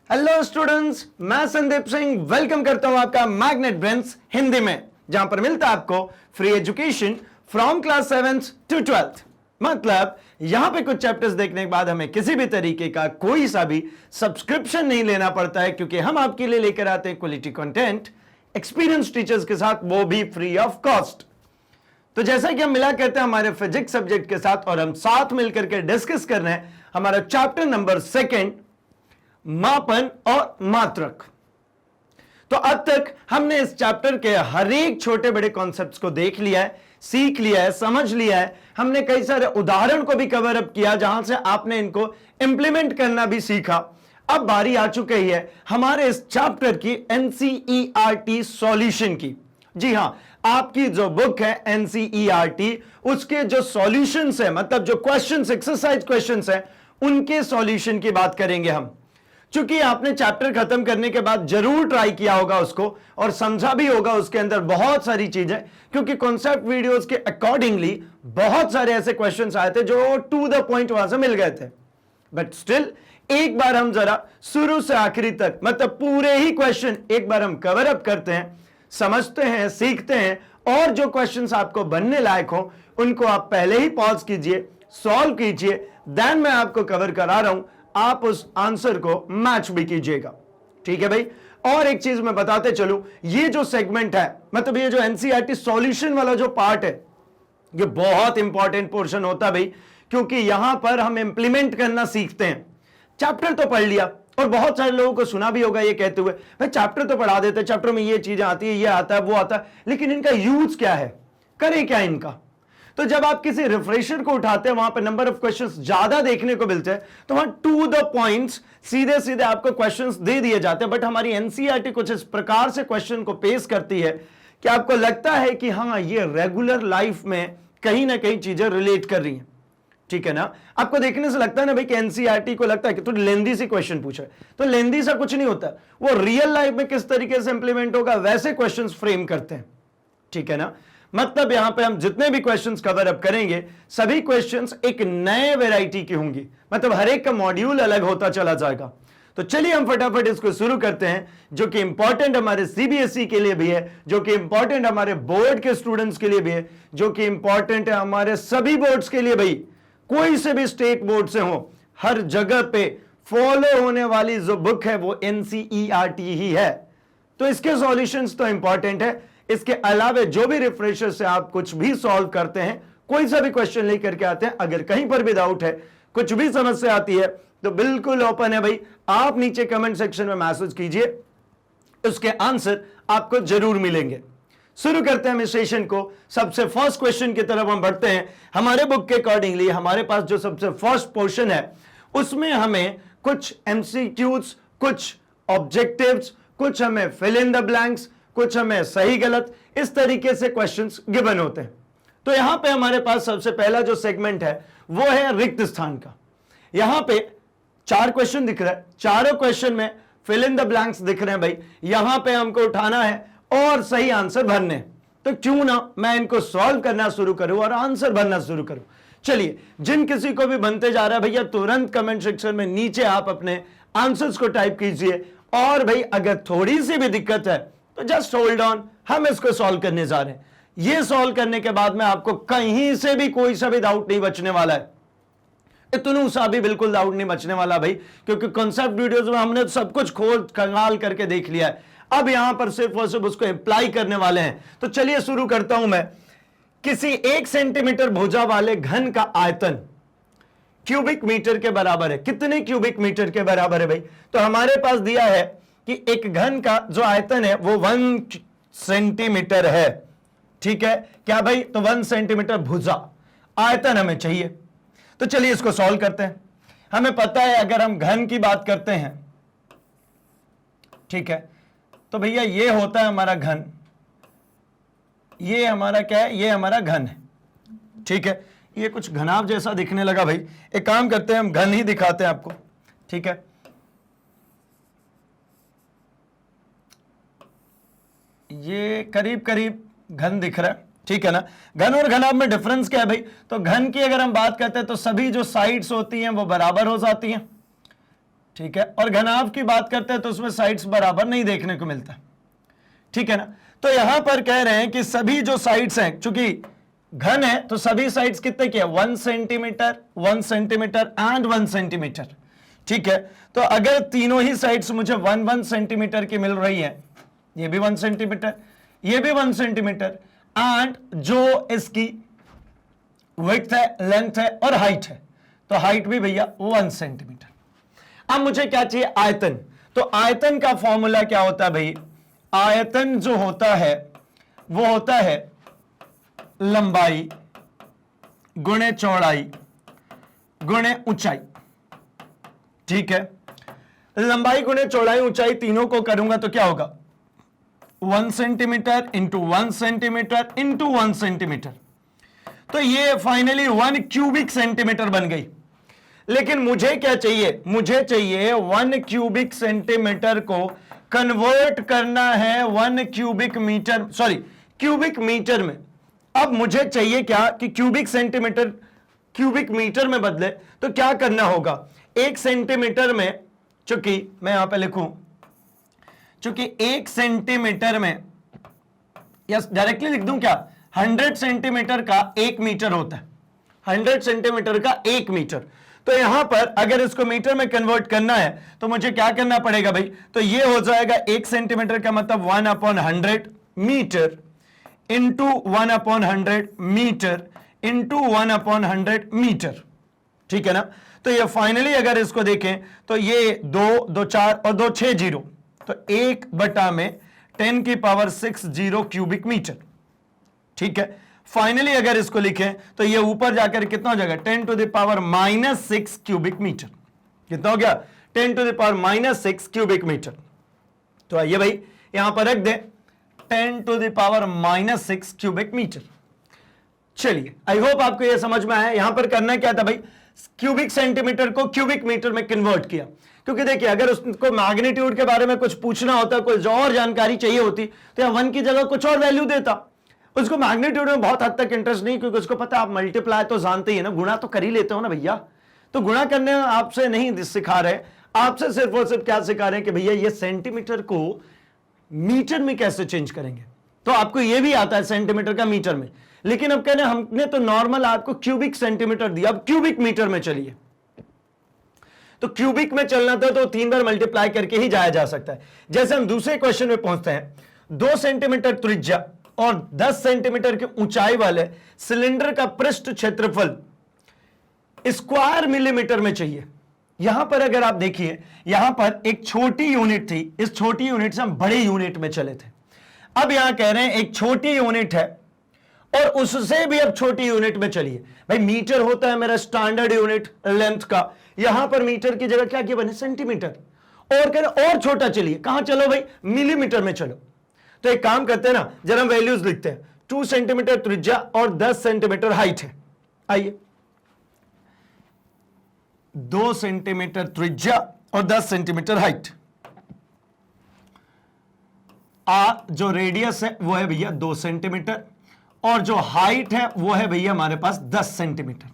Hello students, मैं Sandeep Singh welcome करता हूं आपका मैग्नेट ब्रेन्स हिंदी में, जहां पर मिलता है आपको free education from class 7th to 12th। मतलब यहां पे कुछ चैप्टर्स देखने के बाद हमें किसी भी तरीके का कोई सा भी सब्सक्रिप्शन नहीं लेना पड़ता है, क्योंकि हम आपके लिए लेकर आते हैं क्वालिटी कंटेंट एक्सपीरियंस टीचर्स के साथ, वो भी फ्री ऑफ कॉस्ट। तो जैसा कि हम मिला करते हैं हमारे फिजिक्स सब्जेक्ट के साथ, और हम साथ मिलकर के डिस्कस कर रहे हैं हमारा चैप्टर नंबर 2 मापन और मात्रक। तो अब तक हमने इस चैप्टर के हर एक छोटे बड़े कॉन्सेप्ट्स को देख लिया है, सीख लिया है, समझ लिया है। हमने कई सारे उदाहरण को भी कवर अप किया, जहां से आपने इनको इंप्लीमेंट करना भी सीखा। अब बारी आ चुकी है हमारे इस चैप्टर की एनसीईआरटी सॉल्यूशन की। जी हां, आपकी जो बुक है एनसीईआरटी, उसके जो सॉल्यूशंस है, मतलब जो क्वेश्चंस, एक्सरसाइज क्वेश्चंस है, उनके सॉल्यूशन की बात करेंगे हम। चूंकि आपने चैप्टर खत्म करने के बाद जरूर ट्राई किया होगा उसको, और समझा भी होगा उसके अंदर बहुत सारी चीजें, क्योंकि कॉन्सेप्ट वीडियोस के अकॉर्डिंगली बहुत सारे ऐसे क्वेश्चंस आए थे जो टू द पॉइंट वहां से मिल गए थे। बट स्टिल एक बार हम जरा शुरू से आखिरी तक, मतलब पूरे ही क्वेश्चन एक बार हम कवर अप करते हैं, समझते हैं, सीखते हैं, और जो क्वेश्चंस आपको बनने लायक हो उनको आप पहले ही पॉज कीजिए, सॉल्व कीजिए, देन मैं आपको कवर करा रहा हूं, आप उस आंसर को मैच भी कीजिएगा। ठीक है भाई। और एक चीज मैं बताते चलूं, ये जो सेगमेंट है, मतलब ये जो एनसीईआरटी सॉल्यूशन वाला जो पार्ट है, ये बहुत इंपॉर्टेंट पोर्शन होता है भाई, क्योंकि यहां पर हम इंप्लीमेंट करना सीखते हैं। चैप्टर तो पढ़ लिया, और बहुत सारे लोगों को सुना भी होगा ये कहते हुए, भाई चैप्टर तो पढ़ा देते, चैप्टर में ये चीजें आती है, ये आता है, वो आता है, लेकिन इनका यूज क्या है, करे क्या इनका। तो जब आप किसी रिफ्रेशर को उठाते हैं, वहां पर नंबर ऑफ क्वेश्चंस ज्यादा देखने को मिलते हैं, तो वहां टू द पॉइंट्स सीधे सीधे आपको क्वेश्चंस दे दिए जाते हैं। बट हमारी एनसीईआरटी कुछ इस प्रकार से क्वेश्चन को पेश करती है कि आपको लगता है कि हाँ, ये रेगुलर लाइफ में कहीं ना कहीं चीजें रिलेट कर रही हैं। ठीक है ना। आपको देखने से लगता है ना भाई कि एनसीईआरटी को लगता है कि तो लेंदी सी क्वेश्चन पूछा है, तो लेंदी सा कुछ नहीं होता, वो रियल लाइफ में किस तरीके से इंप्लीमेंट होगा वैसे क्वेश्चंस फ्रेम करते हैं। ठीक है ना। मतलब यहां पे हम जितने भी क्वेश्चंस कवर अप करेंगे, सभी क्वेश्चंस एक नए वैरायटी की होंगी, मतलब हर एक का मॉड्यूल अलग होता चला जाएगा। तो चलिए हम फटाफट इसको शुरू करते हैं, जो कि इंपॉर्टेंट हमारे सीबीएसई के लिए भी है, जो कि इंपॉर्टेंट हमारे बोर्ड के स्टूडेंट्स के लिए भी है, जो कि इंपॉर्टेंट है हमारे सभी बोर्ड्स के लिए। भाई कोई से भी स्टेट बोर्ड से हो, हर जगह पे फॉलो होने वाली जो बुक है वो एनसीईआरटी ही है। तो इसके सॉल्यूशंस तो इंपॉर्टेंट है। इसके अलावा जो भी रिफ्रेशर से आप कुछ भी सॉल्व करते हैं, कोई सा भी क्वेश्चन लेकर के आते हैं, अगर कहीं पर भी डाउट है, कुछ भी समस्या आती है, तो बिल्कुल ओपन है भाई, आप नीचे कमेंट सेक्शन में मैसेज कीजिए, उसके आंसर आपको जरूर मिलेंगे। शुरू करते हैं हम इस सेशन को। सबसे फर्स्ट क्वेश्चन की तरफ हम बढ़ते हैं। हमारे बुक के अकॉर्डिंगली हमारे पास जो सबसे फर्स्ट पोर्शन है, उसमें हमें कुछ एमसीक्यूज, कुछ ऑब्जेक्टिव्स, कुछ हमें फिल इन द ब्लैंक्स, कुछ हमें सही गलत, इस तरीके से क्वेश्चंस गिवन होते हैं। तो यहां पे हमारे पास सबसे पहला जो सेगमेंट है वो है रिक्त स्थान का। यहां पे 4 क्वेश्चन दिख रहा है, चारों क्वेश्चन में फिल इन द ब्लैंक्स दिख रहे हैं भाई। यहां पे हमको उठाना है और सही आंसर भरने। तो क्यों ना मैं इनको सॉल्व करना शुरू करूं और आंसर भरना शुरू करूं। चलिए, जिन किसी को भी बनते जा रहा है भैया, तुरंत कमेंट सेक्शन में नीचे आप अपने आंसर्स को टाइप कीजिए। और भाई अगर थोड़ी सी भी दिक्कत है तो जस्ट होल्ड ऑन, हम इसको सॉल्व करने जा रहे हैं। ये सॉल्व करने के बाद में आपको कहीं से भी कोई सा भी डाउट नहीं बचने वाला है, इतनू सा भी बिल्कुल डाउट नहीं बचने वाला भाई, क्योंकि कॉन्सेप्ट वीडियोस में हमने सब कुछ खोल खंगाल करके देख लिया है। अब यहां पर सिर्फ और सिर्फ उसको अप्लाई करने वाले हैं। तो चलिए शुरू करता हूं मैं। किसी 1 सेंटीमीटर भुजा वाले घन का आयतन क्यूबिक मीटर के बराबर है। कितने क्यूबिक मीटर के बराबर है भाई? तो हमारे पास दिया है कि एक घन का जो आयतन है वो 1 सेंटीमीटर है। ठीक है क्या भाई? तो 1 सेंटीमीटर भुजा आयतन हमें चाहिए। तो चलिए इसको सॉल्व करते हैं। हमें पता है अगर हम घन की बात करते हैं, ठीक है, तो भैया ये होता है हमारा घन, ये हमारा क्या है? ये हमारा घन है। ठीक है, ये कुछ घनाभ जैसा दिखने लगा भाई, एक काम करते हैं हम घन ही दिखाते हैं आपको। ठीक है, ये करीब करीब घन दिख रहा है। ठीक है ना। घन और घनाभ में डिफरेंस क्या है भाई? तो घन की अगर हम बात करते हैं तो सभी जो साइड्स होती हैं वो बराबर हो जाती हैं, ठीक है, और घनाभ की बात करते हैं तो उसमें साइड्स बराबर नहीं देखने को मिलता, ठीक है ना। तो यहां पर कह रहे हैं कि सभी जो साइड्स हैं, चूंकि घन है तो सभी साइड्स कितने की है, 1 सेंटीमीटर 1 सेंटीमीटर एंड 1 सेंटीमीटर, ठीक है। तो अगर तीनों ही साइड्स मुझे 1 सेंटीमीटर की मिल रही है, ये भी 1 सेंटीमीटर, ये भी 1 सेंटीमीटर, एंड जो इसकी विड्थ है, लेंथ है और हाइट है, तो हाइट भी भैया 1 सेंटीमीटर। अब मुझे क्या चाहिए, आयतन। तो आयतन का फॉर्मूला क्या होता है भाई, आयतन जो होता है वो होता है लंबाई गुणे चौड़ाई गुणे ऊंचाई, ठीक है। लंबाई गुणे चौड़ाई ऊंचाई तीनों को करूंगा तो क्या होगा, 1 centimetre into 1 centimetre into 1 centimetre, तो ये फाइनली 1 क्यूबिक सेंटीमीटर बन गई। लेकिन मुझे क्या चाहिए, मुझे चाहिए 1 क्यूबिक सेंटीमीटर को कन्वर्ट करना है 1 cubic metre, sorry cubic metre में। अब मुझे चाहिए क्या कि क्यूबिक सेंटीमीटर क्यूबिक मीटर में बदले, तो क्या करना होगा, 1 सेंटीमीटर में, चूंकि मैं यहां पे लिखूं, चूंकि 1 सेंटीमीटर में, या डायरेक्टली लिख दूं क्या, 100 सेंटीमीटर का 1 मीटर होता है, 100 सेंटीमीटर का 1 मीटर। तो यहां पर अगर इसको मीटर में कन्वर्ट करना है तो मुझे क्या करना पड़ेगा भाई, तो ये हो जाएगा 1 सेंटीमीटर का मतलब 1/100 metre into 1/100 metre into 1/100 metre, ठीक है ना। तो ये फाइनली अगर इसको देखें तो ये 2 2 4 और 2 6 जीरो, तो 1/10⁶ जीरो क्यूबिक मीटर, ठीक है। फाइनली अगर इसको लिखें तो ये ऊपर जाकर कितना हो जाएगा, 10⁻⁻6 क्यूबिक मीटर। कितना हो गया, 10⁻⁻6 क्यूबिक मीटर। तो आइए भाई यहां पर रख दें 10⁻⁻6 क्यूबिक मीटर। चलिए, आई होप आपको यह समझ में आया। यहां पर करना क्या था भाई, क्यूबिक सेंटीमीटर को क्यूबिक मीटर में कन्वर्ट किया, क्योंकि देखिए अगर उसको मैग्नीट्यूड के बारे में कुछ पूछना होता, कुछ और जानकारी चाहिए होती, तो यहां 1 की जगह कुछ और वैल्यू देता। उसको मैग्नीट्यूड में बहुत हद तक इंटरेस्ट नहीं, क्योंकि उसको पता आप मल्टीप्लाई तो जानते ही है ना, गुणा तो कर ही लेते हो ना भैया। तो गुणा करने आपसे नहीं सिखा रहे, आपसे सिर्फ और सिर्फ क्या सिखा रहे हैं कि भैया ये सेंटीमीटर को मीटर में कैसे चेंज करेंगे। तो आपको ये भी आता है सेंटीमीटर का मीटर में, लेकिन अब कहने हमने तो नॉर्मल आपको क्यूबिक सेंटीमीटर दिया, अब क्यूबिक मीटर में चलिए। तो क्यूबिक में चलना था तो 3 बार मल्टीप्लाई करके ही जाया जा सकता है। जैसे हम दूसरे क्वेश्चन में पहुंचते हैं, 2 सेंटीमीटर त्रिज्या और 10 सेंटीमीटर की ऊंचाई वाले सिलेंडर का पृष्ठ क्षेत्रफल स्क्वायर मिलीमीटर में चाहिए। यहां पर अगर आप देखिए, यहां पर एक छोटी यूनिट थी, इस छोटी यूनिट से हम बड़े यूनिट में चले थे। अब यहां कह रहे हैं एक छोटी यूनिट है और उससे भी अब छोटी यूनिट में चलिए। भाई मीटर होता है मेरा स्टैंडर्ड यूनिट लेंथ का, यहां पर मीटर की जगह क्या किया बने, सेंटीमीटर। और कह रहे और छोटा चलिए, कहां चलो भाई, मिलीमीटर में चलो। तो एक काम करते हैं ना, जरा हम वैल्यूज लिखते हैं। 2 सेंटीमीटर त्रिज्या और 10 सेंटीमीटर हाइट है। आइए, 2 सेंटीमीटर त्रिज्या और 10 सेंटीमीटर हाइट। जो रेडियस है वो है भैया 2 सेंटीमीटर और जो हाइट है वो है भैया हमारे पास 10 सेंटीमीटर।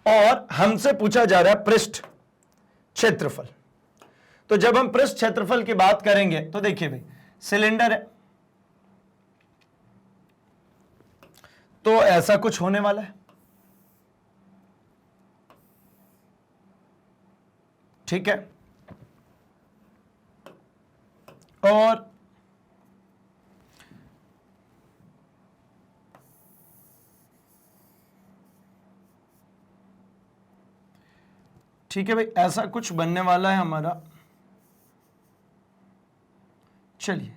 और हमसे पूछा जा रहा है पृष्ठ क्षेत्रफल। तो जब हम पृष्ठ क्षेत्रफल की बात करेंगे तो देखिए भाई, सिलेंडर है तो ऐसा कुछ होने वाला है, ठीक है। और ठीक है भाई, ऐसा कुछ बनने वाला है हमारा। चलिए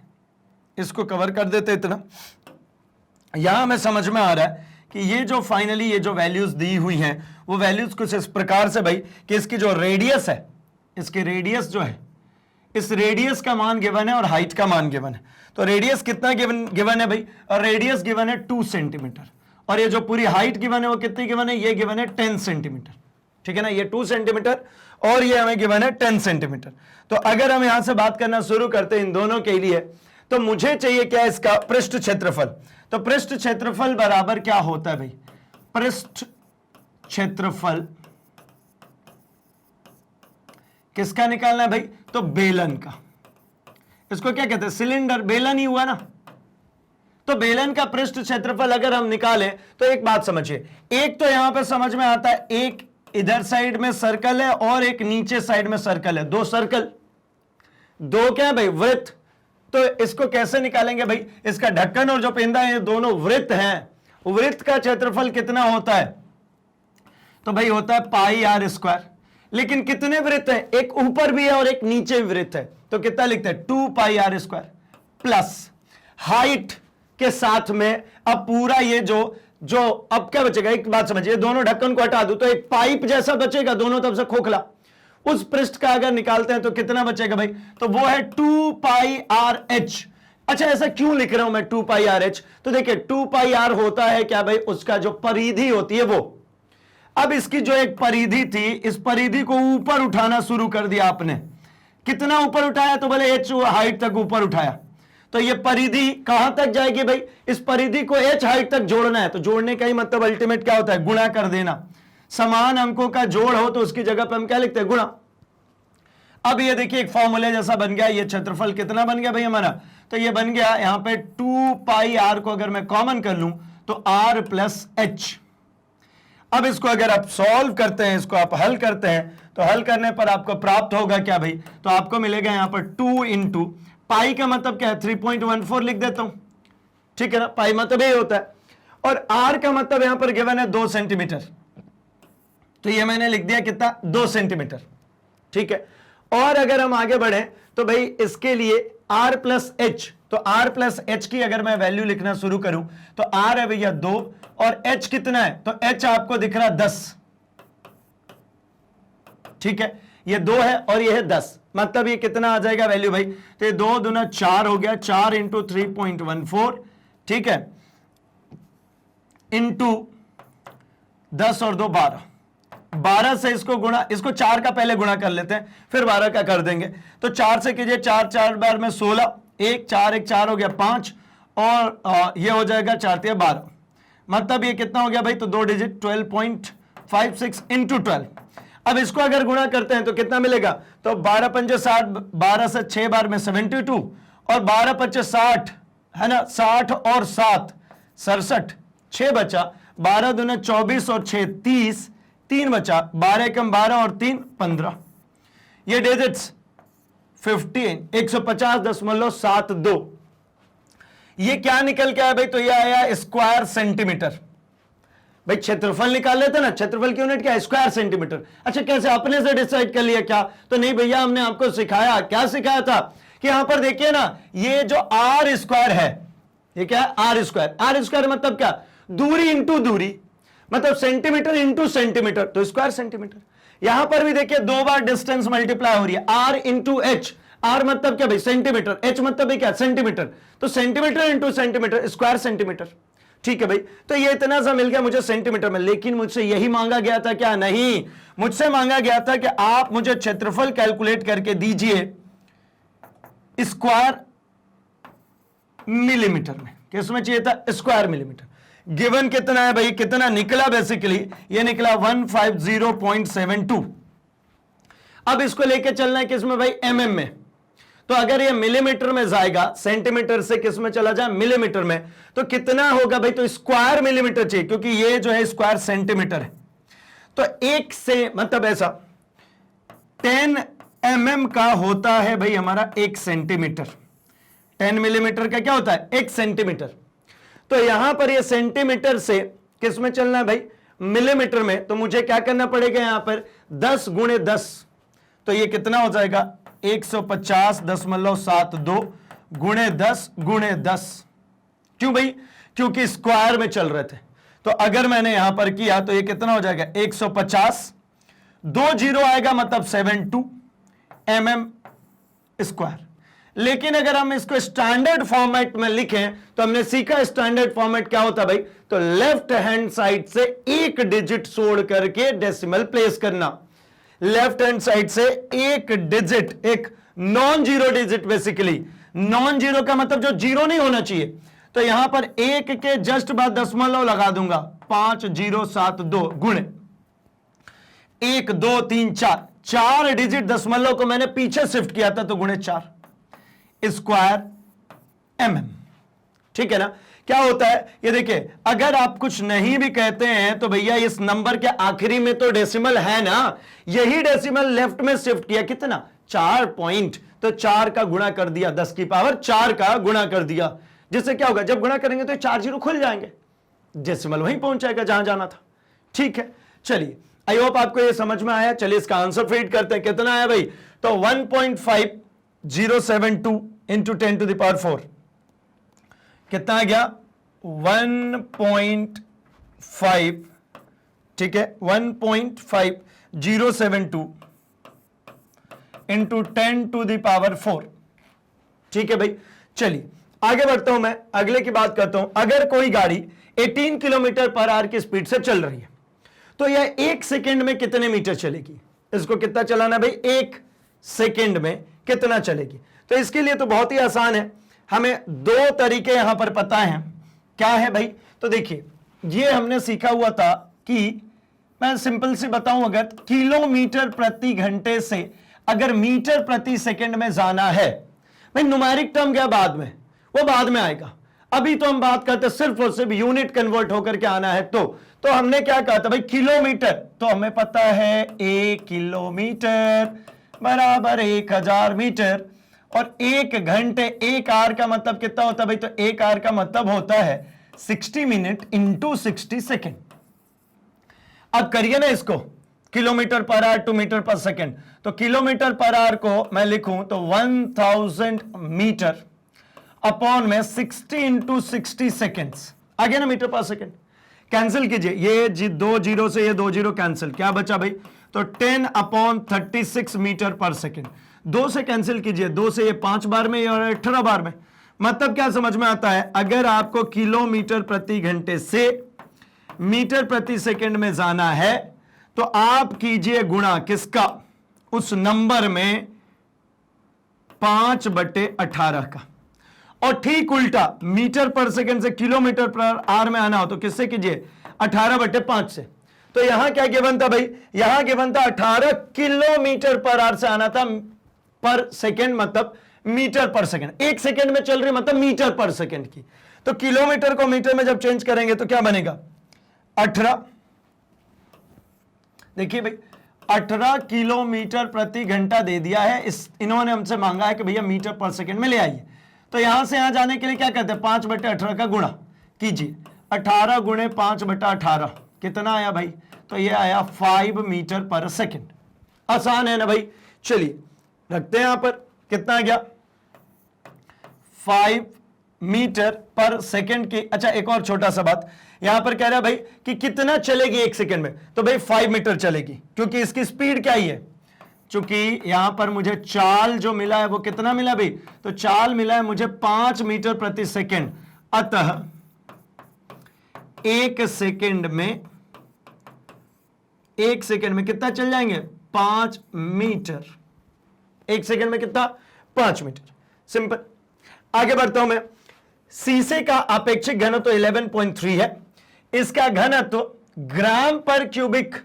इसको कवर कर देते इतना। यहां हमें समझ में आ रहा है कि ये जो फाइनली ये जो वैल्यूज दी हुई हैं वो वैल्यूज कुछ इस प्रकार से भाई कि इसकी जो रेडियस है, इसकी रेडियस जो है, इस रेडियस का मान गिवन है और हाइट का मान गिवन है। तो रेडियस कितना गिवन है भाई, और रेडियस गिवन है 2 सेंटीमीटर और ये जो पूरी हाइट गिवन है वो कितनी गिवन है, ये गिवन है 10 सेंटीमीटर, ठीक है ना। ये 2 सेंटीमीटर और ये हमें गिवन है 10 सेंटीमीटर। तो अगर हम यहां से बात करना शुरू करते हैं इन दोनों के लिए, तो मुझे चाहिए क्या, इसका पृष्ठ क्षेत्रफल। तो पृष्ठ क्षेत्रफल बराबर क्या होता है भाई, पृष्ठ क्षेत्रफल किसका निकालना है भाई? तो बेलन का। इसको क्या कहते हैं? सिलेंडर, बेलन ही हुआ ना। तो बेलन का पृष्ठ क्षेत्रफल अगर हम निकालें तो एक बात समझिए, एक तो यहां पर समझ में आता है, एक इधर साइड में सर्कल है और एक नीचे साइड में सर्कल है, दो सर्कल, दो क्या है भाई? वृत्त। तो इसको कैसे निकालेंगे भाई? इसका ढक्कन और जो पेंदा है ये दोनों वृत्त हैं, वृत्त का क्षेत्रफल कितना होता है? तो भाई होता है पाई आर स्क्वायर। लेकिन कितने वृत्त हैं? एक ऊपर भी है और एक नीचे भी वृत्त है, तो कितना लिखते हैं? 2 पाई आर स्क्वायर प्लस हाइट के साथ में अब पूरा ये जो अब क्या बचेगा? एक बात समझिए, दोनों ढक्कन को हटा दूं तो एक पाइप जैसा बचेगा दोनों तरफ से खोखला, उस पृष्ठ का अगर निकालते हैं तो कितना बचेगा भाई? तो वो है 2 पाई आर एच। अच्छा, ऐसा क्यों लिख रहा हूं मैं 2 पाई आर एच? तो देखिए 2 पाई आर होता है क्या भाई? उसका जो परिधि होती है वो। अब इसकी जो एक परिधि थी, इस परिधि को ऊपर उठाना शुरू कर दिया आपने। कितना ऊपर उठाया? तो बोले एच हाइट तक ऊपर उठाया। तो ये परिधि कहां तक जाएगी भाई? इस परिधि को एच हाइट तक जोड़ना है। तो जोड़ने का ही मतलब अल्टीमेट क्या होता है? गुणा कर देना। समान अंकों का जोड़ हो तो उसकी जगह पे हम क्या लिखते हैं? गुणा। अब ये देखिए एक फॉर्मूले जैसा बन गया। ये क्षेत्रफल कितना बन गया भाई हमारा? तो ये बन गया यहां पे 2 पाई आर को अगर मैं कॉमन कर लूं तो आर प्लस एच। अब इसको अगर आप सॉल्व करते हैं, इसको आप हल करते हैं, तो हल करने पर आपको प्राप्त होगा क्या भाई? तो आपको मिलेगा यहां पर 2 इंटू पाई का मतलब क्या है? 3.14 लिख देता हूं, ठीक है ना? पाई मतलब ये होता है। और आर का मतलब यहां पर गिवन है 2 सेंटीमीटर, तो ये मैंने लिख दिया कितना? 2 सेंटीमीटर, ठीक है। और अगर हम आगे बढ़े तो भाई इसके लिए आर प्लस एच, तो आर प्लस एच की अगर मैं वैल्यू लिखना शुरू करूं तो आर है भैया 2 और एच कितना है? तो एच आपको दिख रहा है 10, ठीक है। ये 2 है और ये है 10, मतलब ये कितना आ जाएगा वैल्यू भाई? तो ये 2 दूना 4 हो गया, 4 इंटू 3.14, ठीक है, इंटू 10 और 2 12। 12 से इसको गुणा, इसको 4 का पहले गुणा कर लेते हैं फिर 12 का कर देंगे। तो 4 से कीजिए, 4 4 बार में 16, 1 4 1 4 हो गया 5 और ये हो जाएगा 4 3 12, मतलब ये कितना हो गया भाई? तो 2 डिजिट 12.56 इंटू 12। अब इसको अगर गुणा करते हैं तो कितना मिलेगा? तो 12 पंजे 60, 12 से 6 बार में 72 और 12 पच्चे 60 है ना, 60 और 7 67, 6 बचा, 12 दूने 24 और 6 30, 3 बचा, 12 कम 12 और 3 15। ये डिजिट्स 150.72। ये क्या निकल के आया भाई? तो ये आया स्क्वायर सेंटीमीटर। भाई क्षेत्रफल निकाल लेते ना, क्षेत्रफल की यूनिट क्या है? Square centimetre. अच्छा, कैसे अपने से डिसाइड कर लिया क्या? तो नहीं भैया, हमने आपको सिखाया। क्या सिखाया था? कि यहां पर देखिए ना, ये जो आर स्क्वायर है, ये क्या है? Are square. आर स्क्वायर मतलब क्या? दूरी इंटू दूरी, मतलब सेंटीमीटर इंटू सेंटीमीटर, तो स्क्वायर सेंटीमीटर। यहां पर भी देखिए 2 बार डिस्टेंस मल्टीप्लाई हो रही है, आर इंटू एच। आर मतलब क्या भाई? सेंटीमीटर, एच मतलब भी क्या? सेंटीमीटर, तो centimetre into centimetre, square centimetre, ठीक है भाई। तो ये इतना सा मिल गया मुझे सेंटीमीटर में। लेकिन मुझसे यही मांगा गया था क्या? नहीं, मुझसे मांगा गया था कि आप मुझे क्षेत्रफल कैलकुलेट करके दीजिए स्क्वायर मिलीमीटर में। किसमें चाहिए था? Square millimetre. गिवन कितना है भाई? कितना निकला? बेसिकली ये निकला 150.72। अब इसको लेके चलना है किसमें भाई? एमएम में। तो अगर ये मिलीमीटर में जाएगा, सेंटीमीटर से किस में चला जाए? मिलीमीटर में, तो कितना होगा भाई? तो स्क्वायर मिलीमीटर चाहिए, क्योंकि ये जो है स्क्वायर सेंटीमीटर है। तो एक से मतलब ऐसा 10 mm का होता है भाई हमारा 1 सेंटीमीटर। 10 मिलीमीटर का क्या होता है? 1 सेंटीमीटर। तो यहां पर ये सेंटीमीटर से किस में चलना है भाई? मिलीमीटर में। तो मुझे क्या करना पड़ेगा यहां पर? 10 गुणे 10, तो ये कितना हो जाएगा? 150.72 गुणे 10 गुणे 10। क्यों भाई? क्योंकि स्क्वायर में चल रहे थे। तो अगर मैंने यहां पर किया तो ये कितना हो जाएगा? 150, 2 जीरो आएगा मतलब 72 mm स्क्वायर। लेकिन अगर हम इसको स्टैंडर्ड फॉर्मेट में लिखें तो हमने सीखा स्टैंडर्ड फॉर्मेट क्या होता है भाई? तो लेफ्ट हैंड साइड से एक डिजिट छोड़ करके डेसिमल प्लेस करना। लेफ्ट हैंड साइड से एक डिजिट, एक non zero digit, basically non zero का मतलब जो जीरो नहीं होना चाहिए। तो यहां पर एक के जस्ट बाद दशमलव लगा दूंगा, 5072 गुणे 1 2 3 4, 4 डिजिट दशमलव को मैंने पीछे शिफ्ट किया था, तो गुणे 4 स्क्वायर mm। ठीक है ना। क्या होता है ये देखिए, अगर आप कुछ नहीं भी कहते हैं तो भैया इस नंबर के आखिरी में तो डेसिमल है ना, यही डेसिमल लेफ्ट में शिफ्ट किया, कितना 4 पॉइंट, तो 4 का गुणा कर दिया, 10 की पावर 4 का गुणा कर दिया, जिससे क्या होगा, जब गुणा करेंगे तो 4 जीरो खुल जाएंगे, डेसिमल वहीं पहुंच जाएगा जहां जाना था। ठीक है, चलिए आई होप आपको ये समझ में आया। चलिए इसका आंसर फीड करते हैं, कितना है भाई, तो 1.5072 इंटू 10 टू द पावर 4 कितना आ गया 1.5, ठीक है 1.5072 इंटू 10 टू द पावर 4। ठीक है भाई, चलिए आगे बढ़ता हूं, मैं अगले की बात करता हूं। अगर कोई गाड़ी 18 किलोमीटर पर आवर की स्पीड से चल रही है तो यह 1 सेकेंड में कितने मीटर चलेगी, इसको कितना चलाना भाई, 1 सेकेंड में कितना चलेगी। तो इसके लिए तो बहुत ही आसान है, हमें 2 तरीके यहां पर पता है। क्या है भाई, तो देखिए ये हमने सीखा हुआ था कि मैं सिंपल से बताऊं, अगर किलोमीटर प्रति घंटे से अगर मीटर प्रति सेकंड में जाना है, भाई न्यूमेरिक टर्म क्या बाद में, वो बाद में आएगा, अभी तो हम बात करते सिर्फ और सिर्फ यूनिट कन्वर्ट होकर के आना है। तो हमने क्या कहा था भाई, किलोमीटर, तो हमें पता है 1 किलोमीटर बराबर 1000 मीटर, और 1 घंटे 1 आवर का मतलब कितना होता है भाई, तो 1 आवर का मतलब होता है 60 मिनट इंटू 60 सेकेंड। अब करिए ना इसको kilometre per hour to metre per second, तो किलोमीटर पर आवर को मैं लिखूं तो 1000 मीटर अपॉन में 60 इंटू 60 सेकेंड्स, आ गया ना मीटर पर सेकेंड। कैंसिल कीजिए, ये 2 जीरो से ये 2 जीरो कैंसिल, क्या बचा भाई, तो 10 अपॉन 36 मीटर पर सेकेंड। 2 से कैंसिल कीजिए, 2 से ये 5 बार में और 18 बार में, मतलब क्या समझ में आता है, अगर आपको किलोमीटर प्रति घंटे से मीटर प्रति सेकेंड में जाना है तो आप कीजिए गुणा किसका, उस नंबर में 5/18 का। और ठीक उल्टा मीटर पर सेकंड से किलोमीटर पर आवर में आना हो तो किससे कीजिए, 18/5 से। तो यहां क्या गिवन था भाई, यहां गिवन था 18 किलोमीटर पर आवर से आना था, पर सेकंड मतलब मीटर पर सेकंड, 1 सेकंड में चल रही मतलब मीटर पर सेकंड की। तो किलोमीटर को मीटर में जब चेंज करेंगे तो क्या बनेगा 18, देखिए भाई 18 किलोमीटर प्रति घंटा दे दिया है, इस इन्होंने हमसे मांगा है कि भैया मीटर पर सेकंड में ले आइए। तो यहां से यहां जाने के लिए क्या कहते हैं, 5/18 का गुणा कीजिए, 18 गुणे 5/18 कितना आया भाई, तो ये आया 5 मीटर पर सेकंड। आसान है ना भाई, चलिए रखते हैं यहां पर, कितना आ गया 5 मीटर पर सेकंड की। अच्छा एक और छोटा सा बात, यहां पर कह रहा है भाई कि कितना चलेगी 1 सेकंड में, तो भाई 5 मीटर चलेगी, क्योंकि इसकी स्पीड क्या ही है, चूंकि यहां पर मुझे चाल जो मिला है वो कितना मिला भाई, तो चाल मिला है मुझे 5 मीटर प्रति सेकंड, अतः 1 सेकंड में कितना चल जाएंगे 5 मीटर, 1 सेकंड में कितना 5 मीटर। सिंपल, आगे बढ़ता हूं मैं। शीशे का अपेक्षिक घनत्व 11.3 है, इसका घनत्व ग्राम पर क्यूबिक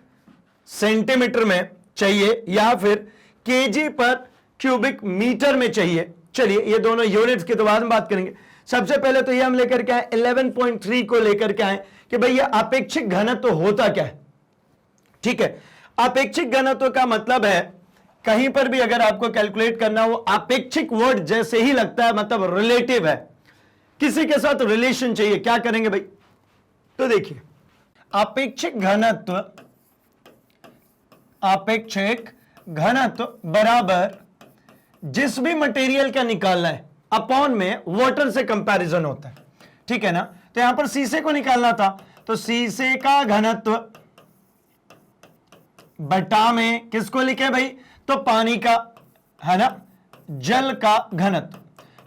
सेंटीमीटर में चाहिए या फिर केजी पर क्यूबिक मीटर में चाहिए। चलिए ये दोनों यूनिट्स की तो बाद में बात करेंगे, सबसे पहले तो ये हम लेकर के आए 11.3 को लेकर के आए कि भाई ये अपेक्षिक घनत्व होता क्या है। ठीक है, अपेक्षिक घनत्व का मतलब है कहीं पर भी अगर आपको कैलकुलेट करना हो, अपेक्षिक वर्ड जैसे ही लगता है मतलब रिलेटिव है, किसी के साथ रिलेशन चाहिए, क्या करेंगे भाई, तो देखिए अपेक्षिक घनत्व बराबर जिस भी मटेरियल का निकालना है अपॉन में वाटर से कंपैरिजन होता है। ठीक है ना, तो यहां पर शीशे को निकालना था तो शीशे का घनत्व बटा में किसको लिखे भाई, तो पानी का, है ना, जल का घनत्व।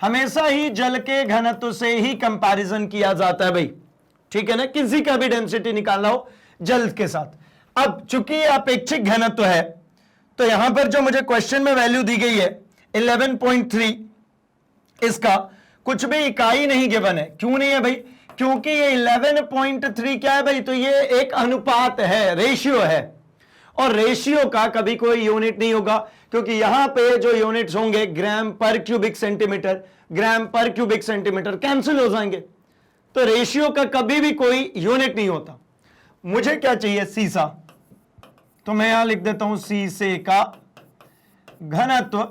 हमेशा ही जल के घनत्व से ही कंपैरिजन किया जाता है भाई। ठीक है ना, किसी का भी डेंसिटी निकालना हो जल के साथ। अब चूंकि ये अपेक्षिक घनत्व है तो यहां पर जो मुझे क्वेश्चन में वैल्यू दी गई है 11.3, इसका कुछ भी इकाई नहीं गिवन है। क्यों नहीं है भाई, क्योंकि ये 11.3 क्या है भाई, तो ये एक अनुपात है, रेशियो है, और रेशियो का कभी कोई यूनिट नहीं होगा, क्योंकि यहां पे जो यूनिट्स होंगे ग्राम पर क्यूबिक सेंटीमीटर, ग्राम पर क्यूबिक सेंटीमीटर कैंसिल हो जाएंगे, तो रेशियो का कभी भी कोई यूनिट नहीं होता। मुझे क्या चाहिए, सीसा, तो मैं यहां लिख देता हूं सीसे का घनत्व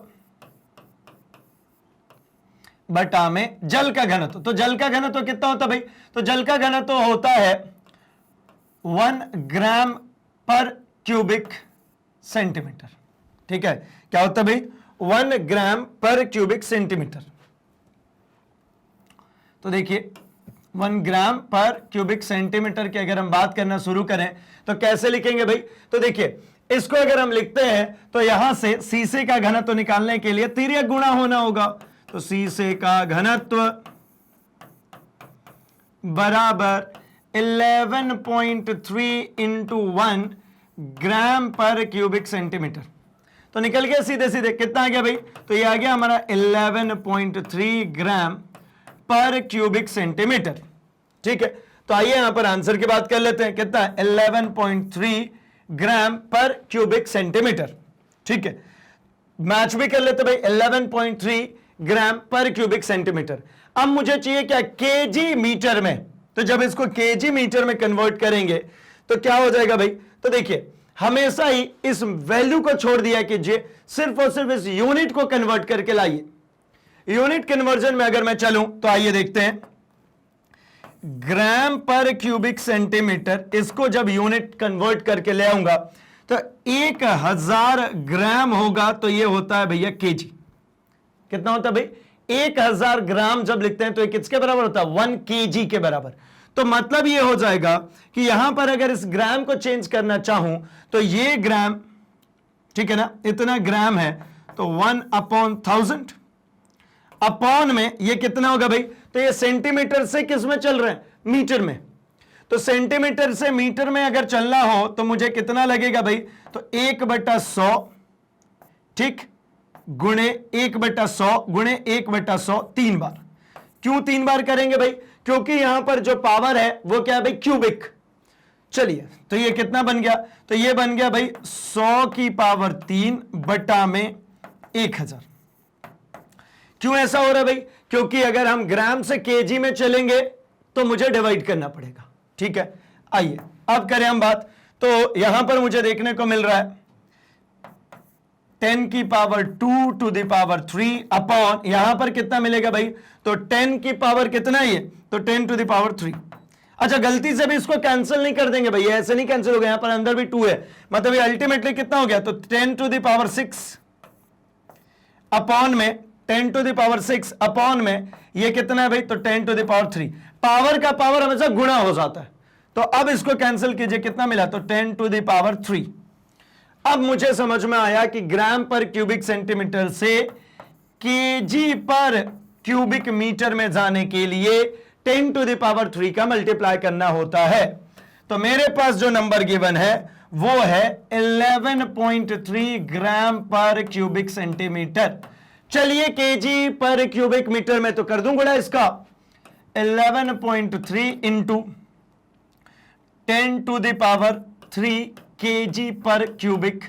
बटा में जल का घनत्व। तो जल का घनत्व कितना होता है भाई, तो जल का घनत्व होता है 1 ग्राम पर क्यूबिक सेंटीमीटर। ठीक है, क्या होता है भाई, 1 ग्राम पर क्यूबिक सेंटीमीटर। तो देखिए 1 ग्राम पर क्यूबिक सेंटीमीटर की अगर हम बात करना शुरू करें तो कैसे लिखेंगे भाई, तो देखिए इसको अगर हम लिखते हैं तो यहां से सीसे का घनत्व निकालने के लिए तिर्यक गुणा होना होगा, तो सीसे का घनत्व बराबर 11.3 इंटू 1 ग्राम पर क्यूबिक सेंटीमीटर। तो निकल गया सीधे सीधे, कितना आ गया भाई, तो ये आ गया हमारा 11.3 ग्राम पर क्यूबिक सेंटीमीटर। ठीक है, तो आइए यहां पर आंसर की बात कर लेते हैं, कितना है 11.3 ग्राम पर क्यूबिक सेंटीमीटर। ठीक है, मैच भी कर लेते भाई, 11.3 ग्राम पर क्यूबिक सेंटीमीटर। अब मुझे चाहिए क्या, केजी मीटर में, तो जब इसको केजी मीटर में कन्वर्ट करेंगे तो क्या हो जाएगा भाई, तो देखिए हमेशा ही इस वैल्यू को छोड़ दिया कीजिए, सिर्फ और सिर्फ इस यूनिट को कन्वर्ट करके लाइए। यूनिट कन्वर्जन में अगर मैं चलूं तो आइए देखते हैं, ग्राम पर क्यूबिक सेंटीमीटर, इसको जब यूनिट कन्वर्ट करके ले आऊंगा तो 1000 ग्राम होगा, तो ये होता है भैया केजी। कितना होता है भाई, 1000 ग्राम जब लिखते हैं तो ये किसके बराबर होता है, 1 केजी के बराबर। तो मतलब ये हो जाएगा कि यहां पर अगर इस ग्राम को चेंज करना चाहूं तो ये ग्राम, ठीक है ना, इतना ग्राम है तो 1/1000 अपॉन में ये कितना होगा भाई, तो ये सेंटीमीटर से किस में चल रहे हैं, मीटर में। तो सेंटीमीटर से मीटर में अगर चलना हो तो मुझे कितना लगेगा भाई, तो 1/100, ठीक, गुणे 1/100 गुणे 1/100 3 बार। क्यों 3 बार करेंगे भाई, क्योंकि यहां पर जो पावर है वो क्या है भाई, क्यूबिक। चलिए तो ये कितना बन गया, तो ये बन गया भाई 100 की पावर 3 बटा में 1000। क्यों ऐसा हो रहा है भाई, क्योंकि अगर हम ग्राम से केजी में चलेंगे तो मुझे डिवाइड करना पड़ेगा। ठीक है, आइए अब करें हम बात, तो यहां पर मुझे देखने को मिल रहा है 10 की power 2 to the power 3 upon, यहां पर कितना मिलेगा भाई, तो 10 की पावर कितना है ये, तो 10 टू द पावर 3। अच्छा गलती से भी इसको कैंसिल नहीं कर देंगे भाई, ऐसे नहीं कैंसिल हो गया, यहां पर अंदर भी 2 है, मतलब ये अल्टीमेटली कितना हो गया, तो 10 टू द पावर 6 अपॉन में 10 टू द पावर 6 अपॉन में ये कितना है भाई, तो 10 टू द पावर 3। पावर का पावर हमेशा गुणा हो जाता है, तो अब इसको कैंसिल कीजिए, कितना मिला, तो 10 टू द पावर 3। अब मुझे समझ में आया कि ग्राम पर क्यूबिक सेंटीमीटर से केजी पर क्यूबिक मीटर में जाने के लिए 10 टू द पावर 3 का मल्टीप्लाई करना होता है। तो मेरे पास जो नंबर गिवन है वो है 11.3 ग्राम पर क्यूबिक सेंटीमीटर। चलिए केजी पर क्यूबिक मीटर में तो कर दूं गुणा इसका, 11.3 into 10 to the power 3 KG per cubic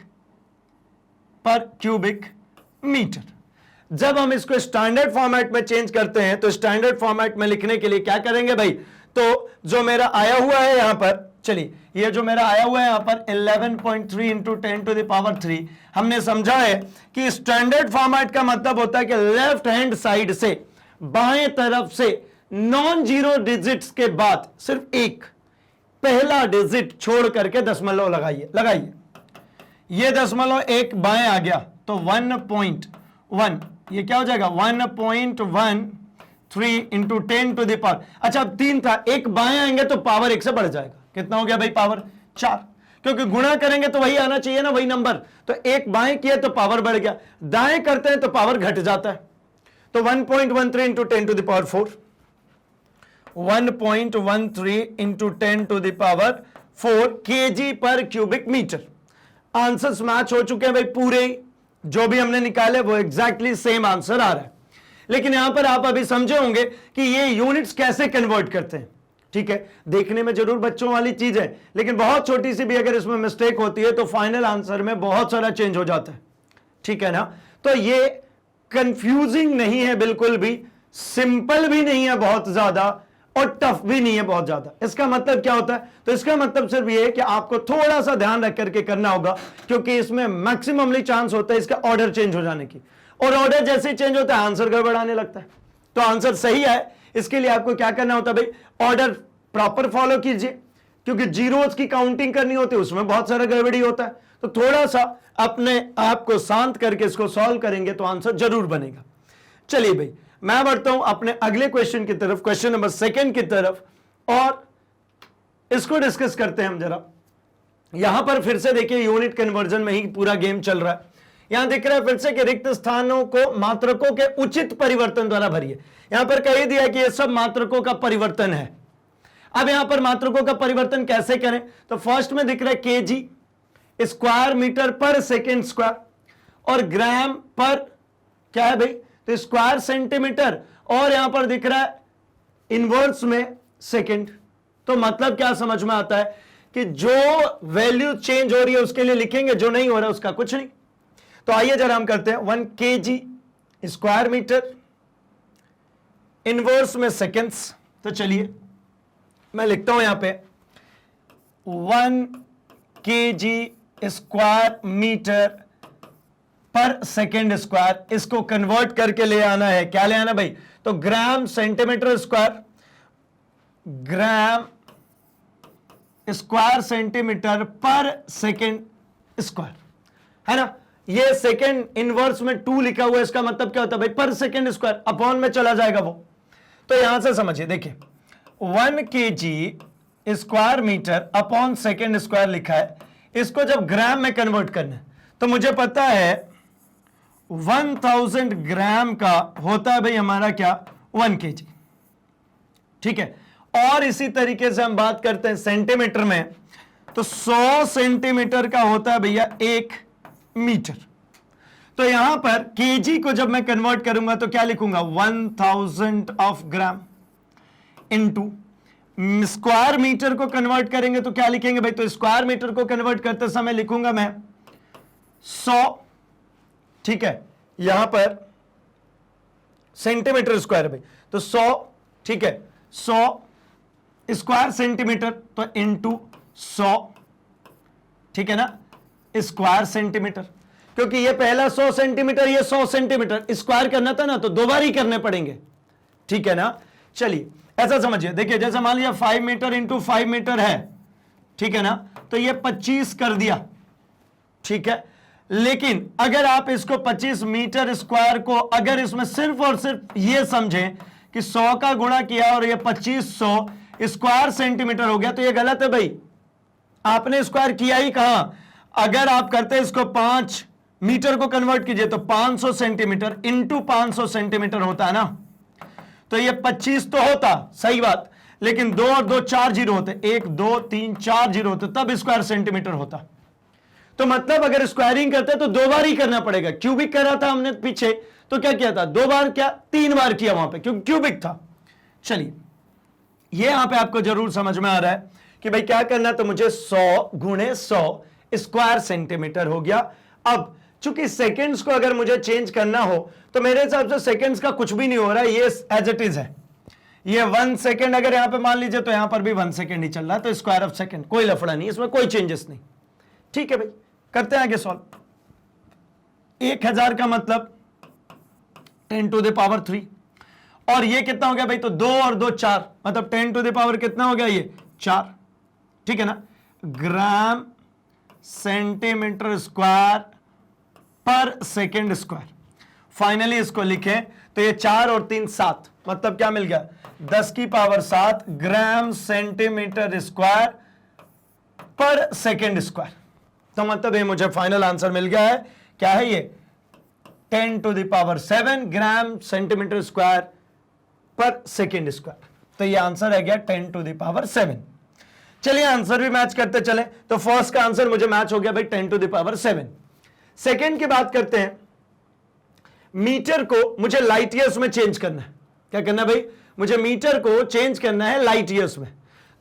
metre. जब हम इसको स्टैंडर्ड फॉर्मेट में चेंज करते हैं तो स्टैंडर्ड फॉर्मेट में लिखने के लिए क्या करेंगे भाई, तो जो मेरा आया हुआ है यहां पर, चलिए ये जो मेरा आया हुआ है यहां पर 11.3 इंटू 10 टू द पावर 3, हमने समझा है कि स्टैंडर्ड फॉर्मेट का मतलब होता है कि लेफ्ट हैंड साइड से, बाएं तरफ से नॉन जीरो डिजिट्स के बाद सिर्फ एक पहला डिजिट छोड़ करके दशमलव लगाइए। ये दशमलव एक बाएं आ गया तो 1.1, ये क्या हो जाएगा 1.13 इंटू 10 टू द पावर, अच्छा अब 3 था, एक बाएं आएंगे तो पावर 1 से बढ़ जाएगा, कितना हो गया भाई, पावर 4, क्योंकि गुणा करेंगे तो वही आना चाहिए ना, वही नंबर, तो एक बाएं किया तो पावर बढ़ गया, दाएं करते हैं तो पावर घट जाता है, तो 1.13 into 10 to the power 4, 1.13 into 10 to the power 4 KG per cubic metre. Answers match हो चुके हैं भाई, पूरे जो भी हमने निकाले वो एग्जैक्टली सेम आंसर आ रहा है। लेकिन यहां पर आप अभी समझे होंगे कि ये यूनिट्स कैसे कन्वर्ट करते हैं। ठीक है, देखने में जरूर बच्चों वाली चीज है, लेकिन बहुत छोटी सी भी अगर इसमें मिस्टेक होती है तो फाइनल आंसर में बहुत सारा चेंज हो जाता है, ठीक है ना। तो ये कंफ्यूजिंग नहीं है बिल्कुल भी, सिंपल भी नहीं है बहुत ज्यादा, और टफ भी नहीं है बहुत ज्यादा। इसका मतलब क्या होता है? तो इसका मतलब सिर्फ ये है कि आपको थोड़ा सा ध्यान रख करके करना होगा, क्योंकि इसमें मैक्सिममली चांस होता है इसका ऑर्डर चेंज हो जाने की, और ऑर्डर जैसे ही चेंज होता है आंसर गड़बड़ाने लगता है। तो आंसर सही है, इसके लिए आपको क्या करना होता है भाई, ऑर्डर प्रॉपर फॉलो कीजिए, क्योंकि जीरोस की काउंटिंग करनी होती है, उसमें बहुत सारा गड़बड़ी होता है। तो थोड़ा सा अपने आप को शांत करके इसको सॉल्व करेंगे तो आंसर जरूर बनेगा। चलिए भाई, मैं बढ़ता हूं अपने अगले क्वेश्चन की तरफ, क्वेश्चन नंबर 2 की तरफ, और इसको डिस्कस करते हैं हम जरा। यहां पर फिर से देखिए यूनिट कन्वर्जन में ही पूरा गेम चल रहा है। यहां दिख रहा है फिर से कि रिक्त स्थानों को मात्रकों के उचित परिवर्तन द्वारा भरिए। यहां पर कह दिया कि ये सब मात्रकों का परिवर्तन है। अब यहां पर मात्रकों का परिवर्तन कैसे करें? तो फर्स्ट में दिख रहा है KG square metre per second square, और ग्राम पर क्या है भाई, तो स्क्वायर सेंटीमीटर, और यहां पर दिख रहा है इनवर्स में सेकेंड। तो मतलब क्या समझ में आता है कि जो वैल्यू चेंज हो रही है उसके लिए लिखेंगे, जो नहीं हो रहा है उसका कुछ नहीं। तो आइए जरा हम करते हैं 1 kg स्क्वायर मीटर, इनवर्स में सेकेंड्स। तो चलिए मैं लिखता हूं यहां पे 1 kg square metre per second square. इसको कन्वर्ट करके ले आना है, क्या ले आना भाई, तो ग्राम सेंटीमीटर स्क्वायर, ग्राम स्क्वायर सेंटीमीटर पर सेकेंड स्क्वायर, है ना। ये सेकेंड इनवर्स में 2 लिखा हुआ है, इसका मतलब क्या होता है भाई, पर सेकेंड स्क्वायर, अपॉन में चला जाएगा वो। तो यहां से समझिए, देखिए 1 kg square metre upon second square लिखा है, इसको जब ग्राम में कन्वर्ट करना है तो मुझे पता है 1000 ग्राम का होता है भाई हमारा क्या, 1 kg, ठीक है। और इसी तरीके से हम बात करते हैं सेंटीमीटर में, तो 100 सेंटीमीटर का होता है भैया 1 मीटर। तो यहां पर केजी को जब मैं कन्वर्ट करूंगा तो क्या लिखूंगा, 1000 of gram into square metre को कन्वर्ट करेंगे तो क्या लिखेंगे भाई, तो स्क्वायर मीटर को कन्वर्ट करते समय लिखूंगा मैं 100, ठीक है। यहां पर सेंटीमीटर स्क्वायर भाई, तो 100, ठीक है, 100 स्क्वायर सेंटीमीटर, तो इनटू 100, ठीक है ना, स्क्वायर सेंटीमीटर। क्योंकि ये पहला 100 सेंटीमीटर, ये 100 सेंटीमीटर स्क्वायर करना था ना, तो 2 बार ही करने पड़ेंगे, ठीक है ना। चलिए ऐसा समझिए, देखिए जैसे मान लिया 5 मीटर इंटू 5 मीटर है, ठीक है ना, तो ये 25 कर दिया, ठीक है। लेकिन अगर आप इसको 25 मीटर स्क्वायर को अगर इसमें सिर्फ और सिर्फ ये समझें कि 100 का गुणा किया और ये 2500 स्क्वायर सेंटीमीटर हो गया, तो ये गलत है भाई। आपने स्क्वायर किया ही कहां, अगर आप करते इसको 5 मीटर को कन्वर्ट कीजिए तो 500 सेंटीमीटर इंटू 500 सेंटीमीटर होता है ना, तो ये 25 तो होता, सही बात, लेकिन 2 और 2 4 जीरो होते, 1 2 3 4 जीरो होते, तब स्क्वायर सेंटीमीटर होता। तो मतलब अगर स्क्वायरिंग करते तो 2 बार ही करना पड़ेगा। क्यूबिक करा था हमने पीछे, तो क्या किया था, 2 बार क्या 3 बार किया वहां पे, क्योंकि क्यूबिक था। चलिए ये यहां पे आपको जरूर समझ में आ रहा है कि भाई क्या करना, तो मुझे 100 गुणे 100 स्क्वायर सेंटीमीटर हो गया। अब चूंकि सेकेंड्स को अगर मुझे चेंज करना हो तो मेरे हिसाब से सेकेंड्स का कुछ भी नहीं हो रहा है, ये एज इट इज है। ये 1 सेकेंड अगर यहां पे मान लीजिए तो यहां पर भी 1 सेकेंड ही चल रहा है, तो स्क्वायर ऑफ सेकेंड, कोई लफड़ा नहीं, इसमें कोई चेंजेस नहीं, ठीक है भाई। करते हैं आगे सॉल्व। 1000 का मतलब 10⁻3, और ये कितना हो गया भाई, तो 2 और 2 4, मतलब 10 कितना हो गया, ये 4, ठीक है ना। ग्राम सेंटीमीटर स्क्वायर पर सेकेंड स्क्वायर। फाइनली इसको लिखें तो ये 4 और 3 7, मतलब क्या मिल गया, 10⁻7 ग्राम सेंटीमीटर स्क्वायर पर सेकेंड स्क्वायर। तो मतलब ये मुझे फाइनल आंसर मिल गया है, क्या है ये, 10⁻7 ग्राम सेंटीमीटर स्क्वायर पर सेकेंड स्क्वायर। तो ये आंसर है गया 10⁻7। चलिए आंसर भी मैच करते चले, तो फर्स्ट का आंसर मुझे मैच हो गया भाई 10⁻7। सेकेंड की बात करते हैं, मीटर को मुझे लाइट ईयर्स में चेंज करना है। क्या करना है भाई, मुझे मीटर को चेंज करना है लाइट ईयर्स में।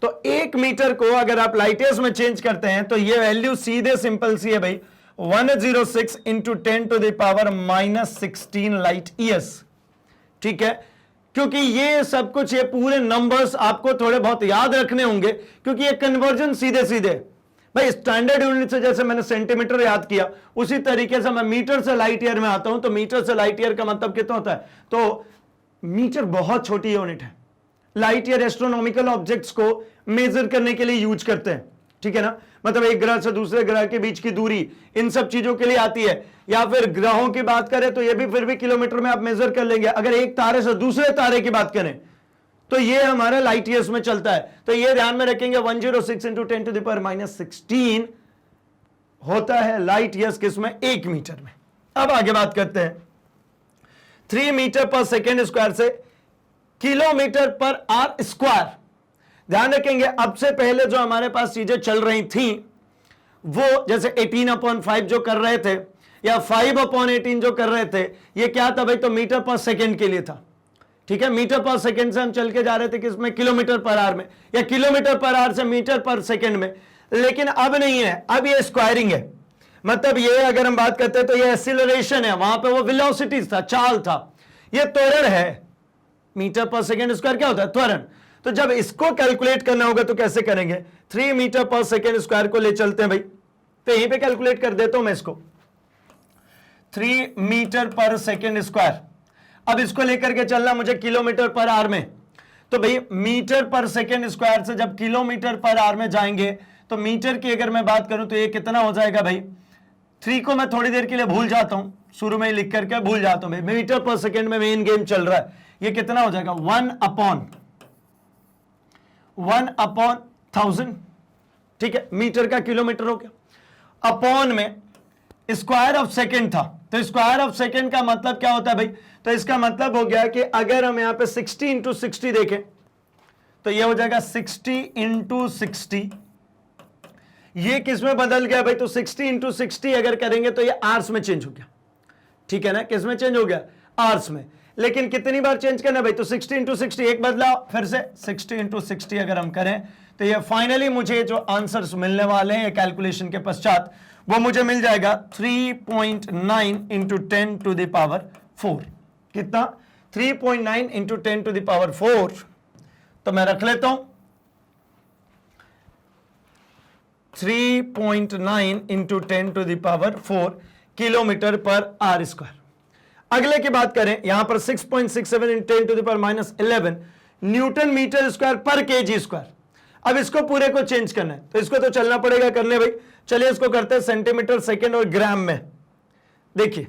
तो 1 मीटर को अगर आप लाइट ईयर्स में चेंज करते हैं तो ये वैल्यू सीधे सिंपल सी है भाई 106 into 10 to the power -16 light years. ठीक है, क्योंकि ये सब कुछ, ये पूरे नंबर्स आपको थोड़े बहुत याद रखने होंगे, क्योंकि ये कन्वर्जन सीधे सीधे भाई स्टैंडर्ड यूनिट से, जैसे मैंने सेंटीमीटर याद किया उसी तरीके से मैं मीटर से लाइट ईयर में आता हूं। तो मीटर से लाइट ईयर का मतलब कितना होता है? तो मीटर बहुत छोटी यूनिट है। लाइट ईयर एस्ट्रोनॉमिकल ऑब्जेक्ट्स को मेजर करने के लिए यूज करते हैं। ठीक है ना, मतलब एक ग्रह से दूसरे ग्रह के बीच की दूरी, इन सब चीजों के लिए आती है। या फिर ग्रहों की बात करें तो ये भी फिर भी किलोमीटर में आप मेजर कर लेंगे। अगर एक तारे से दूसरे तारे की बात करें तो ये हमारा लाइट ईयर्स में चलता है। तो ये ध्यान में रखेंगे 106 इंटू 10 टू द पावर -16 होता है लाइट ईयर्स, किसमें? 1 मीटर में। अब आगे बात करते हैं 3 मीटर पर सेकेंड स्क्वायर से किलोमीटर पर आर स्क्वायर। ध्यान रखेंगे अब से पहले जो हमारे पास चीजें चल रही थी वो जैसे 18/5 जो कर रहे थे या 5/18 जो कर रहे थे, ये क्या था भाई? तो मीटर पर सेकेंड के लिए था। ठीक है, मीटर पर सेकेंड से हम चल के जा रहे थे किसमें? किलोमीटर पर आवर में, या किलोमीटर पर आवर से मीटर पर सेकेंड में। लेकिन अब नहीं है, अब ये स्क्वायरिंग है। मतलब ये अगर हम बात करते हैं तो ये एक्सीलरेशन है, वहां पे वो वेलोसिटी था, चाल था। ये त्वरण है। मीटर पर सेकेंड स्क्वायर क्या होता है? त्वरण। तो जब इसको कैलकुलेट करना होगा तो कैसे करेंगे? 3 मीटर पर सेकेंड स्क्वायर को ले चलते हैं भाई, तो यहीं पे कैलकुलेट कर देता हूं मैं इसको। 3 मीटर पर सेकेंड स्क्वायर, अब इसको लेकर के चलना मुझे किलोमीटर पर आवर में। तो भाई मीटर पर सेकेंड स्क्वायर से जब किलोमीटर पर आवर में जाएंगे तो मीटर की अगर मैं बात करूं तो ये कितना हो जाएगा भाई? 3 को मैं थोड़ी देर के लिए भूल जाता हूं, शुरू में ही लिख करके भूल जाता हूं भाई। मीटर पर सेकेंड में मेन गेम चल रहा है। ये कितना हो जाएगा? 1/1000। ठीक है, मीटर का किलोमीटर हो गया। अपॉन में स्क्वायर ऑफ सेकेंड था, तो स्क्वायर ऑफ सेकेंड का मतलब क्या होता है भाई? तो इसका मतलब हो गया कि अगर हम यहां पे 60 इंटू 60 देखें तो ये हो जाएगा 60 इंटू 60। ये किस में बदल गया भाई? तो 60 इंटू 60 अगर करेंगे तो ये आर्स में चेंज हो गया। ठीक है ना, किस में चेंज हो गया? आर्स में। लेकिन कितनी बार चेंज करना भाई? तो 60 इंटू 60 एक बदला, फिर से 60 इंटू 60 अगर हम करें तो ये फाइनली मुझे जो आंसर्स मिलने वाले हैं कैलकुलेशन के पश्चात वो मुझे मिल जाएगा 3.9 इंटू 10 टू द पावर 4। कितना? 3.9 इंटू 10 टू द पावर 4। तो मैं रख लेता हूं 3.9 into 10 to the power 4 kilometre per R square. अगले की बात करें, यहां पर 6.67 in 10 to the power -11 newton metre square per KG square. अब इसको पूरे को चेंज करना है तो इसको तो चलना पड़ेगा करने भाई। चलिए इसको करते हैं सेंटीमीटर सेकेंड और ग्राम में। देखिए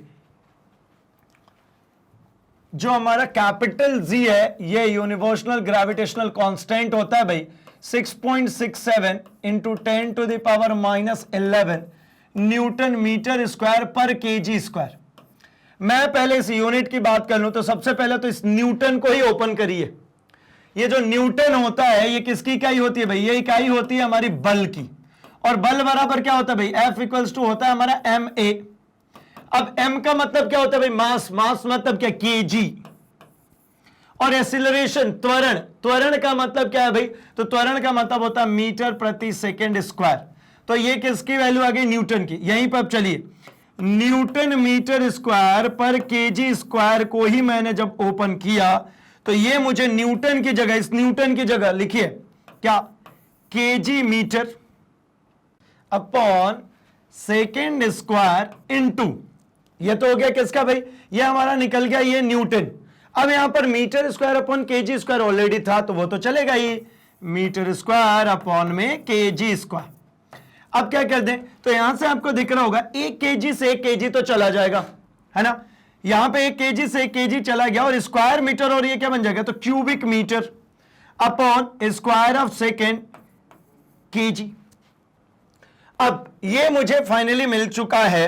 जो हमारा कैपिटल जी है ये यूनिवर्सल ग्रेविटेशनल कांस्टेंट होता है भाई 6.67 into 10 to the power -11 newton metre square per KG square. मैं पहले इस यूनिट की बात कर लूं तो सबसे पहले तो इस न्यूटन को ही ओपन करिए। ये जो न्यूटन होता है ये किसकी इकाई होती है भाई? ये इकाई होती है हमारी बल की। और बल बराबर क्या होता है भाई? F इक्वल्स टू होता है हमारा ma। अब m का मतलब क्या होता है भाई? मास। मास मतलब क्या? kg। और एक्सीलरेशन, त्वरण। त्वरण का मतलब क्या है भाई? तो त्वरण का मतलब होता है मीटर प्रति सेकेंड स्क्वायर। तो ये किसकी वैल्यू आ गई? न्यूटन की। यहीं पर अब चलिए Newton metre square per KG square को ही मैंने जब ओपन किया तो ये मुझे न्यूटन की जगह, इस न्यूटन की जगह लिखिए क्या? KG metre upon second square into, ये तो हो गया किसका भाई? ये हमारा निकल गया ये न्यूटन। अब यहां पर metre square upon KG square already था तो वो तो चलेगा ही, मीटर स्क्वायर अपॉन में केजी स्क्वायर। अब क्या कर दें? तो यहां से आपको दिख रहा होगा 1 केजी से 1 केजी तो चला जाएगा, है ना। यहां पे 1 केजी से 1 केजी चला गया और स्क्वायर मीटर और ये क्या बन जाएगा? तो cubic metre upon square of second KG. अब ये मुझे फाइनली मिल चुका है,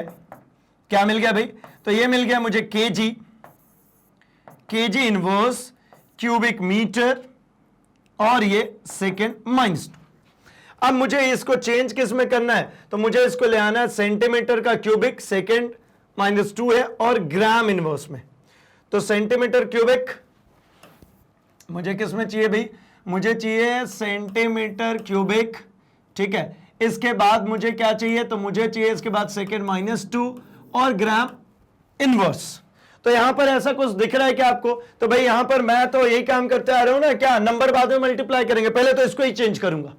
क्या मिल गया भाई? तो ये मिल गया मुझे KG, KG inverse cubic metre और ये सेकेंड -2। अब मुझे इसको चेंज किस में करना है? तो मुझे इसको ले आना है सेंटीमीटर का क्यूबिक, सेकेंड -2 है, और ग्राम इनवर्स में। तो सेंटीमीटर क्यूबिक मुझे किस में चाहिए भाई? मुझे चाहिए सेंटीमीटर क्यूबिक, ठीक है। इसके बाद मुझे क्या चाहिए, तो मुझे चाहिए इसके बाद सेकेंड -2 और ग्राम इनवर्स। तो यहां पर ऐसा कुछ दिख रहा है क्या आपको? तो भाई यहां पर मैं तो यही काम करते आ रहा हूं ना, क्या नंबर बाद में मल्टीप्लाई करेंगे, पहले तो इसको ही चेंज करूंगा,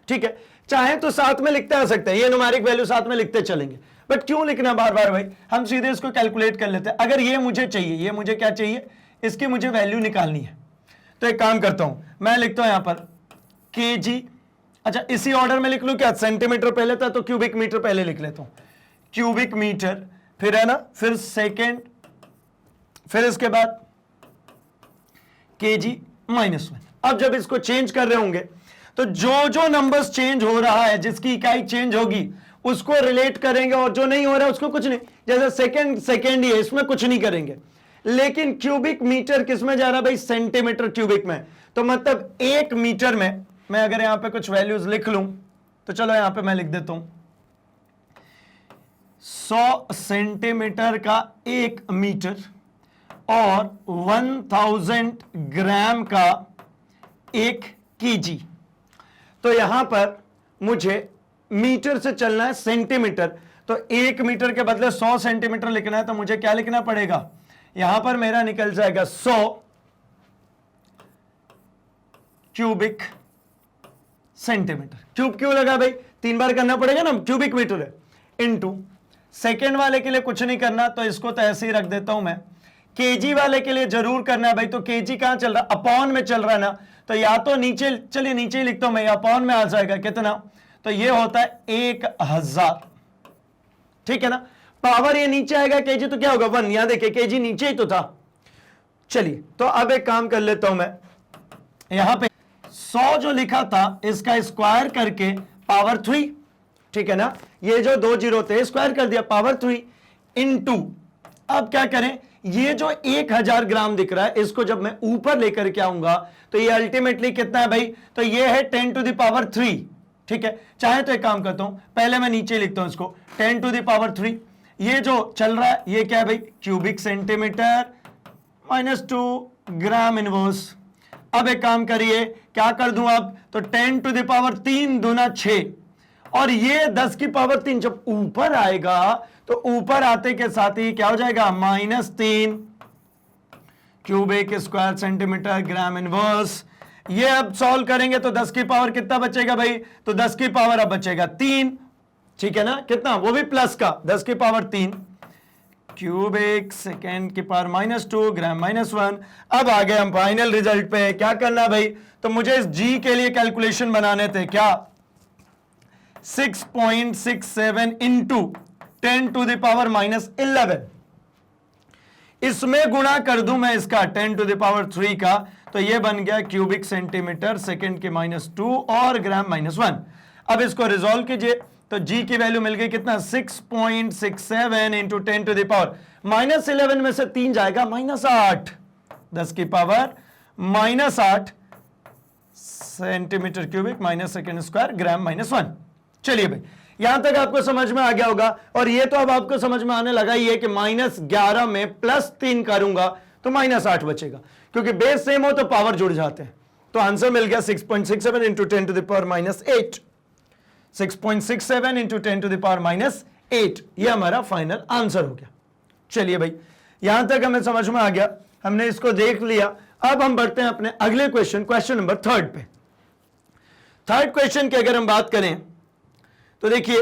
ठीक है। चाहे तो साथ में लिखते आ सकते हैं, ये न्यूमेरिक वैल्यू साथ में लिखते चलेंगे, बट क्यों लिखना बार बार भाई, हम सीधे इसको कैलकुलेट कर लेते हैं। अगर ये मुझे चाहिए, ये मुझे क्या चाहिए, इसकी मुझे वैल्यू निकालनी है, तो एक काम करता हूं, मैं लिखता हूं यहां पर केजी। अच्छा, इसी ऑर्डर में लिख लूं क्या, सेंटीमीटर पहले था तो क्यूबिक मीटर पहले लिख लेता हूं, क्यूबिक मीटर, फिर है ना, फिर सेकेंड, फिर इसके बाद केजी -1। अब जब इसको चेंज कर रहे होंगे तो जो जो नंबर्स चेंज हो रहा है, जिसकी इकाई चेंज होगी उसको रिलेट करेंगे, और जो नहीं हो रहा है उसको कुछ नहीं, जैसे सेकेंड ही है, इसमें कुछ नहीं करेंगे। लेकिन क्यूबिक मीटर किस में जा रहा है भाई, सेंटीमीटर क्यूबिक में। तो मतलब 1 मीटर में, मैं अगर यहां पे कुछ वैल्यूज लिख लूं, तो चलो यहां पे मैं लिख देता हूं 100 सेंटीमीटर का 1 मीटर और 1000 ग्राम का 1 केजी। तो यहां पर मुझे मीटर से चलना है सेंटीमीटर, तो 1 मीटर के बदले 100 सेंटीमीटर लिखना है, तो मुझे क्या लिखना पड़ेगा, यहां पर मेरा निकल जाएगा 100 क्यूबिक सेंटीमीटर। क्यूब क्यों लगा भाई, 3 बार करना पड़ेगा ना, क्यूबिक मीटर है, इनटू सेकेंड वाले के लिए कुछ नहीं करना, तो इसको तो ऐसे ही रख देता हूं मैं। केजी वाले के लिए जरूर करना है भाई, तो केजी कहां चल रहा, अपॉन में चल रहा है ना, तो या तो नीचे, चलिए नीचे ही लिखता हूं मैं, अपॉन में आ जाएगा कितना, तो ये होता है 1000, ठीक है ना। पावर ये नीचे आएगा केजी, तो क्या होगा 1, यहां देखिए केजी नीचे ही तो था। चलिए, तो अब एक काम कर लेता हूं मैं, यहां पे 100 जो लिखा था इसका स्क्वायर करके पावर 3, ठीक है ना, ये जो 2 जीरो थे स्क्वायर कर दिया पावर 3 इनटू, अब क्या करें, ये जो 1000 ग्राम दिख रहा है इसको जब मैं ऊपर लेकर के आऊंगा तो ये अल्टीमेटली कितना है भाई, तो ये है 10 टू द पावर 3, ठीक है। चाहे तो एक काम करता हूं, पहले मैं नीचे लिखता हूं इसको 10 टू द पावर 3, ये जो चल रहा है ये क्या है भाई, क्यूबिक सेंटीमीटर -2 ग्राम इनवर्स। अब एक काम करिए, क्या कर दूं अब, तो 10 टू द पावर 3 दूना 6, और ये 10 की पावर 3 जब ऊपर आएगा तो ऊपर आते के साथ ही क्या हो जाएगा, -3 cubic square centimetre gram inverse. ये अब सॉल्व करेंगे तो 10 की पावर कितना बचेगा भाई, तो 10 की पावर अब बचेगा 3, ठीक है ना, कितना, वो भी प्लस का, 10 की पावर 3 क्यूबिक सेकेंड की पावर -2 ग्राम -1। अब आ गए हम फाइनल रिजल्ट पे, क्या करना भाई, तो मुझे इस जी के लिए कैलकुलेशन बनाने थे, क्या 6.67 इंटू 10 टू द पावर -11, इसमें गुणा कर दूं मैं इसका 10 टू द पावर 3 का, तो ये बन गया क्यूबिक सेंटीमीटर सेकेंड के -2 और ग्राम -1। अब इसको रिजॉल्व कीजिए, तो जी की वैल्यू मिल गई कितना, 6.67 इंटू 10 टू द पावर -11 में से 3 जाएगा -8, 10 की power -8 centimeter cubic second square gram -1। चलिए भाई, यहां तक आपको समझ में आ गया होगा, और ये तो अब आपको समझ में आने लगा ही है कि -11 में +3 करूंगा तो -8 बचेगा, क्योंकि बेस सेम हो तो पावर जुड़ जाते हैं। तो आंसर मिल गया 6.67 into 10 to the power -8, 6.67 into 10 to the power -8, ये हमारा फाइनल आंसर हो गया। चलिए भाई, यहां तक हमें समझ में आ गया, हमने इसको देख लिया। अब हम बढ़ते हैं अपने अगले क्वेश्चन नंबर 3 पे। थर्ड क्वेश्चन की अगर हम बात करें तो देखिए,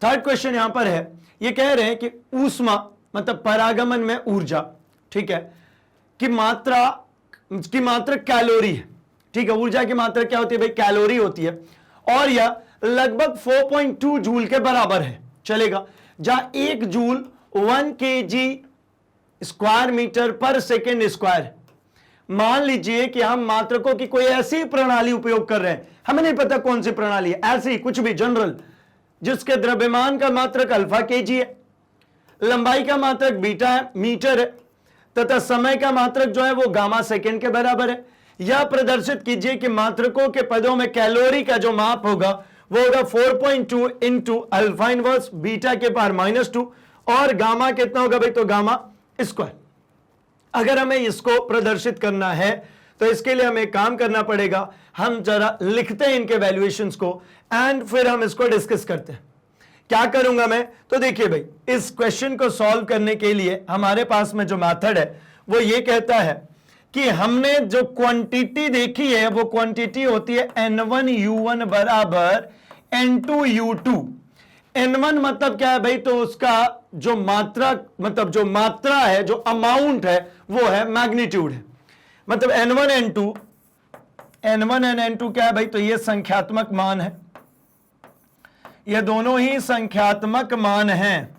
थर्ड क्वेश्चन यहां पर है, ये कह रहे हैं कि ऊष्मा मतलब परागमन में ऊर्जा, ठीक है, की मात्रा कैलोरी है, ठीक है, ऊर्जा की मात्रा क्या होती है भाई, कैलोरी होती है, और यह लगभग 4.2 जूल के बराबर है, चलेगा, जहां 1 joule 1 kg square metre per second square. मान लीजिए कि हम मात्रकों की कोई ऐसी प्रणाली उपयोग कर रहे हैं, हमें नहीं पता कौन सी प्रणाली है, ऐसी कुछ भी जनरल, जिसके द्रव्यमान का मात्रक अल्फा केजी है, लंबाई का मात्रक बीटा है मीटर है, तथा समय का मात्रक जो है वो गामा सेकेंड के बराबर है। यह प्रदर्शित कीजिए कि मात्रकों के पदों में कैलोरी का जो माप होगा वो होगा 4.2 इंटू अल्फा इनवर्स बीटा के पावर -2 और गामा कितना होगा भाई, तो गामा स्क्वायर। अगर हमें इसको प्रदर्शित करना है तो इसके लिए हमें काम करना पड़ेगा, हम जरा लिखते हैं इनके वैल्यूएशंस को एंड फिर हम इसको डिस्कस करते हैं। क्या करूंगा मैं, तो देखिए भाई, इस क्वेश्चन को सॉल्व करने के लिए हमारे पास में जो मेथड है वो ये कहता है कि हमने जो क्वांटिटी देखी है वो क्वांटिटी होती है n1u1 बराबर n2u2। n1 मतलब क्या है भाई, तो उसका जो मात्रा, मतलब जो मात्रा है, जो अमाउंट है वो है मैग्नीट्यूड है, मतलब n1 एंड n2 क्या है भाई, तो ये संख्यात्मक मान है, ये दोनों ही संख्यात्मक मान हैं,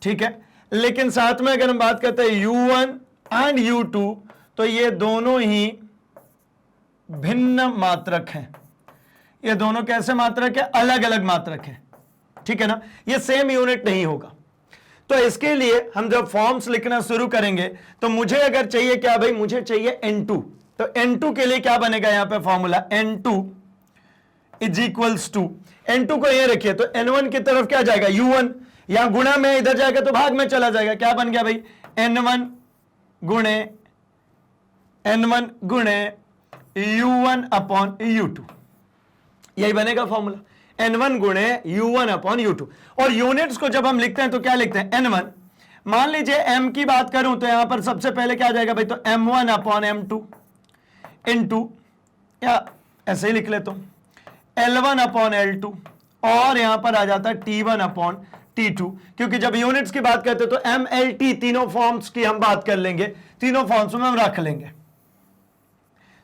ठीक है। लेकिन साथ में अगर हम बात करते हैं u1 एंड u2 तो ये दोनों ही भिन्न मात्रक हैं, ये दोनों कैसे मात्रक है, अलग अलग मात्रक है, ठीक है ना, ये सेम यूनिट नहीं होगा। तो इसके लिए हम जब फॉर्म्स लिखना शुरू करेंगे तो मुझे अगर चाहिए क्या भाई, मुझे चाहिए n2, तो n2 के लिए क्या बनेगा यहां पे formula, n2 is equals to, n2 को ये रखिए तो n1 की तरफ क्या जाएगा, u1, यहां गुणा में इधर जाएगा तो भाग में चला जाएगा, क्या बन गया भाई, n1 गुणे u1 अपॉन u2, यही बनेगा फॉर्मूला, n1 गुणे u1 अपॉन u2। और यूनिट्स को जब हम लिखते हैं तो क्या लिखते हैं, n1, मान लीजिए m की बात करूं तो यहां पर सबसे पहले क्या आ जाएगा भाई, तो m1 अपॉन m2 इनटू, या ऐसे ही लिख लेता हूं, L1 अपॉन L2, और यहां पर आ जाता है T1 अपॉन T2, क्योंकि जब यूनिट्स की बात करते हैं तो MLT तीनों फॉर्म्स की हम बात कर लेंगे, तीनों फॉर्म्स में हम रख लेंगे।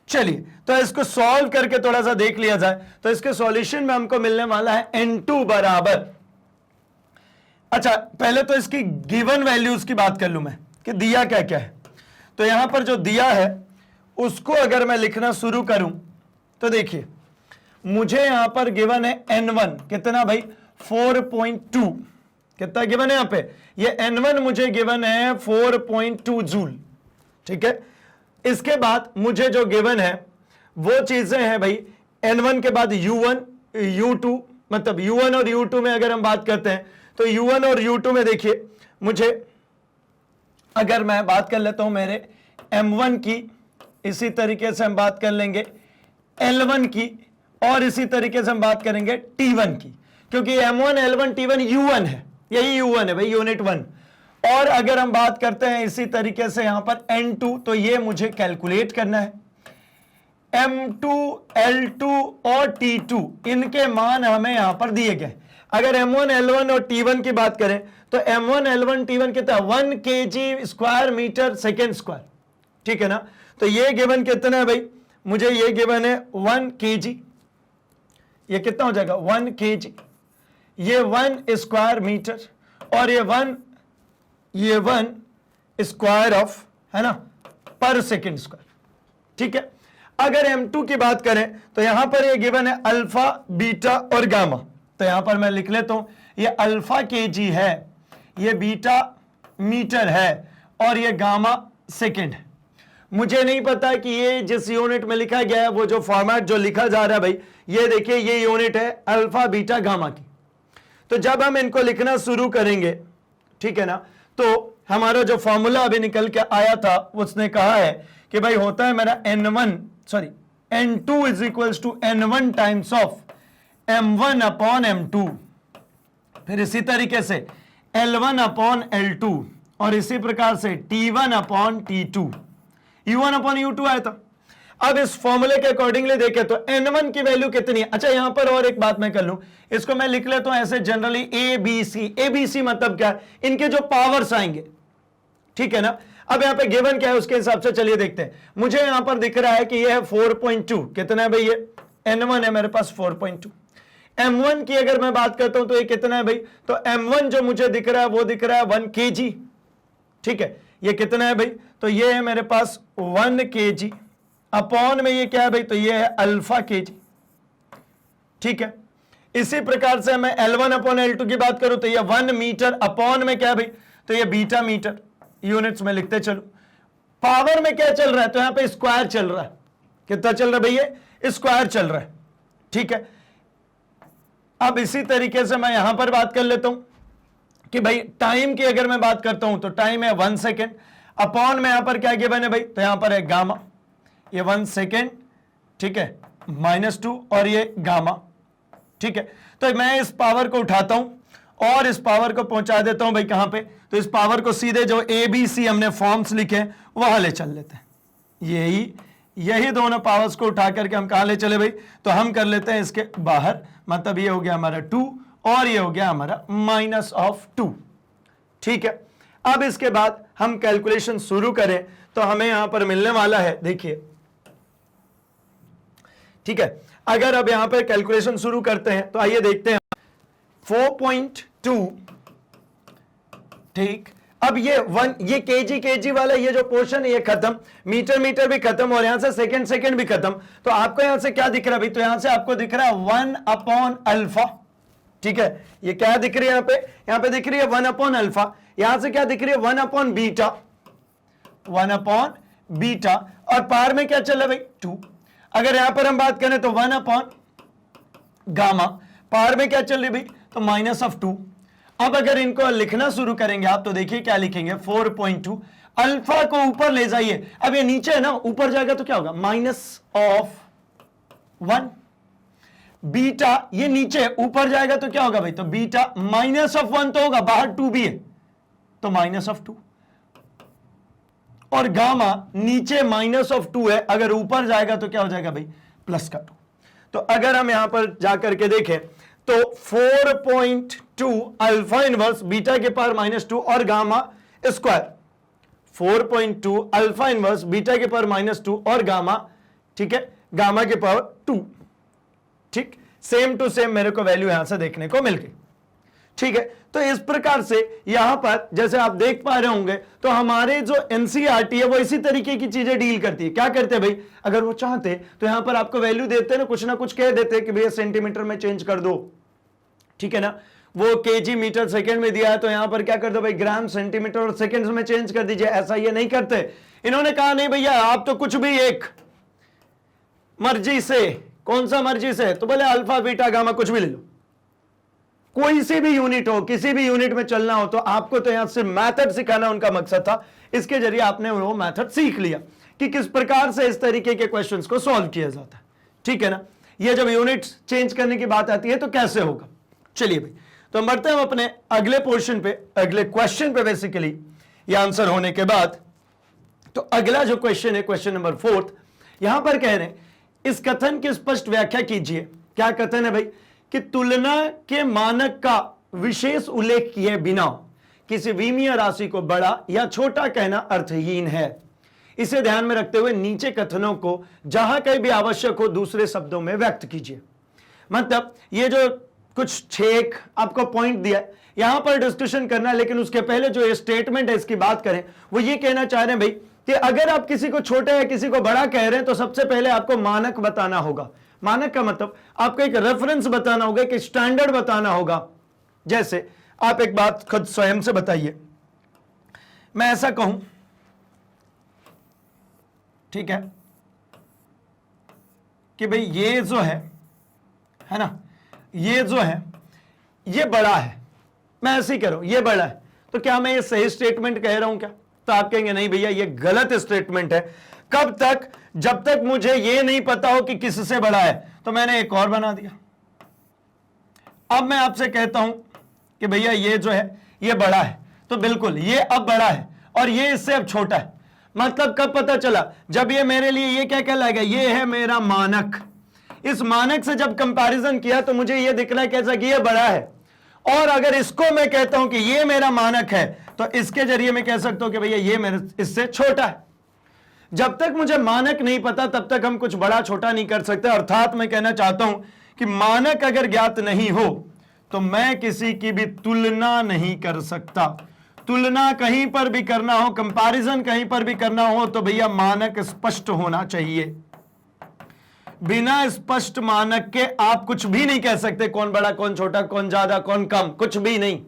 चलिए तो इसको सॉल्व करके थोड़ा सा देख लिया जाए, तो इसके सॉल्यूशन में हमको मिलने वाला है n2 बराबर, अच्छा पहले तो इसकी गिवन वैल्यूज की बात कर लूं मैं कि दिया क्या क्या है। तो यहां पर जो दिया है उसको अगर मैं लिखना शुरू करूं तो देखिए, मुझे यहां पर गिवन है n1 कितना भाई, 4.2, कितना गिवन है यहां पे, ये n1 मुझे गिवन है 4.2 जूल, ठीक है। इसके बाद मुझे जो गिवन है वो चीजें हैं भाई, n1 के बाद u1 u2, मतलब u1 और u2 में अगर हम बात करते हैं तो u1 और u2 में देखिए, मुझे अगर मैं बात कर लेता हूं मेरे m1 की, इसी तरीके से हम बात कर लेंगे L1 की, और इसी तरीके से हम बात करेंगे T1 की, क्योंकि M1 L1 T1 U1 है, यही U1 है भाई, यूनिट 1। और अगर हम बात करते हैं इसी तरीके से यहां पर N2, तो ये मुझे कैलकुलेट करना है, M2 L2 और T2 इनके मान हमें यहां पर दिए गए। अगर M1 L1 और T1 की बात करें तो M1 L1 T1 कितना, 1 kg square metre second square, ठीक है ना। तो ये गिवन कितना है भाई, मुझे ये गिवन है 1 kg, ये कितना हो जाएगा 1 kg, ये 1 स्क्वायर मीटर, और ये 1 स्क्वायर ऑफ, है ना, पर सेकेंड स्क्वायर, ठीक है। अगर M2 की बात करें तो यहां पर ये गिवन है अल्फा, बीटा और गामा, तो यहां पर मैं लिख लेता हूं, ये अल्फा kg है, ये बीटा मीटर है, और ये गामा सेकेंड है। मुझे नहीं पता कि ये जिस यूनिट में लिखा गया है, वो जो फॉर्मेट जो लिखा जा रहा है भाई, ये देखिए ये यूनिट है अल्फा बीटा गामा की। तो जब हम इनको लिखना शुरू करेंगे, ठीक है ना, तो हमारा जो फॉर्मूला अभी निकल के आया था उसने कहा है कि भाई होता है मेरा n2 is equals to n1 times of m1 upon m2, फिर इसी तरीके से L1 अपॉन L2, और इसी प्रकार से T1 upon T2, U1 upon U2 आया था। अब इस फॉर्मूले के अकॉर्डिंगली देखें तो n1 की वैल्यू कितनी है। अच्छा यहां पर और एक बात मैं कर लूं, इसको मैं लिख लेता हूं ऐसे जनरली ABC मतलब क्या है, इनके जो पावर्स आएंगे, ठीक है ना। अब यहां पे गिवन क्या है उसके हिसाब से चलिए देखते हैं। मुझे यहां पर दिख रहा है कि ये है 4.2, कितना है भाई, ये n1 है मेरे पास 4.2। m1 की अगर मैं बात करता हूं तो ये कितना है भाई, तो m1 जो मुझे दिख रहा है वो दिख रहा है 1 kg, ठीक है। ये कितना है भाई, तो ये है मेरे पास 1 kg, अपॉन में ये क्या है भाई, तो ये है अल्फा kg, ठीक है। इसी प्रकार से मैं L1 अपॉन L2 की बात करूं तो ये 1 मीटर, अपॉन में क्या है भाई, तो ये बीटा मीटर, यूनिट्स में लिखते चलो। पावर में क्या चल रहा है, तो यहां पे स्क्वायर चल रहा है, कितना चल रहा है भाई, ये स्क्वायर चल रहा है, ठीक है। अब इसी तरीके से मैं यहां पर बात कर लेता हूं कि भाई टाइम की अगर मैं बात करता हूं तो टाइम है 1 सेकेंड। अपॉन में यहां पर क्या गिवन है भाई, तो यहां पर है गामा, ये 1 सेकेंड, ठीक है, -2 और ये गामा, ठीक है। तो मैं इस पावर को उठाता हूं और इस पावर को पहुंचा देता हूं भाई कहां पे, तो इस पावर को सीधे जो ABC हमने फॉर्म्स लिखे हैं वहां ले चल लेते हैं। यही दोनों पावर्स को उठा करके हम कहां ले चले भाई, तो हम कर लेते हैं इसके बाहर, मतलब ये हो गया हमारा 2 और ये हो गया हमारा -2, ठीक है। अब इसके बाद हम कैलकुलेशन शुरू करें तो हमें यहां पर मिलने वाला है, देखिए, ठीक है। अगर अब यहां पर कैलकुलेशन शुरू करते हैं तो आइए देखते हैं 4.2, ठीक। अब ये केजी वाला ये जो पोर्शन है ये खत्म, मीटर भी खत्म और यहां से सेकंड भी खत्म। तो आपको यहां से क्या दिख रहा है भाई, तो यहां से आपको दिख रहा है 1/अल्फा, ठीक है। ये क्या दिख रही है यहां पे दिख रही है 1/अल्फा, यहां से क्या दिख रही है 1/बीटा, 1/बीटा, और पार में क्या चल रहा है भाई 2। अगर यहां पर हम बात करें तो 1/गामा, पार में क्या चल रही भाई, तो -2। अब अगर इनको लिखना शुरू करेंगे आप तो देखिए क्या लिखेंगे, 4.2, अल्फा को ऊपर ले जाइए, अब ये नीचे है ना, ऊपर जाएगा तो क्या होगा -1, बीटा ये नीचे, ऊपर जाएगा तो क्या होगा भाई, तो बीटा -1 तो होगा, बाहर 2 भी है तो -2, और गामा नीचे -2 है, अगर ऊपर जाएगा तो क्या हो जाएगा भाई, +2। तो अगर हम यहां पर जाकर के देखें तो 4.2 अल्फा इनवर्स बीटा के पावर -2 और gamma square, 4.2 alpha inverse beta के पावर -2 और गामा, ठीक है, गामा के पावर 2, ठीक, सेम टू सेम मेरे को वैल्यू यहां से देखने को मिल गई, ठीक है। तो इस प्रकार से यहां पर जैसे आप देख पा रहे होंगे तो हमारे जो एनसीईआरटी है वो इसी तरीके की चीजें डील करती है। क्या करते हैं भाई, अगर वो चाहते तो यहां पर आपको वैल्यू देते ना कुछ कह देते कि भैया सेंटीमीटर में चेंज कर दो, ठीक है ना। वो केजी मीटर सेकंड में दिया है तो यहां पर क्या कर दो भाई, ग्राम सेंटीमीटर और सेकंड्स में चेंज कर दीजिए, ऐसा ये नहीं करते। इन्होंने कहा नहीं भैया आप तो कुछ भी एक मर्जी से, कौन सा मर्जी से, तो बोले अल्फा बीटा गामा कुछ भी ले लो, कोई सी भी यूनिट हो, किसी भी यूनिट में चलना हो, तो आपको तो यहां से मेथड सिखाना उनका मकसद था। इसके जरिए आपने वो मेथड सीख लिया कि किस प्रकार से इस तरीके के क्वेश्चंस को सॉल्व किया जाता है, ठीक है ना। ये जब यूनिट चेंज करने की बात आती है तो कैसे होगा। चलिए भाई, तो हम बढ़ते हैं अपने अगले पोर्शन पे, अगले क्वेश्चन पे। बेसिकली ये आंसर होने के बाद तो अगला जो क्वेश्चन है, क्वेश्चन नंबर 4, यहां पर कह रहे हैं इस कथन की स्पष्ट व्याख्या कीजिए। क्या कथन है भाई, कि तुलना के मानक का विशेष उल्लेख किए बिना किसी विमीय राशि को बड़ा या छोटा कहना अर्थहीन है। इसे ध्यान में रखते हुए नीचे कथनों को जहां कहीं भी आवश्यक हो दूसरे शब्दों में व्यक्त कीजिए। मतलब ये जो कुछ 6 आपको पॉइंट दिया है, यहां पर डिस्कशन करना है, लेकिन उसके पहले जो ये स्टेटमेंट है इसकी बात करें, वो ये कहना चाह रहे हैं भाई कि अगर आप किसी को छोटा या किसी को बड़ा कह रहे हैं तो सबसे पहले आपको मानक बताना होगा। मानक का मतलब आपको एक रेफरेंस बताना होगा, एक स्टैंडर्ड बताना होगा। जैसे आप एक बात खुद स्वयं से बताइए, मैं ऐसा कहूं, ठीक है, कि भाई ये जो है ना, ये जो है ये बड़ा है, मैं ऐसे ही कह रहा हूं ये बड़ा है, तो क्या मैं ये सही स्टेटमेंट कह रहा हूं क्या? तो आप कहेंगे नहीं भैया ये गलत स्टेटमेंट है। कब तक? जब तक मुझे ये नहीं पता हो कि किससे बड़ा है। तो मैंने एक और बना दिया। अब मैं आपसे कहता हूं कि भैया ये जो है ये बड़ा है, तो बिल्कुल ये अब बड़ा है और ये इससे अब छोटा है। मतलब कब पता चला? जब ये मेरे लिए ये क्या कहलाएगा, ये है मेरा मानक। इस मानक से जब कंपैरिजन किया तो मुझे ये दिख रहा है कैसा कि ये बड़ा है, और अगर इसको मैं कहता हूं कि ये मेरा मानक है तो इसके जरिए मैं कह सकता हूं कि भैया ये मेरे इससे छोटा है। जब तक मुझे मानक नहीं पता तब तक हम कुछ बड़ा छोटा नहीं कर सकते। अर्थात मैं कहना चाहता हूं कि मानक अगर ज्ञात नहीं हो तो मैं किसी की भी तुलना नहीं कर सकता। तुलना कहीं पर भी करना हो, कंपैरिजन कहीं पर भी करना हो तो भैया मानक स्पष्ट होना चाहिए। बिना स्पष्ट मानक के आप कुछ भी नहीं कह सकते, कौन बड़ा कौन छोटा, कौन ज्यादा कौन कम, कुछ भी नहीं।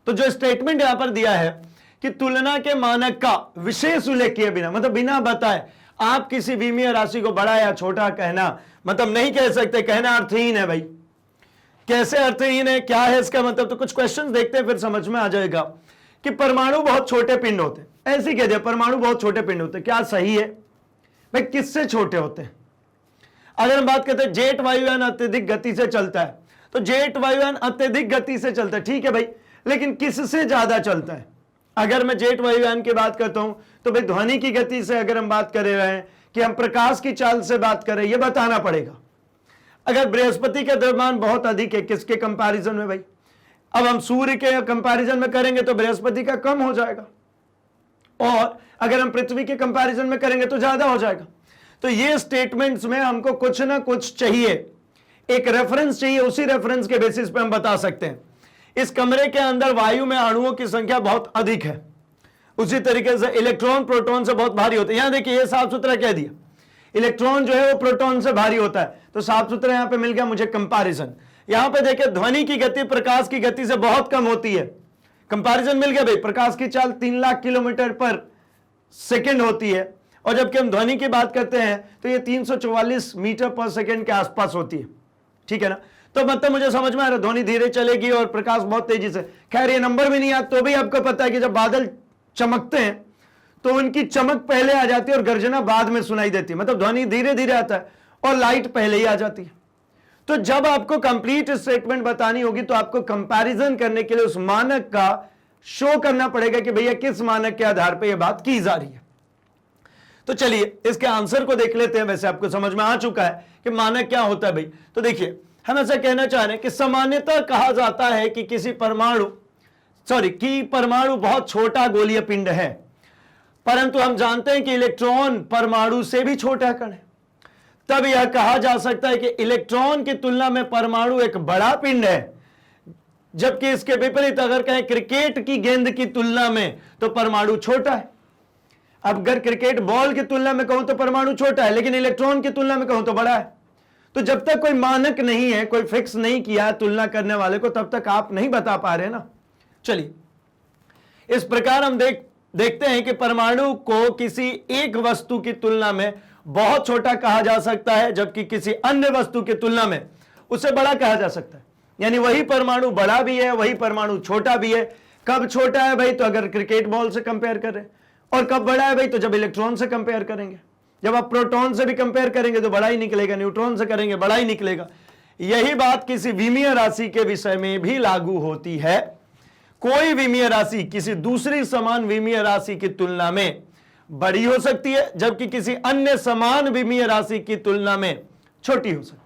तो जो स्टेटमेंट यहां पर दिया है कि तुलना के मानक का विशेष उल्लेख किए बिना, मतलब बिना बताए आप किसी विमीय राशि को बड़ा या छोटा कहना मतलब नहीं कह सकते। कहना अर्थहीन है। भाई कैसे अर्थहीन है, क्या है इसका मतलब? तो कुछ क्वेश्चंस देखते हैं फिर समझ में आ जाएगा कि परमाणु बहुत छोटे पिंड होते हैं। ऐसे कह दिया परमाणु बहुत छोटे पिंड होते हैं, क्या सही है भाई? किससे छोटे होते हैं? अगर हम बात करते हैं जेट वायुयान अत्यधिक गति से चलता है, तो जेट वायुयान अत्यधिक गति से चलता है, ठीक है भाई, लेकिन किससे ज्यादा चलता है? अगर मैं जेट वायुयान की बात करता हूं तो भाई ध्वनि की गति से अगर हम बात कर रहे हैं कि हम प्रकाश की चाल से बात कर रहे हैं, यह बताना पड़ेगा। अगर बृहस्पति का द्रव्यमान बहुत अधिक है, किसके कंपैरिजन में भाई? अब हम सूर्य के कंपैरिजन में करेंगे तो बृहस्पति का कम हो जाएगा, और अगर हम पृथ्वी के कंपैरिजन में करेंगे तो ज्यादा हो जाएगा। तो ये स्टेटमेंट्स में हमको कुछ ना कुछ चाहिए, एक रेफरेंस चाहिए, उसी रेफरेंस के बेसिस पे हम बता सकते हैं। इस कमरे के अंदर वायु में अणुओं की संख्या बहुत अधिक है, उसी तरीके से इलेक्ट्रॉन प्रोटॉन से बहुत भारी होते हैं। यहां देखिए, ये साफ सुथरा कह दिया, इलेक्ट्रॉन जो है वो प्रोटॉन से भारी होता है, तो साफ सुथरा यहां पे मिल गया मुझे कंपैरिजन। यहां पे देखिए ध्वनि की गति प्रकाश की गति से बहुत कम होती है, कंपैरिजन मिल गया भाई। प्रकाश की चाल 3 लाख किलोमीटर पर सेकेंड होती है, और जबकि हम ध्वनि की बात करते हैं तो ये 344 मीटर पर सेकेंड के आसपास होती है, ठीक है ना? तो मतलब मुझे समझ में आ रहा है, ध्वनि धीरे चलेगी और प्रकाश बहुत तेजी से। खैर ये नंबर भी नहीं आता तो भी आपको पता है कि जब बादल चमकते हैं तो उनकी चमक पहले आ जाती है और गर्जना बाद में सुनाई देती है, मतलब ध्वनि धीरे धीरे आता है और लाइट पहले ही आ जाती है। तो जब आपको कंप्लीट स्टेटमेंट बतानी होगी तो आपको कंपैरिजन करने के लिए उस मानक का शो करना पड़ेगा कि भैया किस मानक के आधार पर यह बात की जा रही है। तो चलिए इसके आंसर को देख लेते हैं। वैसे आपको समझ में आ चुका है कि मानक क्या होता है भाई। तो देखिए, हम ऐसा कहना चाह रहे हैं कि सामान्यतः कहा जाता है कि परमाणु बहुत छोटा गोलीय पिंड है, परंतु हम जानते हैं कि इलेक्ट्रॉन परमाणु से भी छोटा कण है। तब यह कहा जा सकता है कि इलेक्ट्रॉन की तुलना में परमाणु एक बड़ा पिंड है, जबकि इसके विपरीत अगर कहें क्रिकेट की गेंद की तुलना में तो परमाणु छोटा है। अब अगर क्रिकेट बॉल की तुलना में कहूं तो परमाणु छोटा है, लेकिन इलेक्ट्रॉन की तुलना में कहूं तो बड़ा है। तो जब तक कोई मानक नहीं है, कोई फिक्स नहीं किया तुलना करने वाले को, तब तक आप नहीं बता पा रहे ना। चलिए, इस प्रकार हम देखते हैं कि परमाणु को किसी एक वस्तु की तुलना में बहुत छोटा कहा जा सकता है, जबकि किसी अन्य वस्तु की तुलना में उसे बड़ा कहा जा सकता है। यानी वही परमाणु बड़ा भी है, वही परमाणु छोटा भी है। कब छोटा है भाई? तो अगर क्रिकेट बॉल से कंपेयर करें। और कब बड़ा है भाई? तो जब इलेक्ट्रॉन से कंपेयर करेंगे। जब आप प्रोटॉन से भी कंपेयर करेंगे तो बड़ा ही निकलेगा, न्यूट्रॉन से करेंगे बड़ा ही निकलेगा। यही बात किसी विमीय राशि के विषय में भी लागू होती है। कोई विमीय राशि किसी दूसरी समान विमीय राशि की तुलना में बड़ी हो सकती है, जबकि किसी अन्य समान विमीय राशि की तुलना में छोटी हो सकती है।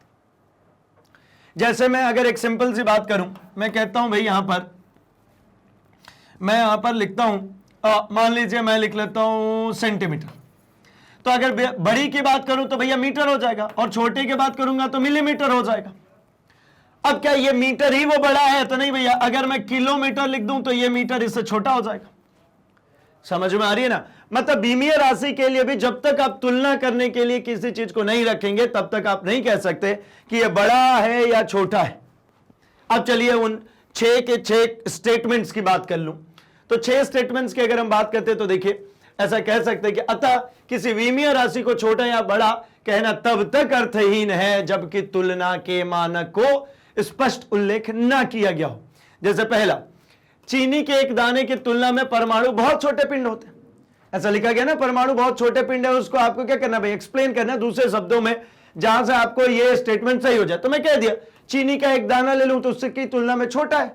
जैसे मैं अगर एक सिंपल सी बात करूं, मैं कहता हूं भाई मैं यहां पर लिखता हूं, मान लीजिए मैं लिख लेता हूं सेंटीमीटर। तो अगर बड़ी की बात करूं तो भैया मीटर हो जाएगा, और छोटे की बात करूंगा तो मिलीमीटर हो जाएगा। अब क्या ये मीटर ही वो बड़ा है? तो नहीं भैया, अगर मैं किलोमीटर लिख दूं तो ये मीटर इससे छोटा हो जाएगा। समझ में आ रही है ना? मतलब विमीय राशि के लिए भी जब तक आप तुलना करने के लिए किसी चीज को नहीं रखेंगे, तब तक आप नहीं कह सकते कि ये बड़ा है या छोटा है। अब चलिए उन 6 के 6 स्टेटमेंट्स की बात कर लूं। तो 6 स्टेटमेंट्स की अगर हम बात करते हैं तो देखिए, ऐसा कह सकते हैं कि अतः किसी विमीय राशि को छोटा या बड़ा कहना तब तक अर्थहीन है जबकि तुलना के मानक को स्पष्ट उल्लेख ना किया गया हो। जैसे पहला, चीनी के एक दाने की तुलना में परमाणु बहुत छोटे पिंड होते हैं। ऐसा लिखा गया ना, परमाणु बहुत छोटे पिंड है। उसको आपको क्या करना भाई? एक्सप्लेन करना दूसरे शब्दों में, जहां से आपको यह स्टेटमेंट सही हो जाए। तो मैं कह दिया चीनी का एक दाना ले लूं तो उससे की तुलना में छोटा है।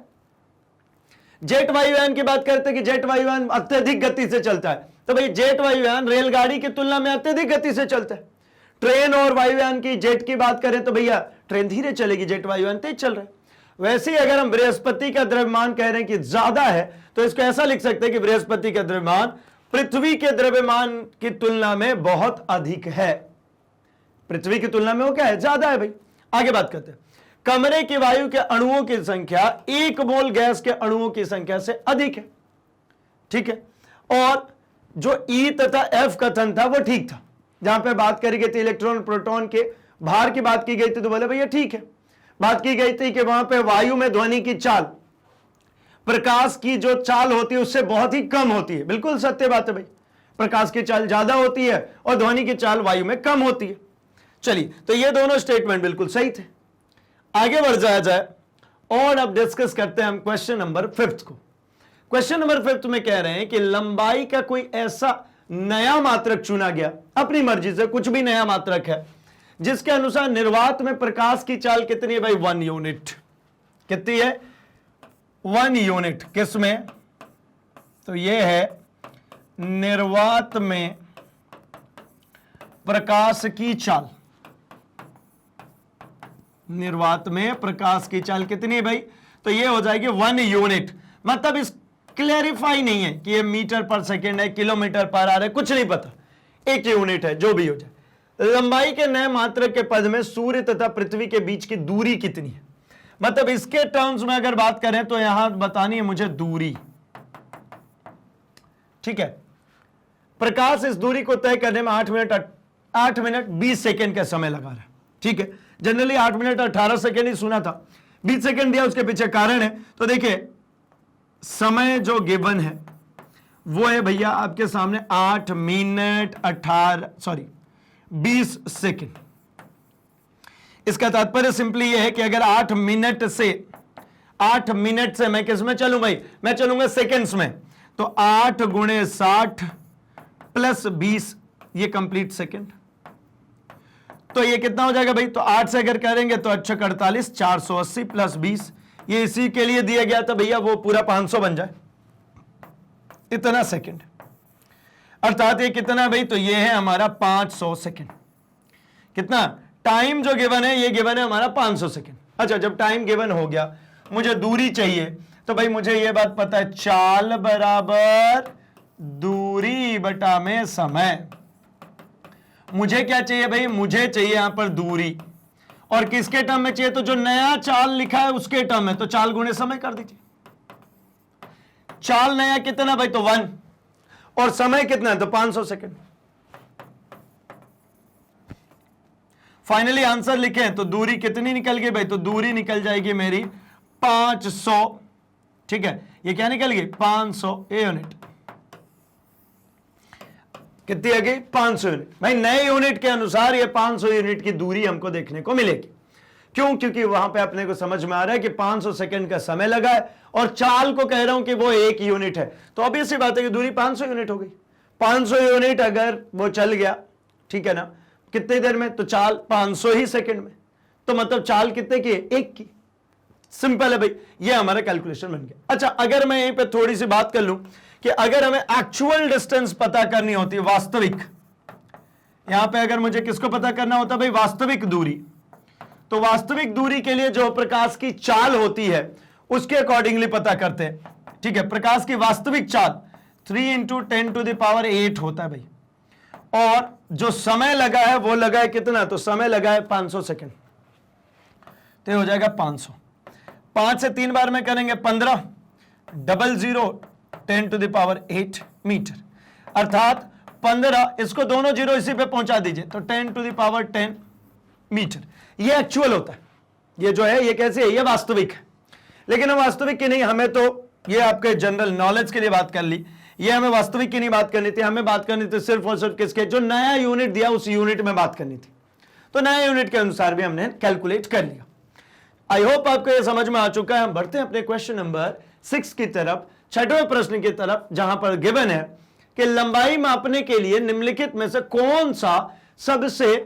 जेट वायुयान की बात करते हैं कि जेट वायुयान अत्यधिक गति से चलता है, तो भाई जेट वायुयान रेलगाड़ी की तुलना में अत्यधिक गति से चलता है। ट्रेन और वायुयान की जेट की बात करें तो भैया ट्रेन धीरे चलेगी, जेट वायुयान तेज चल रहा है। वैसे ही अगर हम बृहस्पति का द्रव्यमान कह रहे हैं कि ज्यादा है, तो इसको ऐसा लिख सकते हैं कि बृहस्पति का द्रव्यमान पृथ्वी के द्रव्यमान की तुलना में बहुत अधिक है। पृथ्वी की तुलना में वो क्या है? ज्यादा है भाई। आगे बात करते हैं, कमरे की वायु के अणुओं की संख्या 1 मोल गैस के अणुओं की संख्या से अधिक है, ठीक है। और जो ई तथा एफ कथन था वो ठीक था, जहां पे बात करी गई थी इलेक्ट्रॉन प्रोटॉन के भार की बात की गई थी, तो बोले भैया ठीक है। बात की गई थी कि वहां पे वायु में ध्वनि की चाल, प्रकाश की जो चाल होती है उससे बहुत ही कम होती है। बिल्कुल सत्य बात है भाई, प्रकाश की चाल ज्यादा होती है और ध्वनि की चाल वायु में कम होती है। चलिए, तो ये दोनों स्टेटमेंट बिल्कुल सही थे। आगे बढ़ जाया जाए और अब डिस्कस करते हैं हम क्वेश्चन नंबर 5 को। क्वेश्चन नंबर 5 में कह रहे हैं कि लंबाई का कोई ऐसा नया मात्रक चुना गया, अपनी मर्जी से कुछ भी नया मात्रक है, जिसके अनुसार निर्वात में प्रकाश की चाल कितनी है भाई? 1 यूनिट। कितनी है? 1 यूनिट। किसमें? तो यह है निर्वात में प्रकाश की चाल। निर्वात में प्रकाश की चाल कितनी है भाई? तो ये हो जाएगी 1 यूनिट। मतलब इस क्लैरिफाई नहीं है कि ये मीटर पर सेकेंड है, किलोमीटर पर आवर है, कुछ नहीं पता, 1 यूनिट है, जो भी हो जाए। लंबाई के नए मात्रक के पद में सूर्य तथा पृथ्वी के बीच की दूरी कितनी है? मतलब इसके टर्म्स में अगर बात करें तो यहां बतानी है मुझे दूरी। ठीक है, प्रकाश इस दूरी को तय करने में 8 मिनट 20 सेकेंड का समय लगा रहा है। ठीक है, जनरली 8 मिनट 18 सेकेंड ही सुना था, 20 सेकेंड दिया, उसके पीछे कारण है। तो देखिए समय जो गिवन है वो है भैया आपके सामने 8 मिनट 20 सेकेंड। इसका तात्पर्य सिंपली ये है कि अगर 8 मिनट से मैं किस में चलूं भाई? मैं चलूंगा सेकेंड्स में। तो 8 गुणे 60 प्लस 20, ये कंप्लीट सेकेंड। तो ये कितना हो जाएगा भाई? तो 8 से अगर करेंगे तो 48, 480 प्लस 20, ये इसी के लिए दिया गया था भैया, वो पूरा 500 बन जाए, इतना सेकेंड। अर्थात ये कितना भाई? तो ये है हमारा 500 सेकेंड। कितना टाइम जो गिवन है? ये गिवन है हमारा 500 सेकेंड। अच्छा, जब टाइम गिवन हो गया, मुझे दूरी चाहिए, तो भाई मुझे ये बात पता है, चाल बराबर दूरी बटा में समय। मुझे क्या चाहिए भाई? मुझे चाहिए यहां पर दूरी, और किसके टर्म में चाहिए? तो जो नया चाल लिखा है उसके टर्म में, तो चाल गुणे समय कर दीजिए। चाल नया कितना भाई? तो 1, और समय कितना है? तो 500 सेकेंड। फाइनली आंसर लिखें तो दूरी कितनी निकल गई भाई? तो दूरी निकल जाएगी मेरी 500। ठीक है, ये क्या निकल गई? 500 यूनिट। कितनी आ गई? 500 यूनिट। भाई नए यूनिट के अनुसार ये 500 यूनिट की दूरी हमको देखने को मिलेगी। क्यों? क्योंकि वहां पे अपने को समझ में आ रहा है कि 500 सेकंड का समय लगा है, और चाल को कह रहा हूं कि वो 1 यूनिट है, तो ऑब्वियस सी बात है कि दूरी 500 यूनिट हो गई। 500 यूनिट अगर वो चल गया, ठीक है ना, कितनी देर में? तो चाल 500 ही सेकंड में, तो मतलब चाल कितने की है? 1 की। सिंपल है भाई, ये हमारा कैलकुलेशन बन गया। अच्छा, अगर मैं यहीं पे थोड़ी सी बात कर लूं कि अगर हमें एक्चुअल डिस्टेंस पता करनी होती है, वास्तविक, यहां पे अगर मुझे किसको पता करना होता भाई? वास्तविक दूरी। तो वास्तविक दूरी के लिए जो प्रकाश की चाल होती है उसके अकॉर्डिंगली पता करते हैं। ठीक है, प्रकाश की वास्तविक चाल 3 × 10⁸ होता है भाई, और जो समय लगा है वो लगा है कितना? तो समय लगा है 500 सेकेंड, तो हो जाएगा 500। 5 से 3 बार में करेंगे 15, 00 10⁸ मीटर, अर्थात 15, इसको दोनों जीरो इसी पे पहुंचा दीजिए, तो 10⁻10 मीटर। ये एक्चुअल होता है, ये जो है ये कैसे है? ये वास्तविक है। लेकिन हम वास्तविक की नहीं, हमें तो ये आपके जनरल नॉलेज के लिए बात कर ली, ये हमें वास्तविक की नहीं बात करनी थी, हमें बात करनी थी सिर्फ और सिर्फ किसके? जो नया यूनिट दिया उस यूनिट में बात करनी थी। तो नया यूनिट के अनुसार भी हमने कैलकुलेट कर लिया। आई होप आपको यह समझ में आ चुका है। हम बढ़ते हैं अपने क्वेश्चन नंबर 6 की तरफ, 6वें प्रश्न की तरफ, जहां पर गिवन है कि लंबाई मापने के लिए निम्नलिखित में से कौन सा सबसे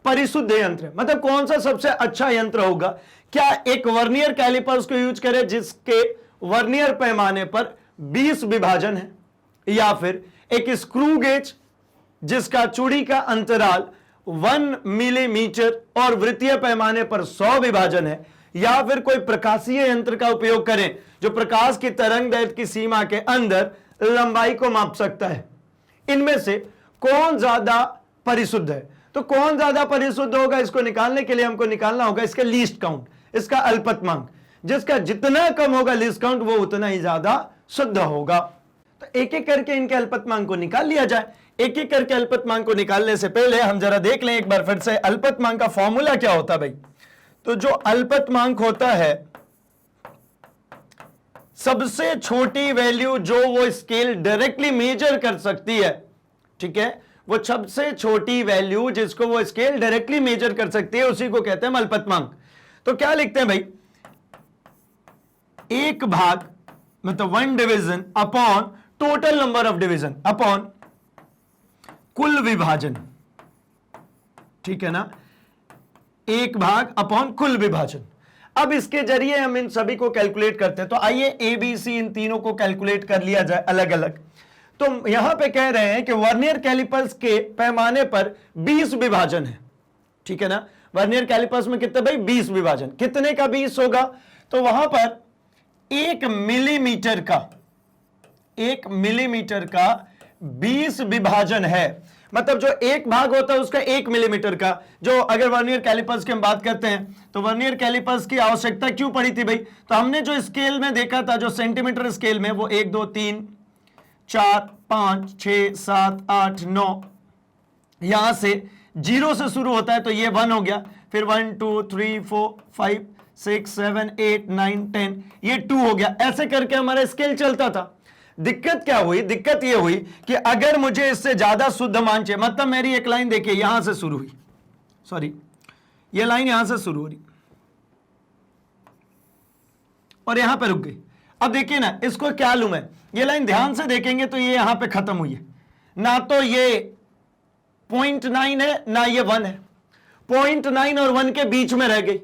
परिशुद्ध यंत्र है? मतलब कौन सा सबसे अच्छा यंत्र होगा? क्या एक वर्नियर कैलिपर्स को यूज करें जिसके वर्नियर पैमाने पर 20 विभाजन है, या फिर एक स्क्रू गेज जिसका चूड़ी का अंतराल 1 मिलीमीटर और वृत्तीय पैमाने पर 100 विभाजन है, या फिर कोई प्रकाशीय यंत्र का उपयोग करें जो प्रकाश की तरंग दैर्घ्य की सीमा के अंदर लंबाई को माप सकता है? इनमें से कौन ज्यादा परिशुद्ध है? तो कौन ज्यादा परिशुद्ध होगा, इसको निकालने के लिए हमको निकालना होगा इसका लीस्ट काउंट, इसका अल्पतमांक। जिसका जितना कम होगा लीस्ट काउंट, वो उतना ही ज्यादा शुद्ध होगा। तो एक एक करके इनके अल्पतमांक को निकाल लिया जाए। एक एक करके अल्पतमांक को निकालने से पहले हम जरा देख लें एक बार फिर से अल्पतमांक का फॉर्मूला क्या होता है भाई। तो जो अल्पतमांक होता है, सबसे छोटी वैल्यू जो वो स्केल डायरेक्टली मेजर कर सकती है, ठीक है, वो सबसे छोटी वैल्यू जिसको वो स्केल डायरेक्टली मेजर कर सकती है, उसी को कहते हैं अल्पतमांक। तो क्या लिखते हैं भाई, 1 भाग मतलब 1 division upon total number of division upon कुल विभाजन, ठीक है ना, 1 भाग अपॉन कुल विभाजन। अब इसके जरिए हम इन सभी को कैलकुलेट करते हैं। तो आइए ए बी सी इन तीनों को कैलकुलेट कर लिया जाए अलग अलग। तो यहां पे कह रहे हैं कि वर्नियर कैलिपर्स के पैमाने पर 20 विभाजन है, ठीक है ना। वर्नियर कैलिपर्स में कितने भाई 20 विभाजन, कितने का 20 होगा, तो वहां पर 1 मिलीमीटर का 20 विभाजन है। मतलब जो एक भाग होता है उसका 1 मिलीमीटर का। जो अगर वर्नियर कैलिपर्स की हम बात करते हैं तो वर्नियर कैलिपर्स की आवश्यकता क्यों पड़ी थी भाई, तो हमने जो स्केल में देखा था, जो सेंटीमीटर स्केल में, वो 1 2 3 4 5 6 7 8 9, यहां से 0 से शुरू होता है तो ये 1 हो गया, फिर 1 2 3 4 5 6 7 8 9 10, ये 2 हो गया। ऐसे करके हमारा स्केल चलता था। दिक्कत क्या हुई, दिक्कत ये हुई कि अगर मुझे इससे ज्यादा शुद्ध मान चाहिए, मतलब मेरी एक लाइन देखिए यहां से शुरू हुई, सॉरी ये लाइन यहां से शुरू हो रही और यहां पे रुक गई। अब देखिए ना, इसको क्या लूं मैं, ये लाइन ध्यान से देखेंगे तो ये यहां पे खत्म हुई है, ना तो ये 0.9 है ना ये 1 है, 0.9 और 1 के बीच में रह गई,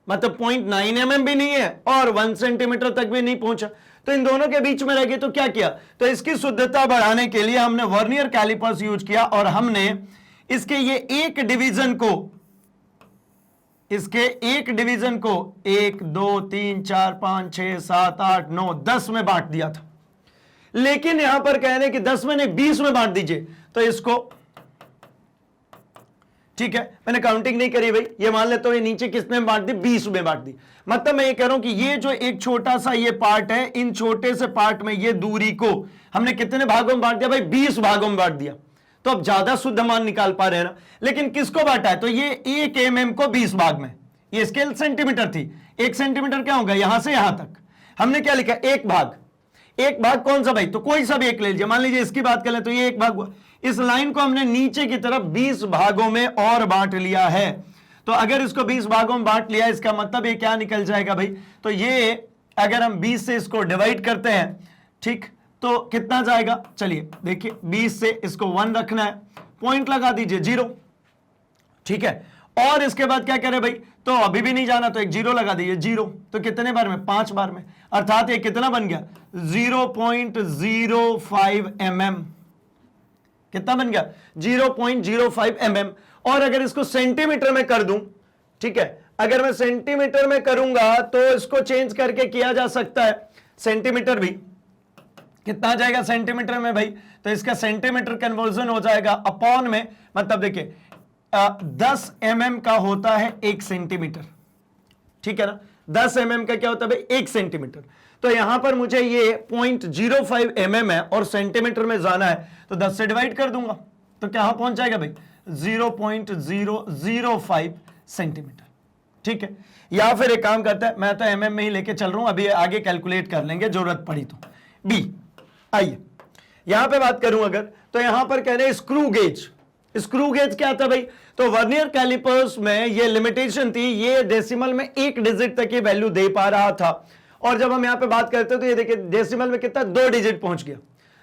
मतलब 0.9 mm भी नहीं है और 1 सेंटीमीटर तक भी नहीं पहुंचा, तो इन दोनों के बीच में रह गई। तो क्या किया, तो इसकी शुद्धता बढ़ाने के लिए हमने वर्नियर कैलिपर्स यूज किया और हमने इसके ये एक डिवीजन को, इसके एक डिवीजन को 1 2 3 4 5 6 7 8 9 10 में बांट दिया था। लेकिन यहां पर कह रहे हैं कि 10 में नहीं 20 में बांट दीजिए, तो इसको, ठीक है, मैंने काउंटिंग नहीं करी भाई, ये मान लेता हूं, ये नीचे किसने बांट दी, 20 में बांट दी। मतलब मैं ये कह रहा हूं कि ये जो एक छोटा सा ये पार्ट है, इन छोटे से पार्ट में ये दूरी को हमने कितने भागों में बांट दिया भाई, 20 भागों में बांट दिया। तो अब ज्यादा शुद्ध मान निकाल पा रहे हैं ना। लेकिन किसको बांटा है, तो ये 1 mm को 20 भाग में, ये स्केल सेंटीमीटर थी, 1 सेंटीमीटर क्या होगा, यहां से यहां तक हमने क्या लिखा, 1 भाग। 1 भाग कौन सा भाई, तो कोई सा भी एक ले लीजिए, मान लीजिए इसकी बात करें तो ये 1 भाग हुआ। इस लाइन को हमने नीचे की तरफ 20 भागों में और बांट लिया है। तो अगर इसको 20 भागों में बांट लिया, इसका मतलब ये क्या निकल जाएगा भाई, तो ये अगर हम 20 से इसको डिवाइड करते हैं, ठीक, तो कितना जाएगा, चलिए देखिए, 20 से इसको 1 रखना है, पॉइंट लगा दीजिए 0, ठीक है। और इसके बाद क्या करें भाई, तो अभी भी नहीं जाना तो एक 0 लगा दीजिए, 0, तो कितने बार में, 5 बार में, अर्थात ये कितना बन गया, 0.05 mm, कितना बन गया, 0.05 mm। और अगर इसको सेंटीमीटर में कर दूं, ठीक है, अगर मैं सेंटीमीटर में करूंगा तो इसको चेंज करके किया जा सकता है, सेंटीमीटर भी कितना आ जाएगा सेंटीमीटर में भाई, तो इसका सेंटीमीटर कन्वर्जन हो जाएगा अपॉन में, मतलब देखिए 10 mm का होता है 1 सेंटीमीटर, ठीक है ना, 10 mm का क्या होता है भाई, 1 सेंटीमीटर। तो यहां पर मुझे ये 0.05 mm है और सेंटीमीटर में जाना है, तो 10 से डिवाइड कर दूंगा, तो क्या पहुंच जाएगा भाई, 0.005 सेंटीमीटर, ठीक है। या फिर एक काम करता है, मैं तो mm में ही लेके चल रहा हूं, अभी आगे कैलकुलेट कर लेंगे जरूरत पड़ी तो। बी, आइए यहां पे बात करूं अगर, तो यहां पर कह रहे हैं स्क्रू गेज। स्क्रू गेज क्या था भाई, तो वर्नियर कैलिपर्स में ये लिमिटेशन थी, ये डेसिमल में 1 डिजिट तक की वैल्यू दे पा रहा था, और जब हम यहां पे बात करते हैं तो ये देखिए डेसिमल में कितना, 2 डिजिट पहुंच गया,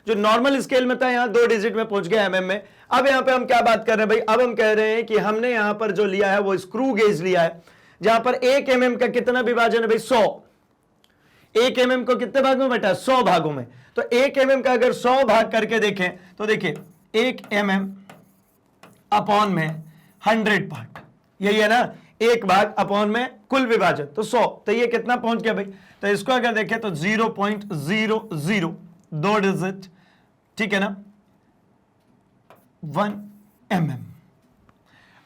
जो नॉर्मल स्केल में था यहां 2 डिजिट में पहुंच गया mm में। अब यहां पे हम क्या बात कर रहे हैं भाई, अब हम कह रहे हैं कि हमने यहां पर जो लिया है वो स्क्रू गेज लिया है, जहां पर 1 mm का कितना विभाजन है भाई, 100। 1 mm को कितने भागों में बटा, 100 भागों में। तो 1 mm का अगर 100 भाग करके देखें तो देखिए 1 mm अपॉन में 100 पार्ट, यही है ना, 1 भाग अपॉन में कुल विभाजन, तो 100, तो ये कितना पहुंच गया भाई, तो इसको अगर देखें तो 0.00 2 डिजिट, ठीक है ना, 1 mm।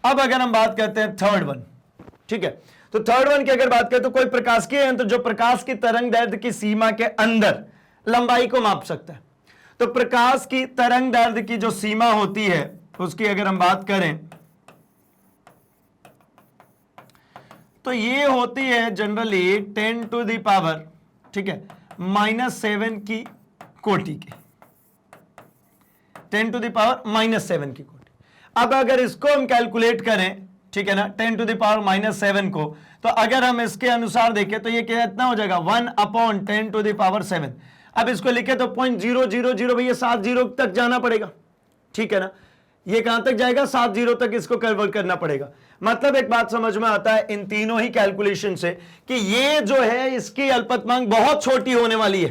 अब अगर हम बात करते हैं थर्ड वन, ठीक है, तो थर्ड वन की अगर बात करें तो कोई प्रकाशिकी यंत्र जो प्रकाश की तरंग दैर्ध्य की सीमा के अंदर लंबाई को माप सकता है। तो प्रकाश की तरंग दैर्ध्य की जो सीमा होती है उसकी अगर हम बात करें तो ये होती है जनरली 10 टू द पावर, ठीक है, -7 की कोटि की, 10 टू द पावर -7 की कोटि। अब अगर इसको हम कैलकुलेट करें, ठीक है ना, 10 टू द पावर -7 को, तो अगर हम इसके अनुसार देखें तो ये कितना हो जाएगा 1/10 टू द पावर 7। अब इसको लिखे तो 0.000 भैया 7 जीरो तक जाना पड़ेगा, ठीक है ना, ये कहां तक जाएगा 7 जीरो तक इसको कन्वर्ट करना पड़ेगा। मतलब एक बात समझ में आता है इन तीनों ही कैलकुलेशन से कि ये जो है इसकी अल्पतमांक बहुत छोटी होने वाली है।